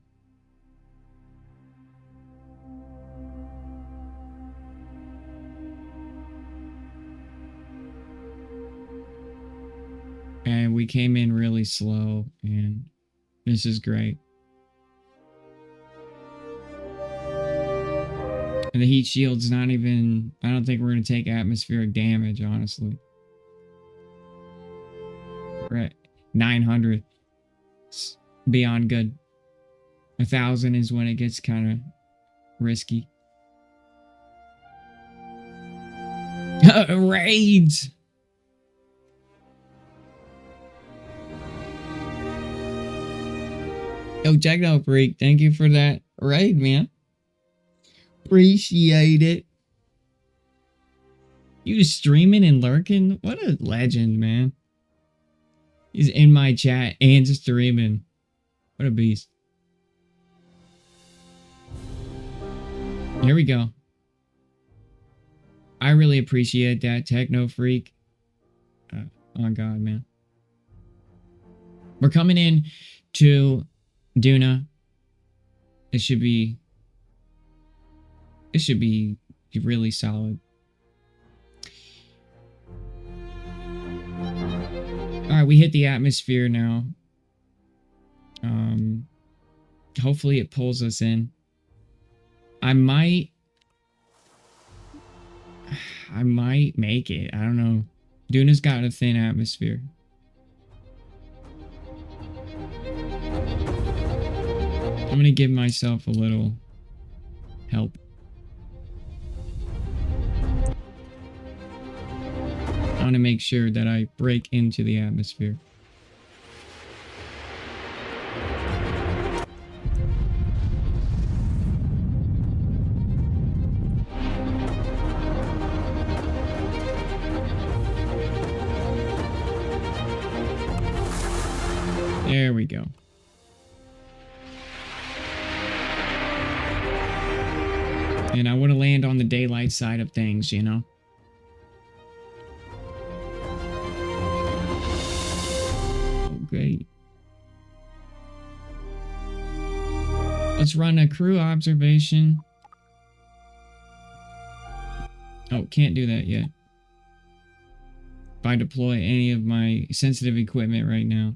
And we came in really slow, and this is great. And the heat shield's not even... I don't think we're going to take atmospheric damage, honestly. We're at 900. It's beyond good. 1,000 is when it gets kind of risky. Raids! Yo, Techno Freak, thank you for that raid, man. Appreciate it. You streaming and lurking? What a legend, man. He's in my chat and streaming. What a beast. Here we go. I really appreciate that, Techno Freak. Oh God, man. We're coming in to Duna. It should be really solid. Alright, we hit the atmosphere now. Hopefully it pulls us in. I might make it. I don't know. Duna's got a thin atmosphere. I'm gonna give myself a little help. I want to make sure that I break into the atmosphere. There we go. And I want to land on the daylight side of things, you know? Okay. Let's run a crew observation. Oh, can't do that yet. If I deploy any of my sensitive equipment right now,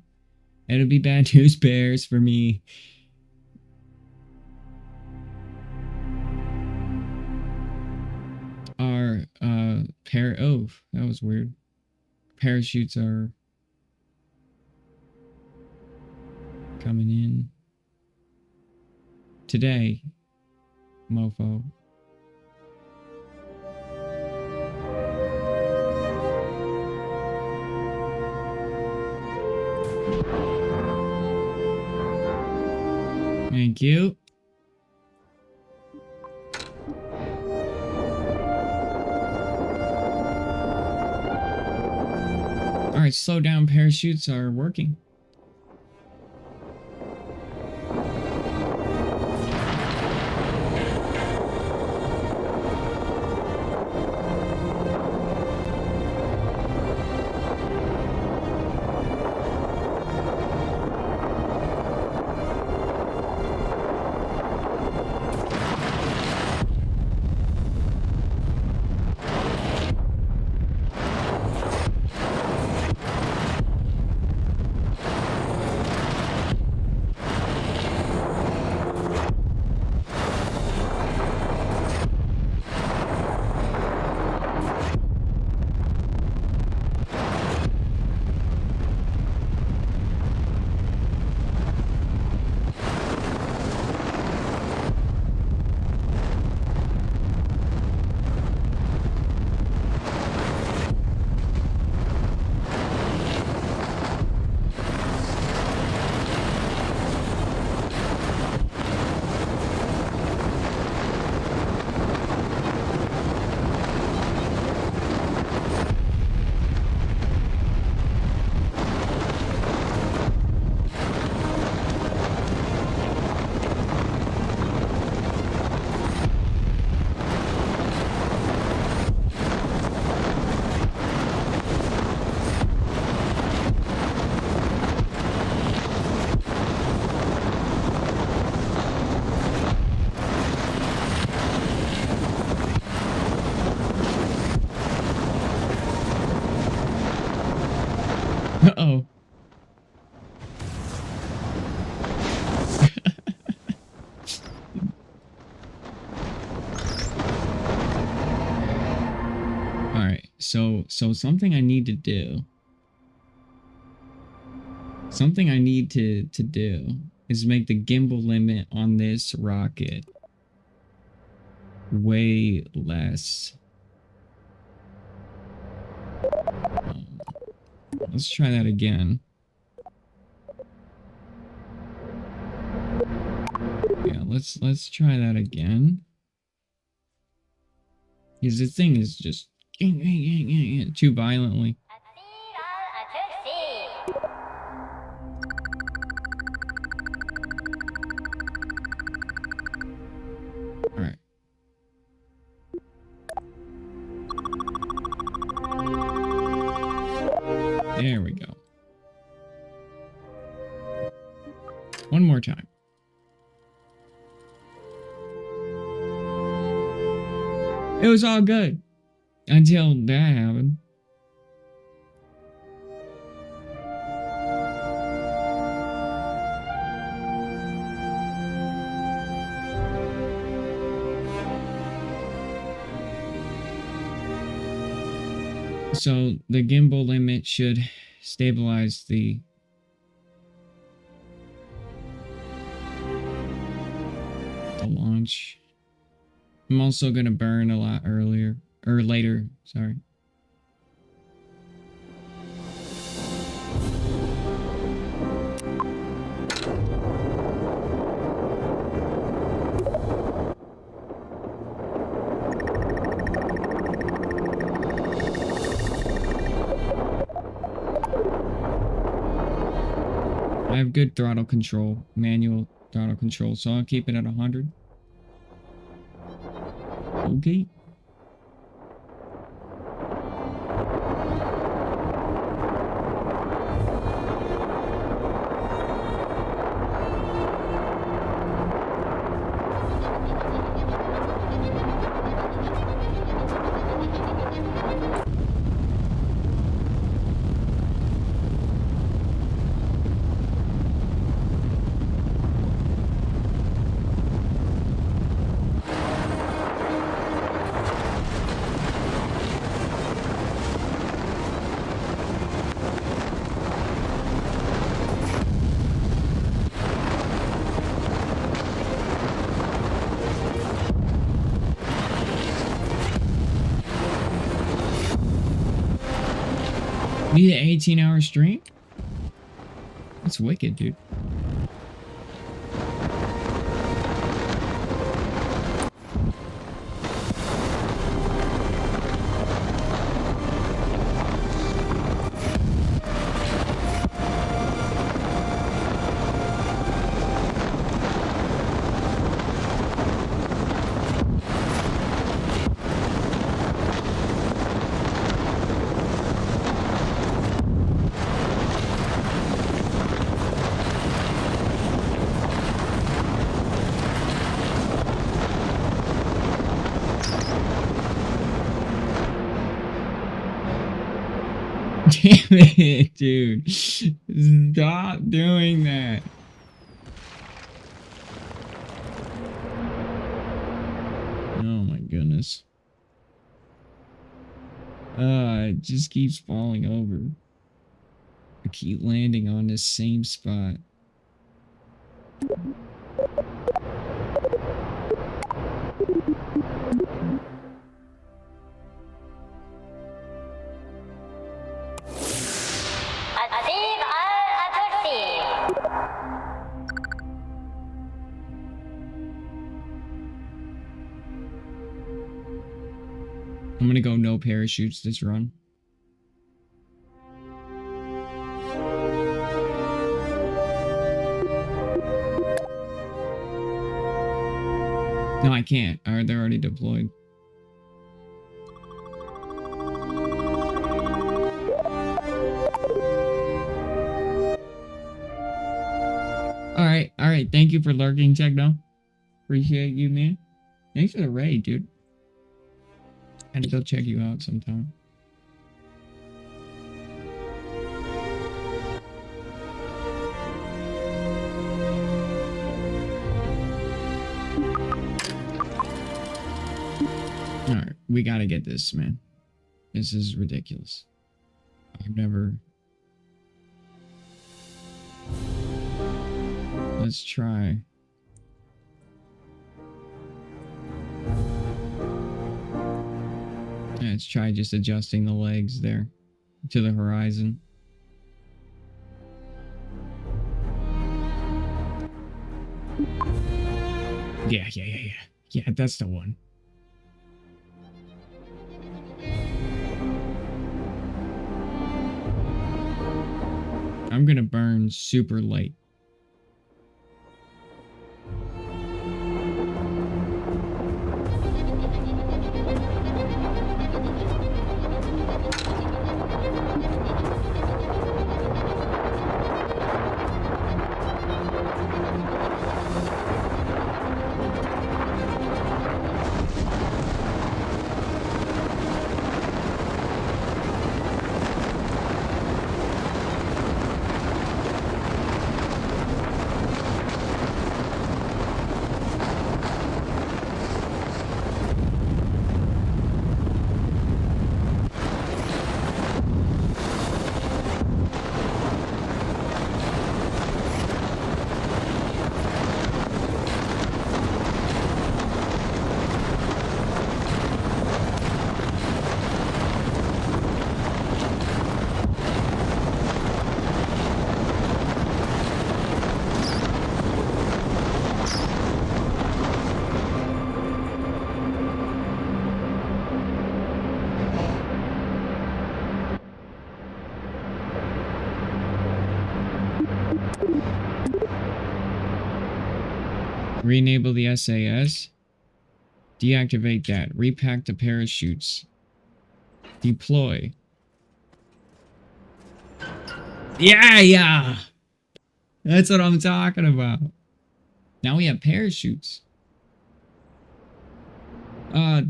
it'll be bad news bears for me. Our oh, that was weird. Parachutes are coming in today, mofo. Thank you. All right, slow down parachutes are working. Uh-oh. Alright, so something I need to do. Something I need to do is make the gimbal limit on this rocket way less. Let's try that again. Yeah, let's try that again. Because this thing is just too violently. Alright. There we go. One more time. It was all good until that happened. So the gimbal limit should stabilize the launch. I'm also gonna burn a lot earlier or later, sorry. I have good throttle control, manual throttle control, so I'll keep it at 100. Okay. Need an 18-hour stream? That's wicked, dude. Damn it, dude. Stop doing that. Oh my goodness. It just keeps falling over. I keep landing on this same spot. I'm gonna go no parachutes this run. No, I can't. They're already deployed. Alright. Thank you for lurking, Techno. Appreciate you, man. Thanks for the raid, dude. Had to go check you out sometime. Alright, we gotta get this, man. This is ridiculous. I've never... Let's try. Let's try just adjusting the legs there to the horizon. Yeah, that's the one. I'm gonna burn super light. Re-enable the SAS. Deactivate that. Repack the parachutes. Deploy. Yeah! That's what I'm talking about. Now we have parachutes.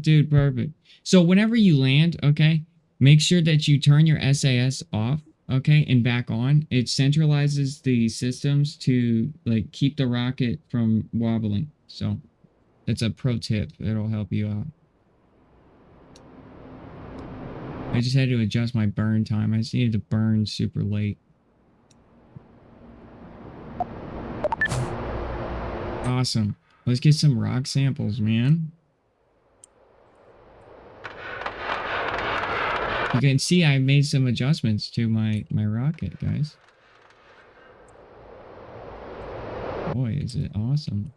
Dude, perfect. So whenever you land, okay, make sure that you turn your SAS off, okay, and back on. It centralizes the systems to, like, keep the rocket from wobbling. So that's a pro tip. It'll help you out. I just had to adjust my burn time. I just needed to burn super late. Awesome. Let's get some rock samples, man. You can see I made some adjustments to my rocket, guys. Boy, is it awesome.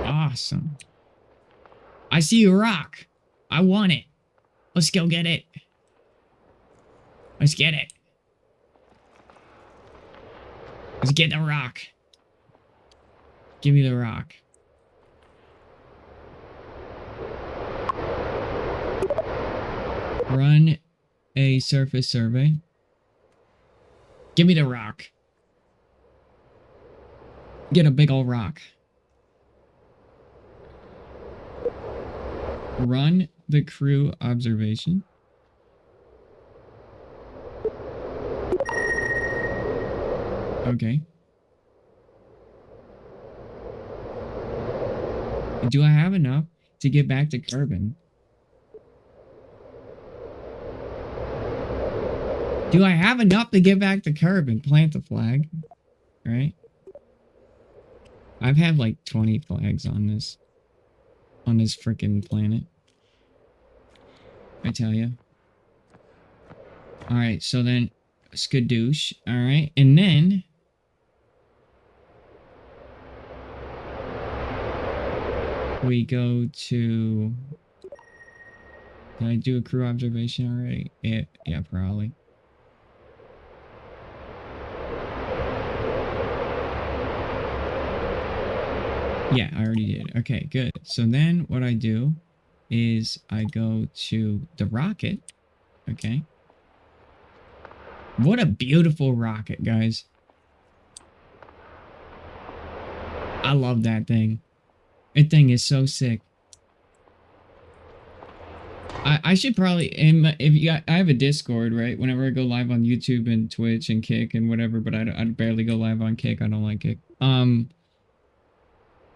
Awesome. I see a rock. I want it. Let's go get it. Let's get it. Let's get the rock. Give me the rock. Run a surface survey. Give me the rock. Get a big old rock. Run the crew observation. Okay. Do I have enough to get back to Kerbin? Do I have enough to get back to Kerbin? Plant the flag. Right? I've had like 20 flags on this freaking planet. I tell you. Alright, so then skadoosh. Alright, and then we go to... Did I do a crew observation already? Yeah, probably. Yeah, I already did. Okay, good. So then what I do is I go to the rocket. Okay. What a beautiful rocket, guys. I love that thing. That thing is so sick. I should probably, I have a Discord, right? Whenever I go live on YouTube and Twitch and Kick and whatever, but I barely go live on Kick. I don't like Kick.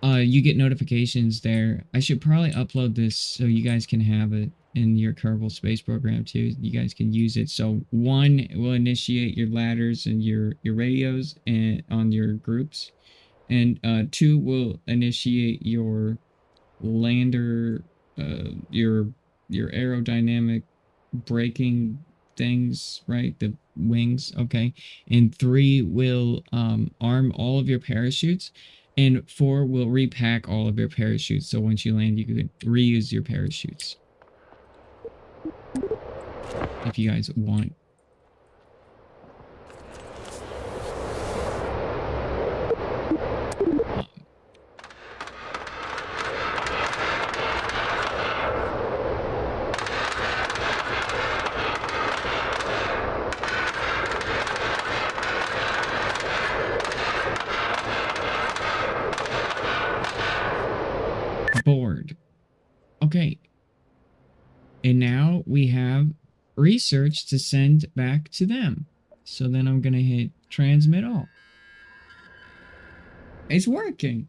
You get notifications there. I should probably upload this so you guys can have it in your Kerbal Space Program too. You guys can use it. So 1 will initiate your ladders and your radios and on your groups, and 2 will initiate your lander, your aerodynamic braking things, right? The wings, okay. And 3 will arm all of your parachutes. And 4 will repack all of your parachutes. So once you land, you can reuse your parachutes. If you guys want. Board. Okay. And now we have research to send back to them. So then I'm going to hit transmit all. It's working.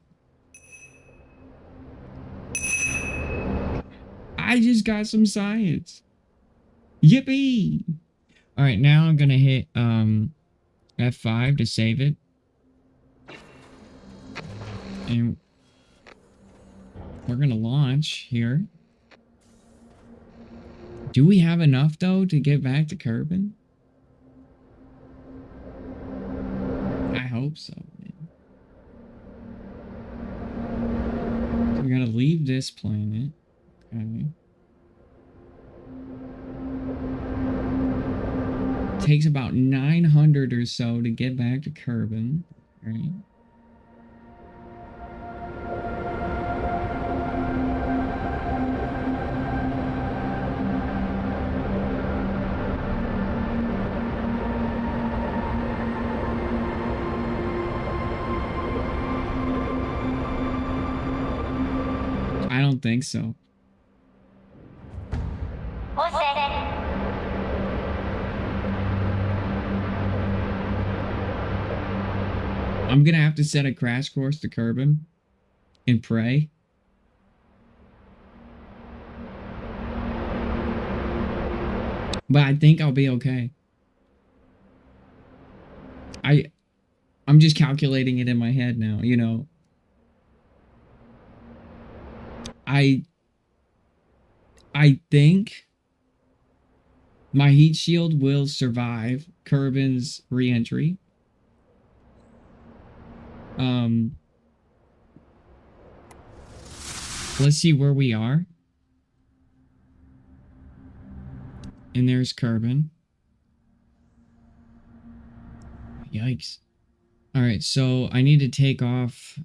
I just got some science. Yippee. All right, now I'm going to hit F5 to save it. And we're going to launch here. Do we have enough, though, to get back to Kerbin? I hope so, man. So we gotta leave this planet. Okay. takes about 900 or so to get back to Kerbin. Right? I don't think so. I'm gonna have to set a crash course to Kerbin and pray. But I think I'll be okay. I'm just calculating it in my head now, you know. I think my heat shield will survive Kerbin's re-entry. Let's see where we are. And there's Kerbin. Yikes. All right, so I need to take off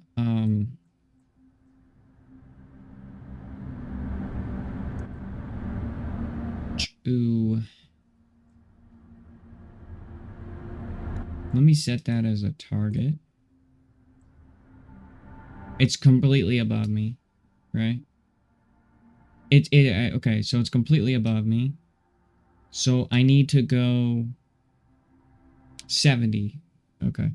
let me set that as a target. It's completely above me, right? Okay, so it's completely above me. So I need to go 70. Okay.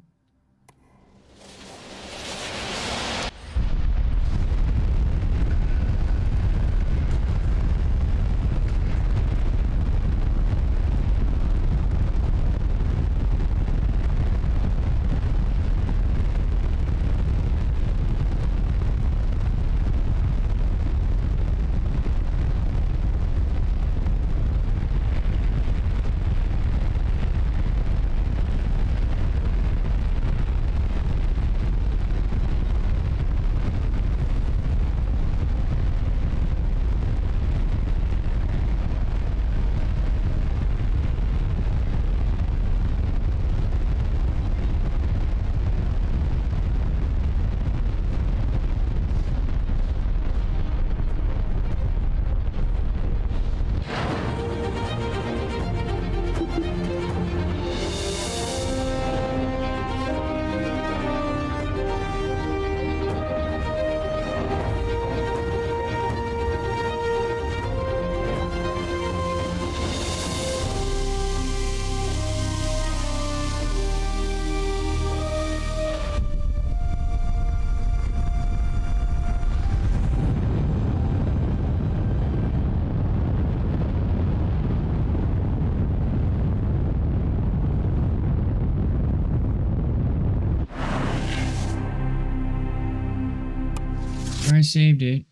I saved it.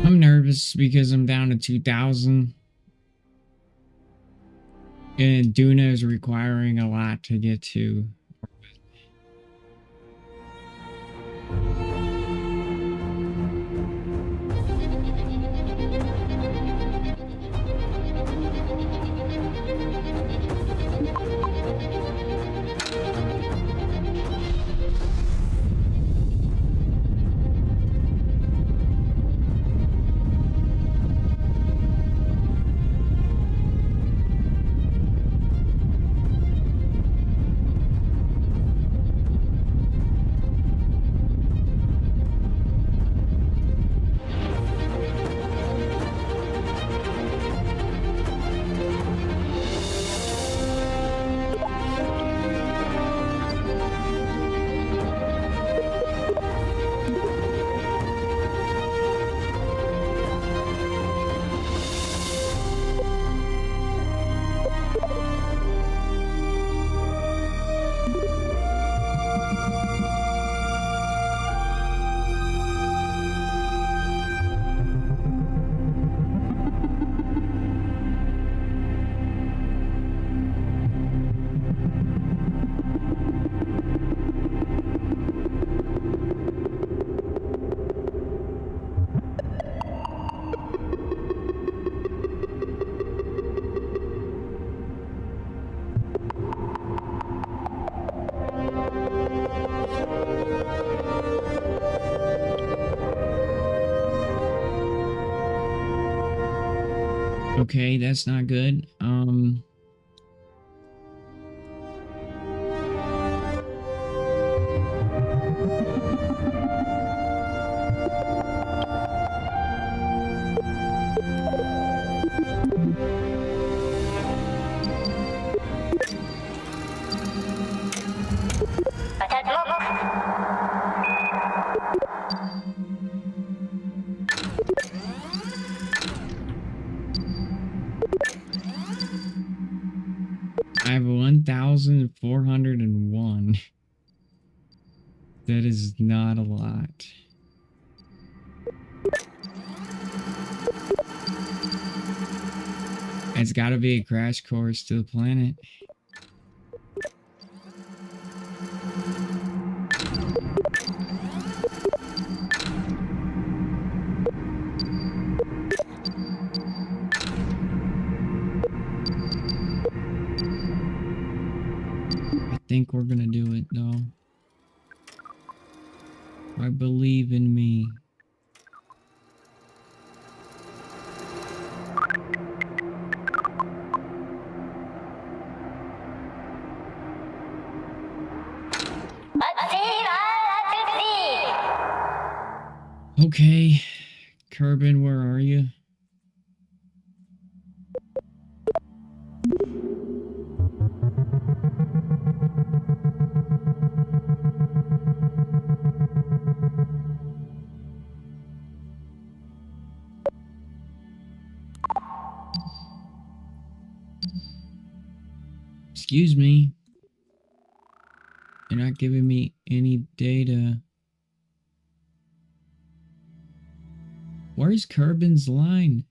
I'm nervous because I'm down to 2,000. And Duna is requiring a lot to get to. Okay, that's not good. I have 1,401. That is not a lot. It's got to be a crash course to the planet. I think we're gonna do it though. I believe in me. Okay, Kerbin, where are you? Excuse me. You're not giving me any data. Where's Kerbin's line?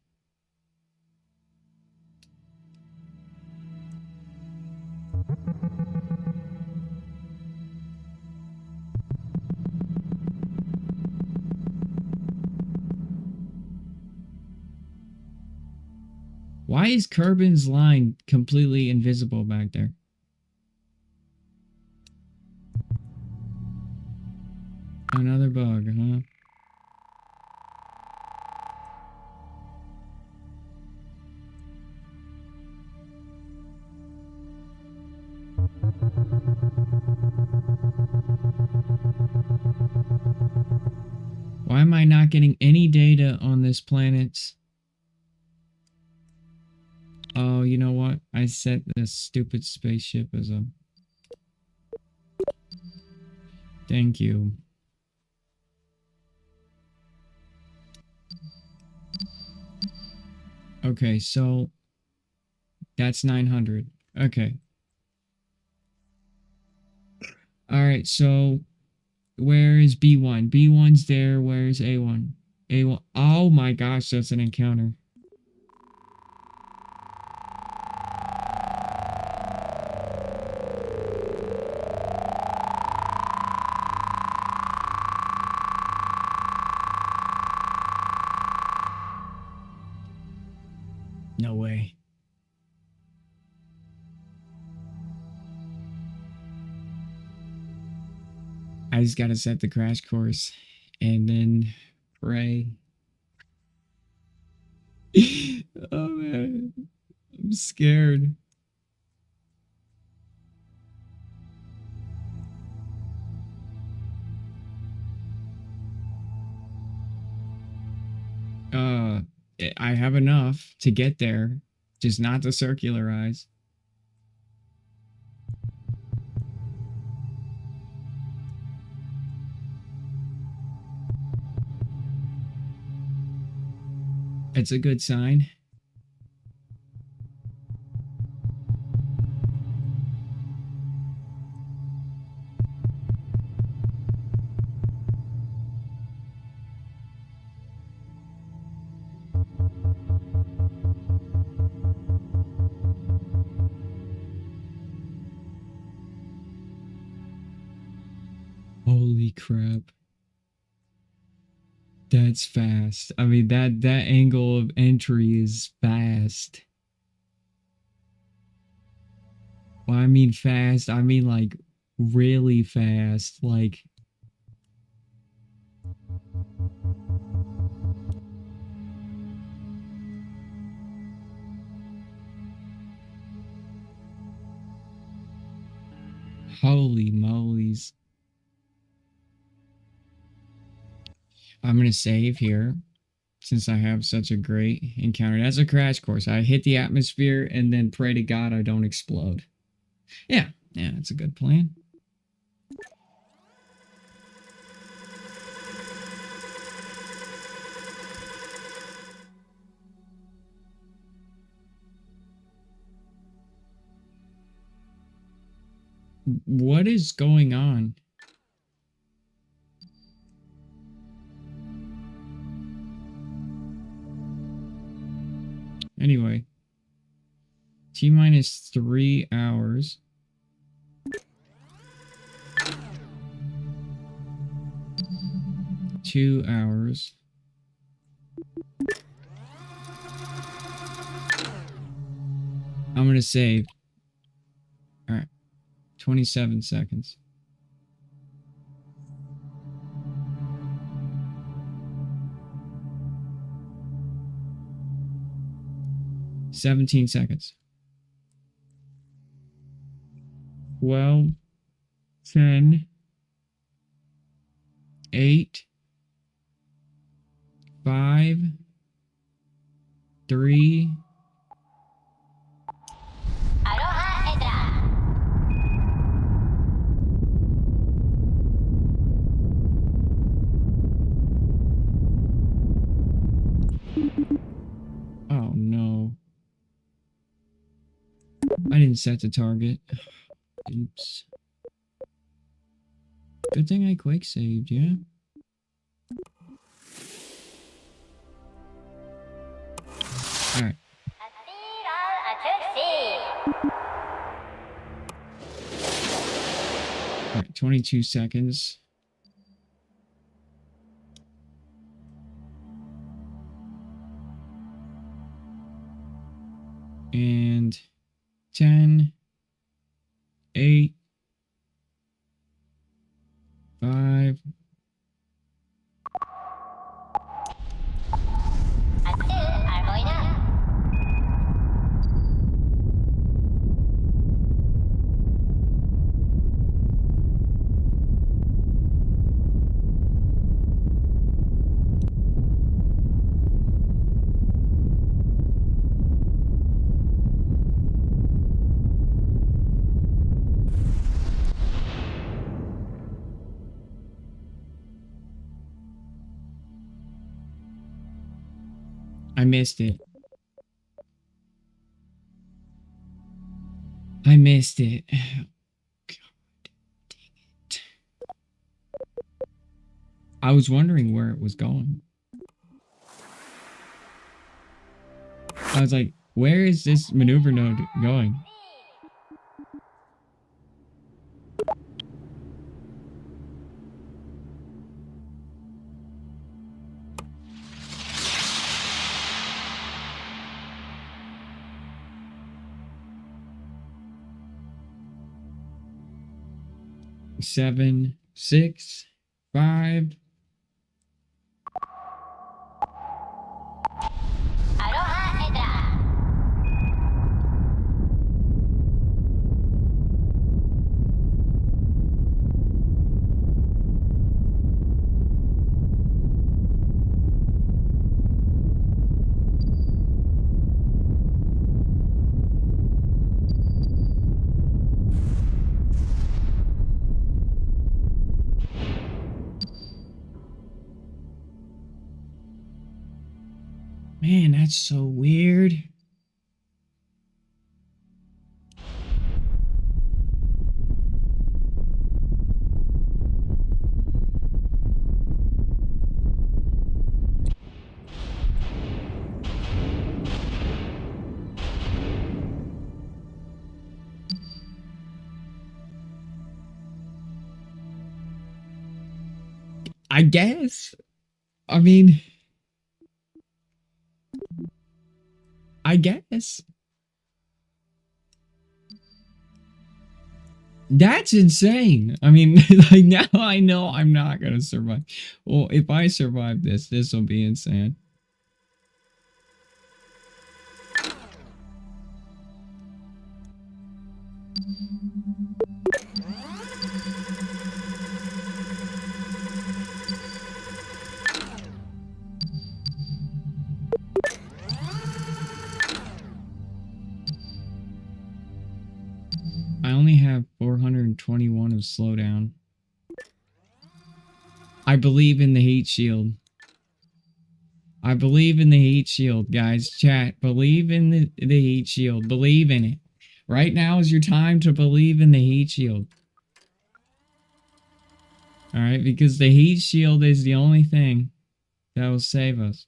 Why is Kerbin's line completely invisible back there? Another bug, huh? Why am I not getting any data on this planet? Oh, you know what? I set this stupid spaceship as a... Thank you. Okay, so... That's 900. Okay. Alright, so... Where is B1? B1's there. Where's A1? A1. Oh my gosh, that's an encounter. No way. I just gotta set the crash course and then pray. Oh man, I'm scared. I have enough to get there, just not to circularize. It's a good sign. Holy crap. That's fast. I mean, that angle of entry is fast. Well, I mean fast. I mean like really fast. Like Holy moly's. I'm going to save here since I have such a great encounter. That's a crash course. I hit the atmosphere and then pray to God I don't explode. Yeah, that's a good plan. What is going on? Anyway, T-minus 3 hours. Two hours. I'm gonna save. All right, 27 seconds. Seventeen seconds. 12, 10, 8, 5, 3. Oh no. I didn't set the target. Oops. Good thing I quick saved, yeah? Alright. Alright, 22 seconds. And 10, 8, 5. I missed it. I missed it. God dang it. I was wondering where it was going. I was like, where is this maneuver node going? Seven, 6, 5. Man, that's so weird. I guess. I mean, I guess. That's insane. I mean, like now I know I'm not gonna survive. Well, if I survive this, this will be insane. 421 of slowdown. I believe in the heat shield. I believe in the heat shield, guys. Chat, believe in the heat shield. Believe in it. Right now is your time to believe in the heat shield. Alright, because the heat shield is the only thing that will save us.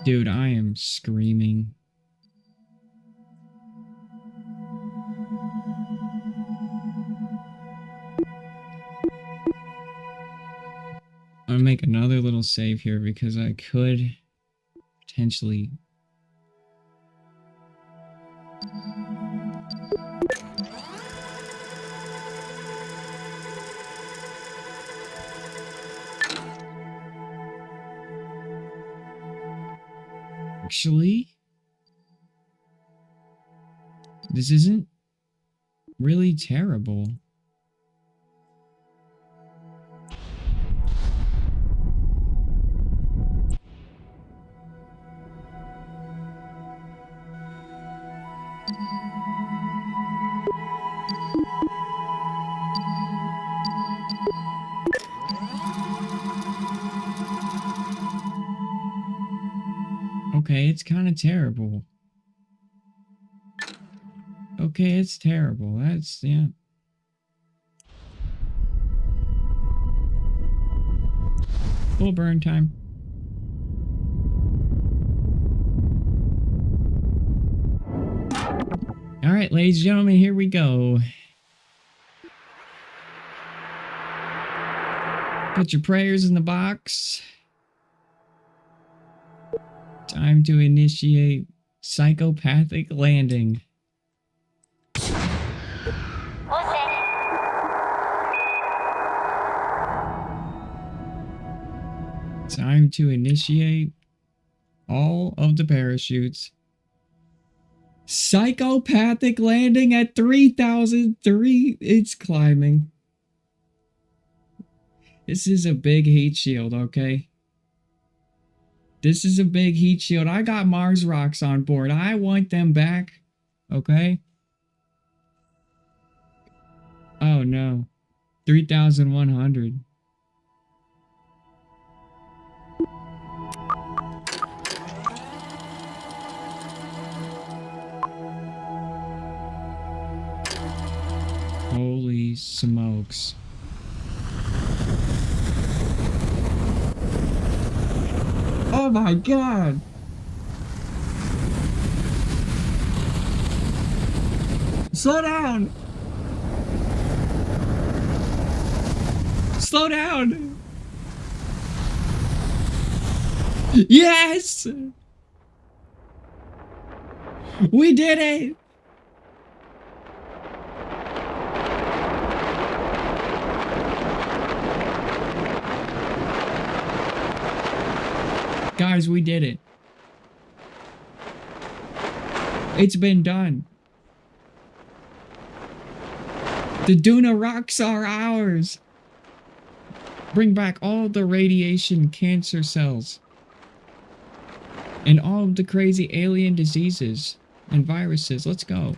Dude, I am screaming. I'm gonna make another little save here because I could potentially... Actually, this isn't really terrible. Okay, it's kind of terrible. Okay, it's terrible. That's, yeah. Full burn time. Alright, ladies and gentlemen, here we go. Put your prayers in the box. Time to initiate psychopathic landing. Time to initiate all of the parachutes. Psychopathic landing at 3003. It's climbing. This is a big heat shield, okay? This is a big heat shield. I got Mars rocks on board. I want them back, okay? Oh no. 3,100. Holy smokes. Oh my god! Slow down! Slow down! Yes! We did it! Guys, we did it. It's been done. The Duna rocks are ours. Bring back all the radiation cancer cells. And all of the crazy alien diseases and viruses. Let's go.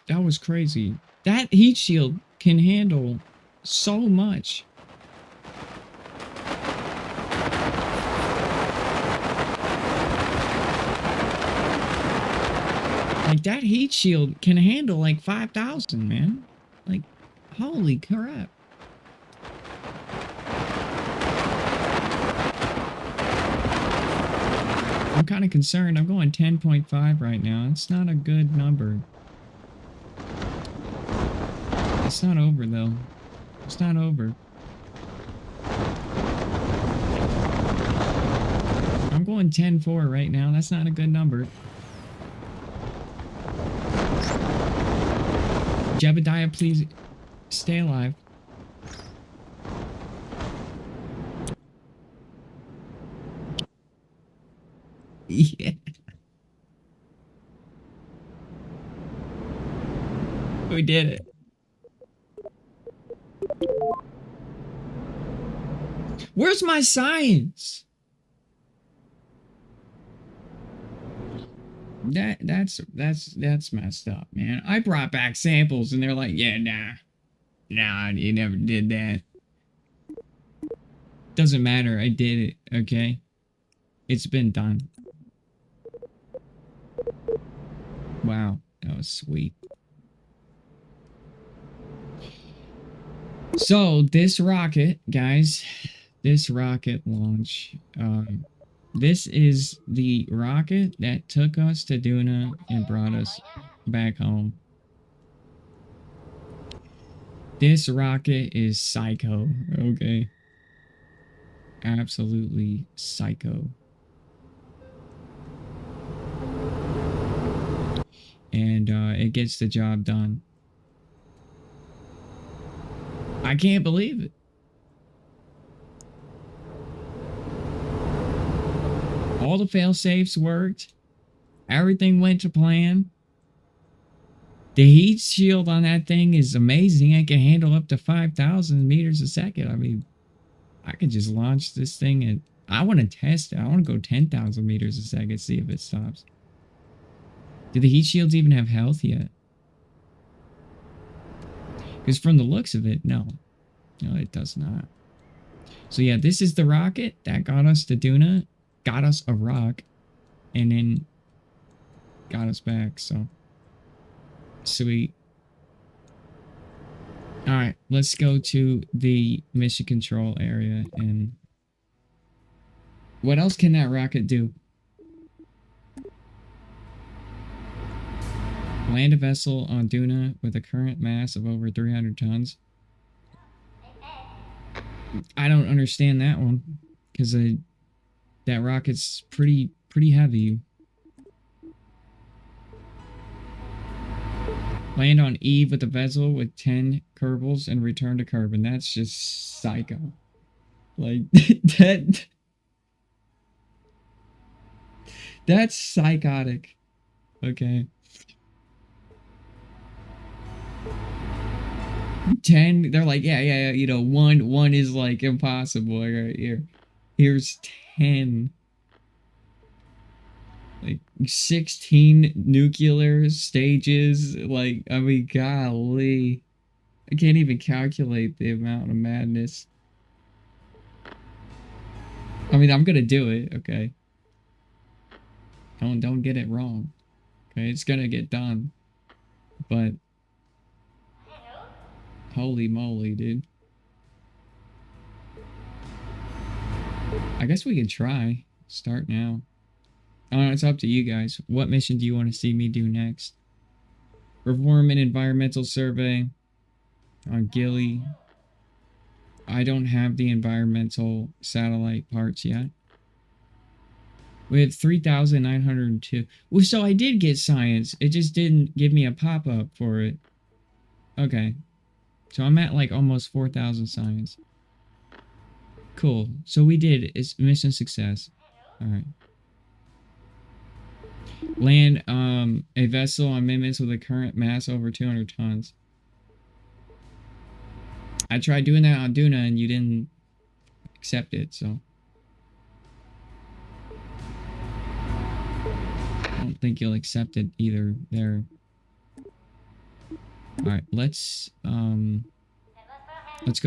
That was crazy. That heat shield can handle so much. Like, that heat shield can handle like 5,000, man. Like, holy crap. I'm kind of concerned. I'm going 10.5 right now. It's not a good number. It's not over, though. It's not over. I'm going 10.4 right now. That's not a good number. Jebediah, please stay alive. Yeah. We did it. Where's my science? That's messed up, man. I brought back samples and they're like, yeah, nah, you never did that. Doesn't matter, I did it, okay? It's been done. Wow, that was sweet. So, this rocket, guys, this rocket launch, this is the rocket that took us to Duna and brought us back home. This rocket is psycho, okay? Absolutely psycho. And it gets the job done. I can't believe it. All the fail-safes worked. Everything went to plan. The heat shield on that thing is amazing. It can handle up to 5,000 meters a second. I mean, I could just launch this thing and I want to test it. I want to go 10,000 meters a second, see if it stops. Do the heat shields even have health yet? Because from the looks of it, no. No, it does not. So yeah, this is the rocket that got us to Duna, got us a rock, and then got us back, so sweet. Alright, let's go to the mission control area and what else can that rocket do? Land a vessel on Duna with a current mass of over 300 tons. I don't understand that one because that rocket's pretty heavy. Land on Eve with a vessel with 10 Kerbals and return to Kerbin. That's just psycho. Like that's psychotic. Okay. 10, they're like, yeah, you know, one is like impossible right here. Here's 10. Like 16 nuclear stages. Like, I mean, golly. I can't even calculate the amount of madness. I mean, I'm gonna do it, okay? Don't get it wrong. Okay, it's gonna get done. But holy moly, dude. I guess we can try. Start now. It's up to you guys. What mission do you want to see me do next? Perform an environmental survey on Gilly. I don't have the environmental satellite parts yet. We have 3,902. Well, so I did get science. It just didn't give me a pop-up for it. Okay. So I'm at like almost 4,000 science. Cool. So we did. It's mission success. Alright. Land a vessel on Mimits with a current mass over 200 tons. I tried doing that on Duna and you didn't accept it, so. I don't think you'll accept it either there. Alright, let's go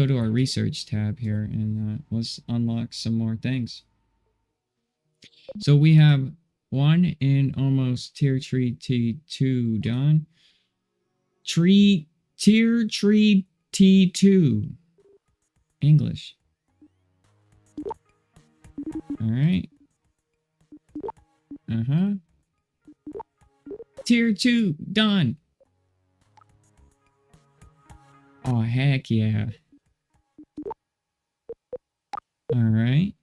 to our research tab here and let's unlock some more things. So we have 1 in almost tier tree T2 done. Tier tree T2. English. Alright. Tier 2 done. Oh, heck yeah. Alright.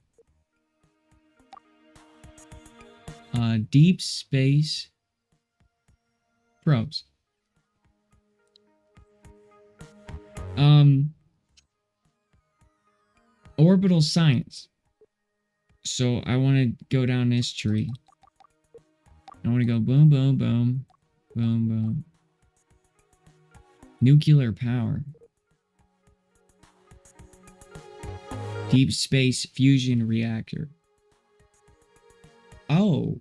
Deep space probes. Orbital science. So I want to go down this tree. I want to go boom, boom, boom, boom, boom. Nuclear power. Deep space fusion reactor. Oh.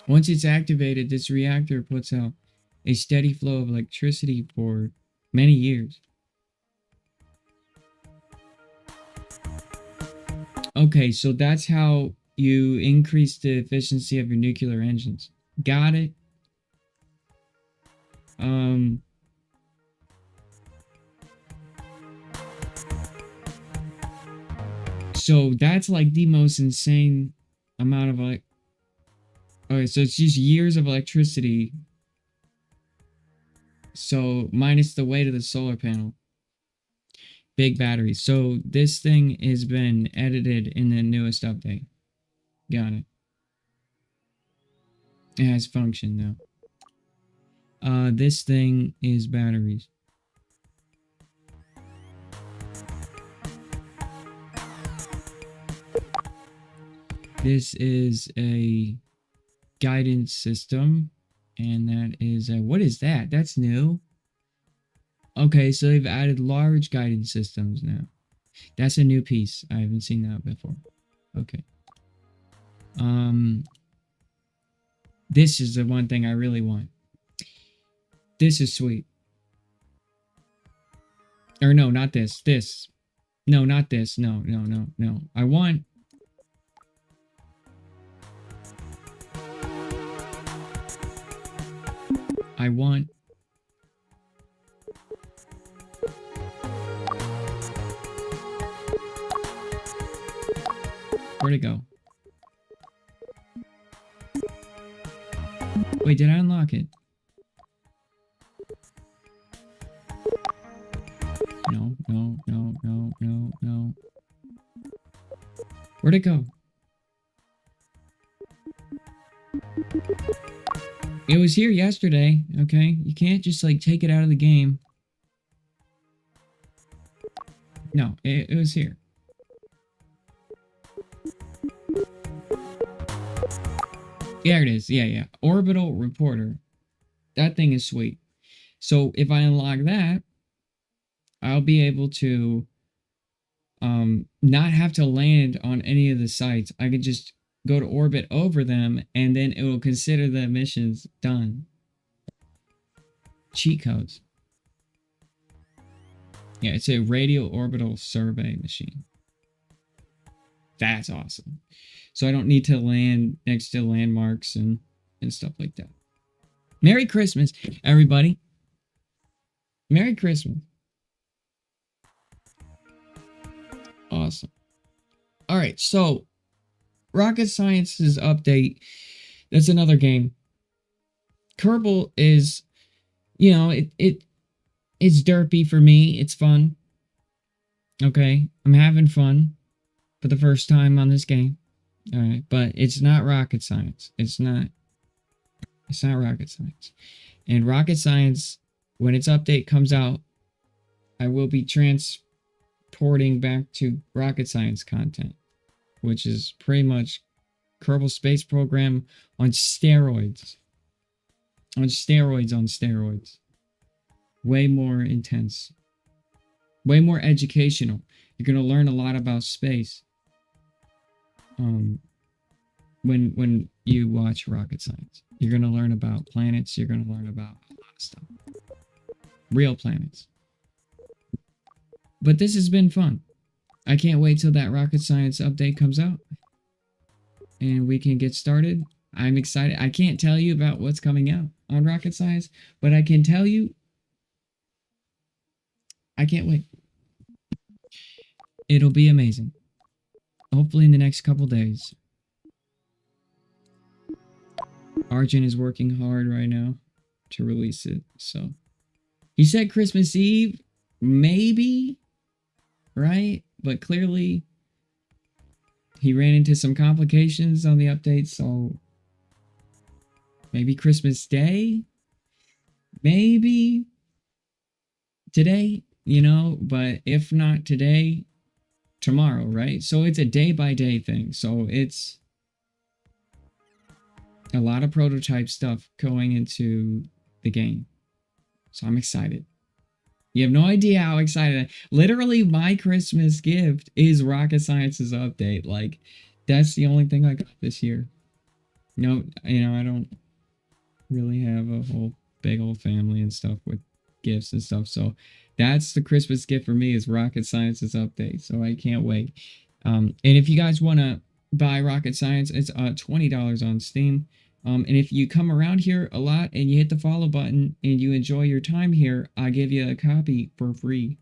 Once it's activated, this reactor puts out a steady flow of electricity for many years. Okay, so that's how you increase the efficiency of your nuclear engines. Got it. So that's like the most insane amount of like. Okay, so it's just years of electricity. So minus the weight of the solar panel. Big battery. So this thing has been edited in the newest update. Got it. It has function now. This thing is batteries. This is a guidance system, and that is what is that? That's new. Okay, so they've added large guidance systems now. That's a new piece. I haven't seen that before. Okay. This is the one thing I really want. This is sweet. Or no, not this. This. No, not this. No. I want... Where'd it go? Wait, did I unlock it? No. Where'd it go? It was here yesterday, okay? You can't just, like, take it out of the game. No, it was here. There it is. Yeah. Orbital reporter. That thing is sweet. So if I unlock that, I'll be able to not have to land on any of the sites. I can just go to orbit over them, and then it will consider the missions done. Cheat codes. Yeah, it's a radio orbital survey machine. That's awesome. So I don't need to land next to landmarks and stuff like that. Merry Christmas, everybody. Merry Christmas. Awesome. All right, so Rocket Science's update. That's another game. Kerbal is, you know, it's derpy for me. It's fun. Okay, I'm having fun for the first time on this game. All right, but it's not rocket science. It's not rocket science. And Rocket Science, when its update comes out, I will be transporting back to Rocket Science content, which is pretty much Kerbal Space Program on steroids. On steroids. Way more intense. Way more educational. You're going to learn a lot about space. When you watch Rocket Science, you're going to learn about planets. You're going to learn about a lot of stuff. Real planets. But this has been fun. I can't wait till that Rocket Science update comes out, and we can get started. I'm excited. I can't tell you about what's coming out on Rocket Science, but I can tell you I can't wait. It'll be amazing. Hopefully in the next couple days. Arjun is working hard right now to release it, so. He said Christmas Eve, maybe, right? But clearly, he ran into some complications on the update, so maybe Christmas Day? Maybe today, you know, but if not today, tomorrow, right? So it's a day-by-day thing, so it's a lot of prototype stuff going into the game. So I'm excited. You have no idea how excited. Literally, my Christmas gift is Rocket Science's update. Like, that's the only thing I got this year. No, I don't really have a whole big old family and stuff with gifts and stuff. So that's the Christmas gift for me is Rocket Science's update. So I can't wait. And if you guys want to buy Rocket Science, it's $20 on Steam. And if you come around here a lot and you hit the follow button and you enjoy your time here, I give you a copy for free.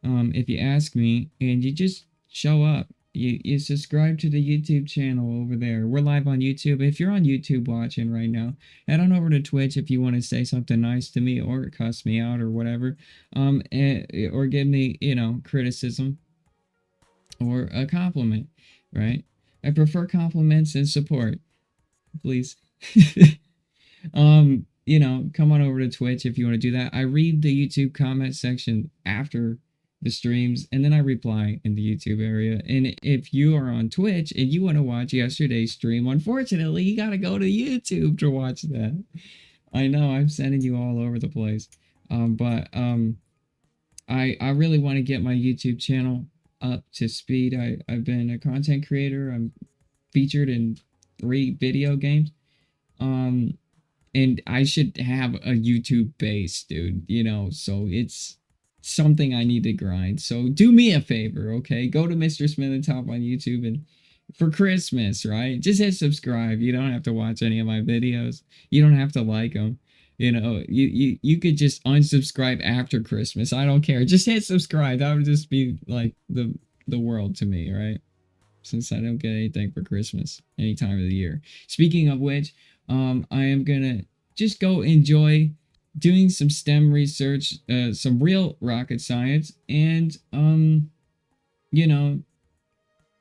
If you ask me, and you just show up. You subscribe to the YouTube channel over there. We're live on YouTube. If you're on YouTube watching right now, head on over to Twitch if you want to say something nice to me or cuss me out or whatever. Or give me, criticism or a compliment, right? I prefer compliments and support, please. Come on over to Twitch if you want to do that. I read the YouTube comment section after the streams and then I reply in the YouTube area. And if you are on Twitch and you want to watch yesterday's stream, unfortunately, you got to go to YouTube to watch that. I know I'm sending you all over the place. I really want to get my YouTube channel up to speed. I've been a content creator. I'm featured in 3 video games. And I should have a YouTube base, dude, so it's something I need to grind. So do me a favor, okay? Go to Mr. Smith and Top on YouTube and for Christmas, right? Just hit subscribe. You don't have to watch any of my videos. You don't have to like them. You could just unsubscribe after Christmas. I don't care. Just hit subscribe. That would just be like the world to me, right? Since I don't get anything for Christmas any time of the year. Speaking of which, I am gonna just go enjoy doing some STEM research, some real rocket science, and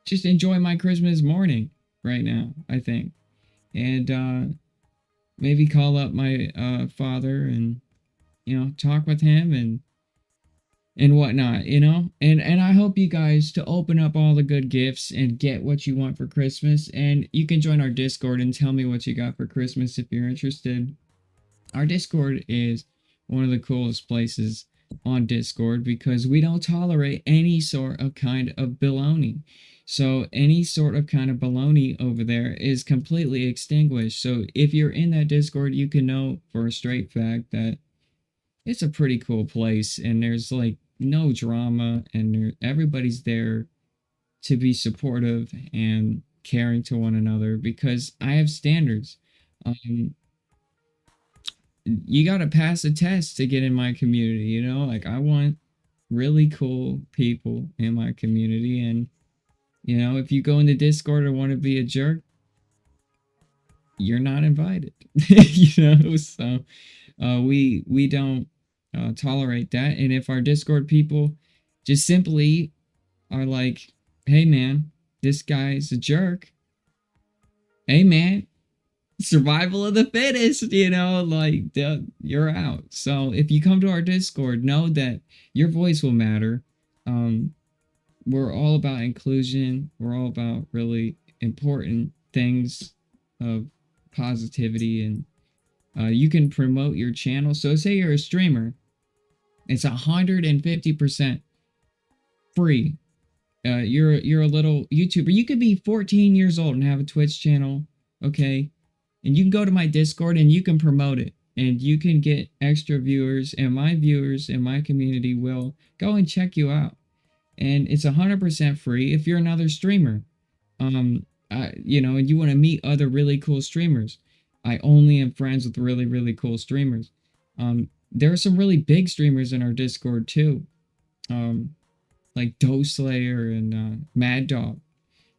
just enjoy my Christmas morning right now, I think. And maybe call up my father and talk with him and whatnot, and I hope you guys to open up all the good gifts and get what you want for Christmas. And you can join our Discord and tell me what you got for Christmas if you're interested. Our Discord is one of the coolest places on Discord because we don't tolerate any sort of kind of baloney. So any sort of kind of baloney over there is completely extinguished. So if you're in that Discord, you can know for a straight fact that it's a pretty cool place and there's like no drama and everybody's there to be supportive and caring to one another because I have standards. You got to pass a test to get in my community, like I want really cool people in my community. And if you go into Discord or want to be a jerk, you're not invited. So we don't tolerate that. And if our Discord people just simply are like, hey man, this guy's a jerk, hey man, survival of the fittest, you're out. So if you come to our Discord, know that your voice will matter. We're all about inclusion. We're all about really important things of positivity, and you can promote your channel. So say you're a streamer, it's 150% free. You're a little YouTuber. You could be 14 years old and have a Twitch channel, okay? And you can go to my Discord and you can promote it. And you can get extra viewers. And my viewers in my community will go and check you out. And it's 100% free if you're another streamer. And you want to meet other really cool streamers. I only am friends with really, really cool streamers. There are some really big streamers in our Discord too. Like Doe Slayer and Mad Dog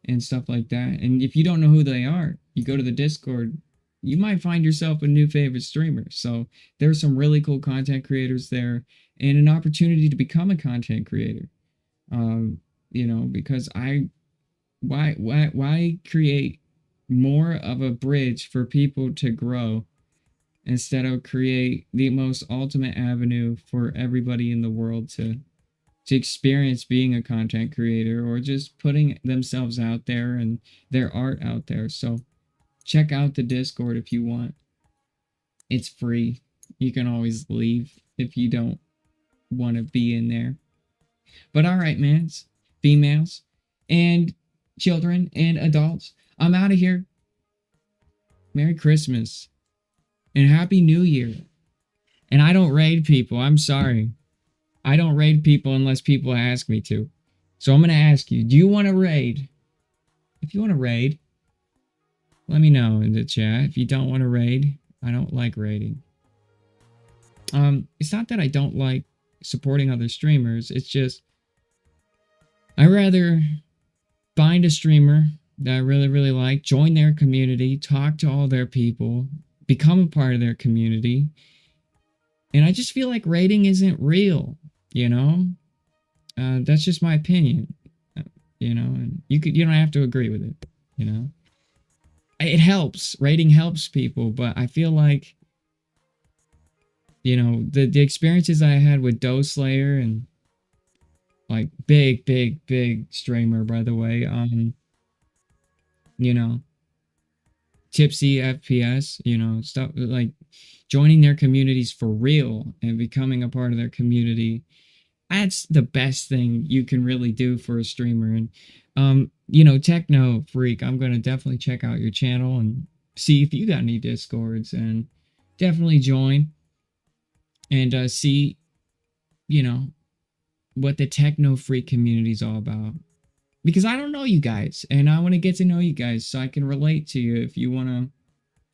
and stuff like that. And if you don't know who they are, you go to the Discord, you might find yourself a new favorite streamer. So there's some really cool content creators there and an opportunity to become a content creator. Because why create more of a bridge for people to grow instead of create the most ultimate avenue for everybody in the world to experience being a content creator or just putting themselves out there and their art out there. So check out the Discord if you want. It's free. You can always leave if you don't want to be in there. But all right, man, females, and children and adults, I'm out of here. Merry Christmas and Happy New Year. And I don't raid people. I'm sorry. I don't raid people unless people ask me to. So I'm going to ask you, do you want to raid? If you want to raid, let me know in the chat. If you don't want to raid, I don't like raiding. It's not that I don't like supporting other streamers. It's just I rather find a streamer that I really, really like, join their community, talk to all their people, become a part of their community. And I just feel like raiding isn't real, you know? That's just my opinion, you know? And you don't have to agree with it, you know? It helps. Raiding helps people, but I feel like, you know, the experiences I had with Doe Slayer and like big streamer, by the way, you know, Tipsy FPS, you know, stuff like joining their communities for real and becoming a part of their community. That's the best thing you can really do for a streamer. And you know, Techno Freak, I'm gonna definitely check out your channel and see if you got any discords, and definitely join and see, you know, what the Techno Freak community is all about. Because I don't know you guys, and I want to get to know you guys so I can relate to you if you want to,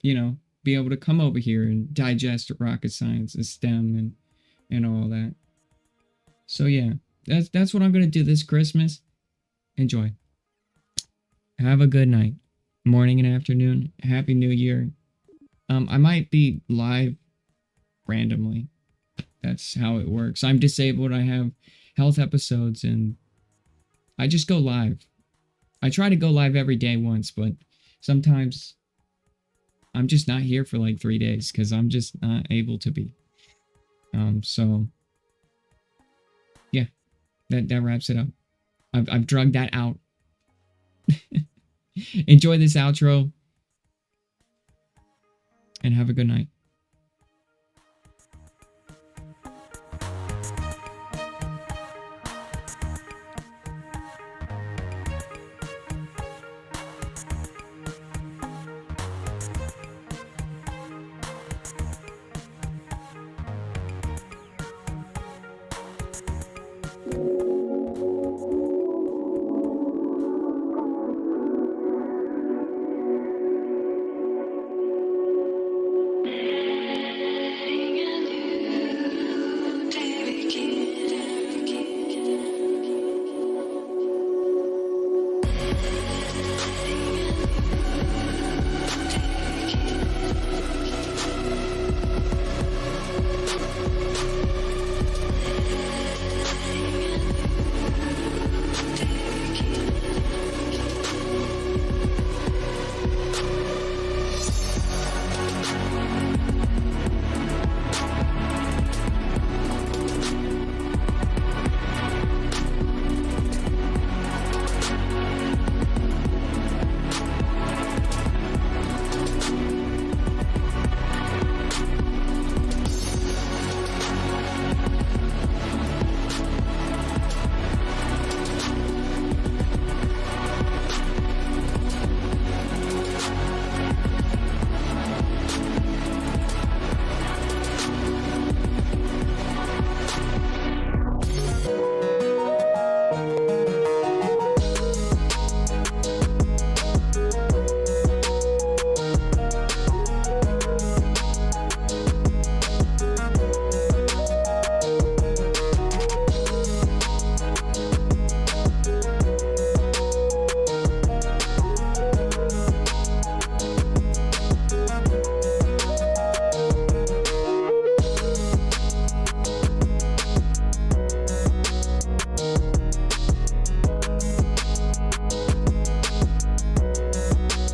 you know, be able to come over here and digest rocket science and STEM and all that. So yeah, that's what I'm going to do this Christmas. Enjoy. Have a good night, morning and afternoon. Happy New Year. I might be live randomly. That's how it works. I'm disabled. I have health episodes and I just go live. I try to go live every day once, but sometimes I'm just not here for like 3 days because I'm just not able to be. So yeah, that wraps it up. I've drugged that out. Enjoy this outro and have a good night.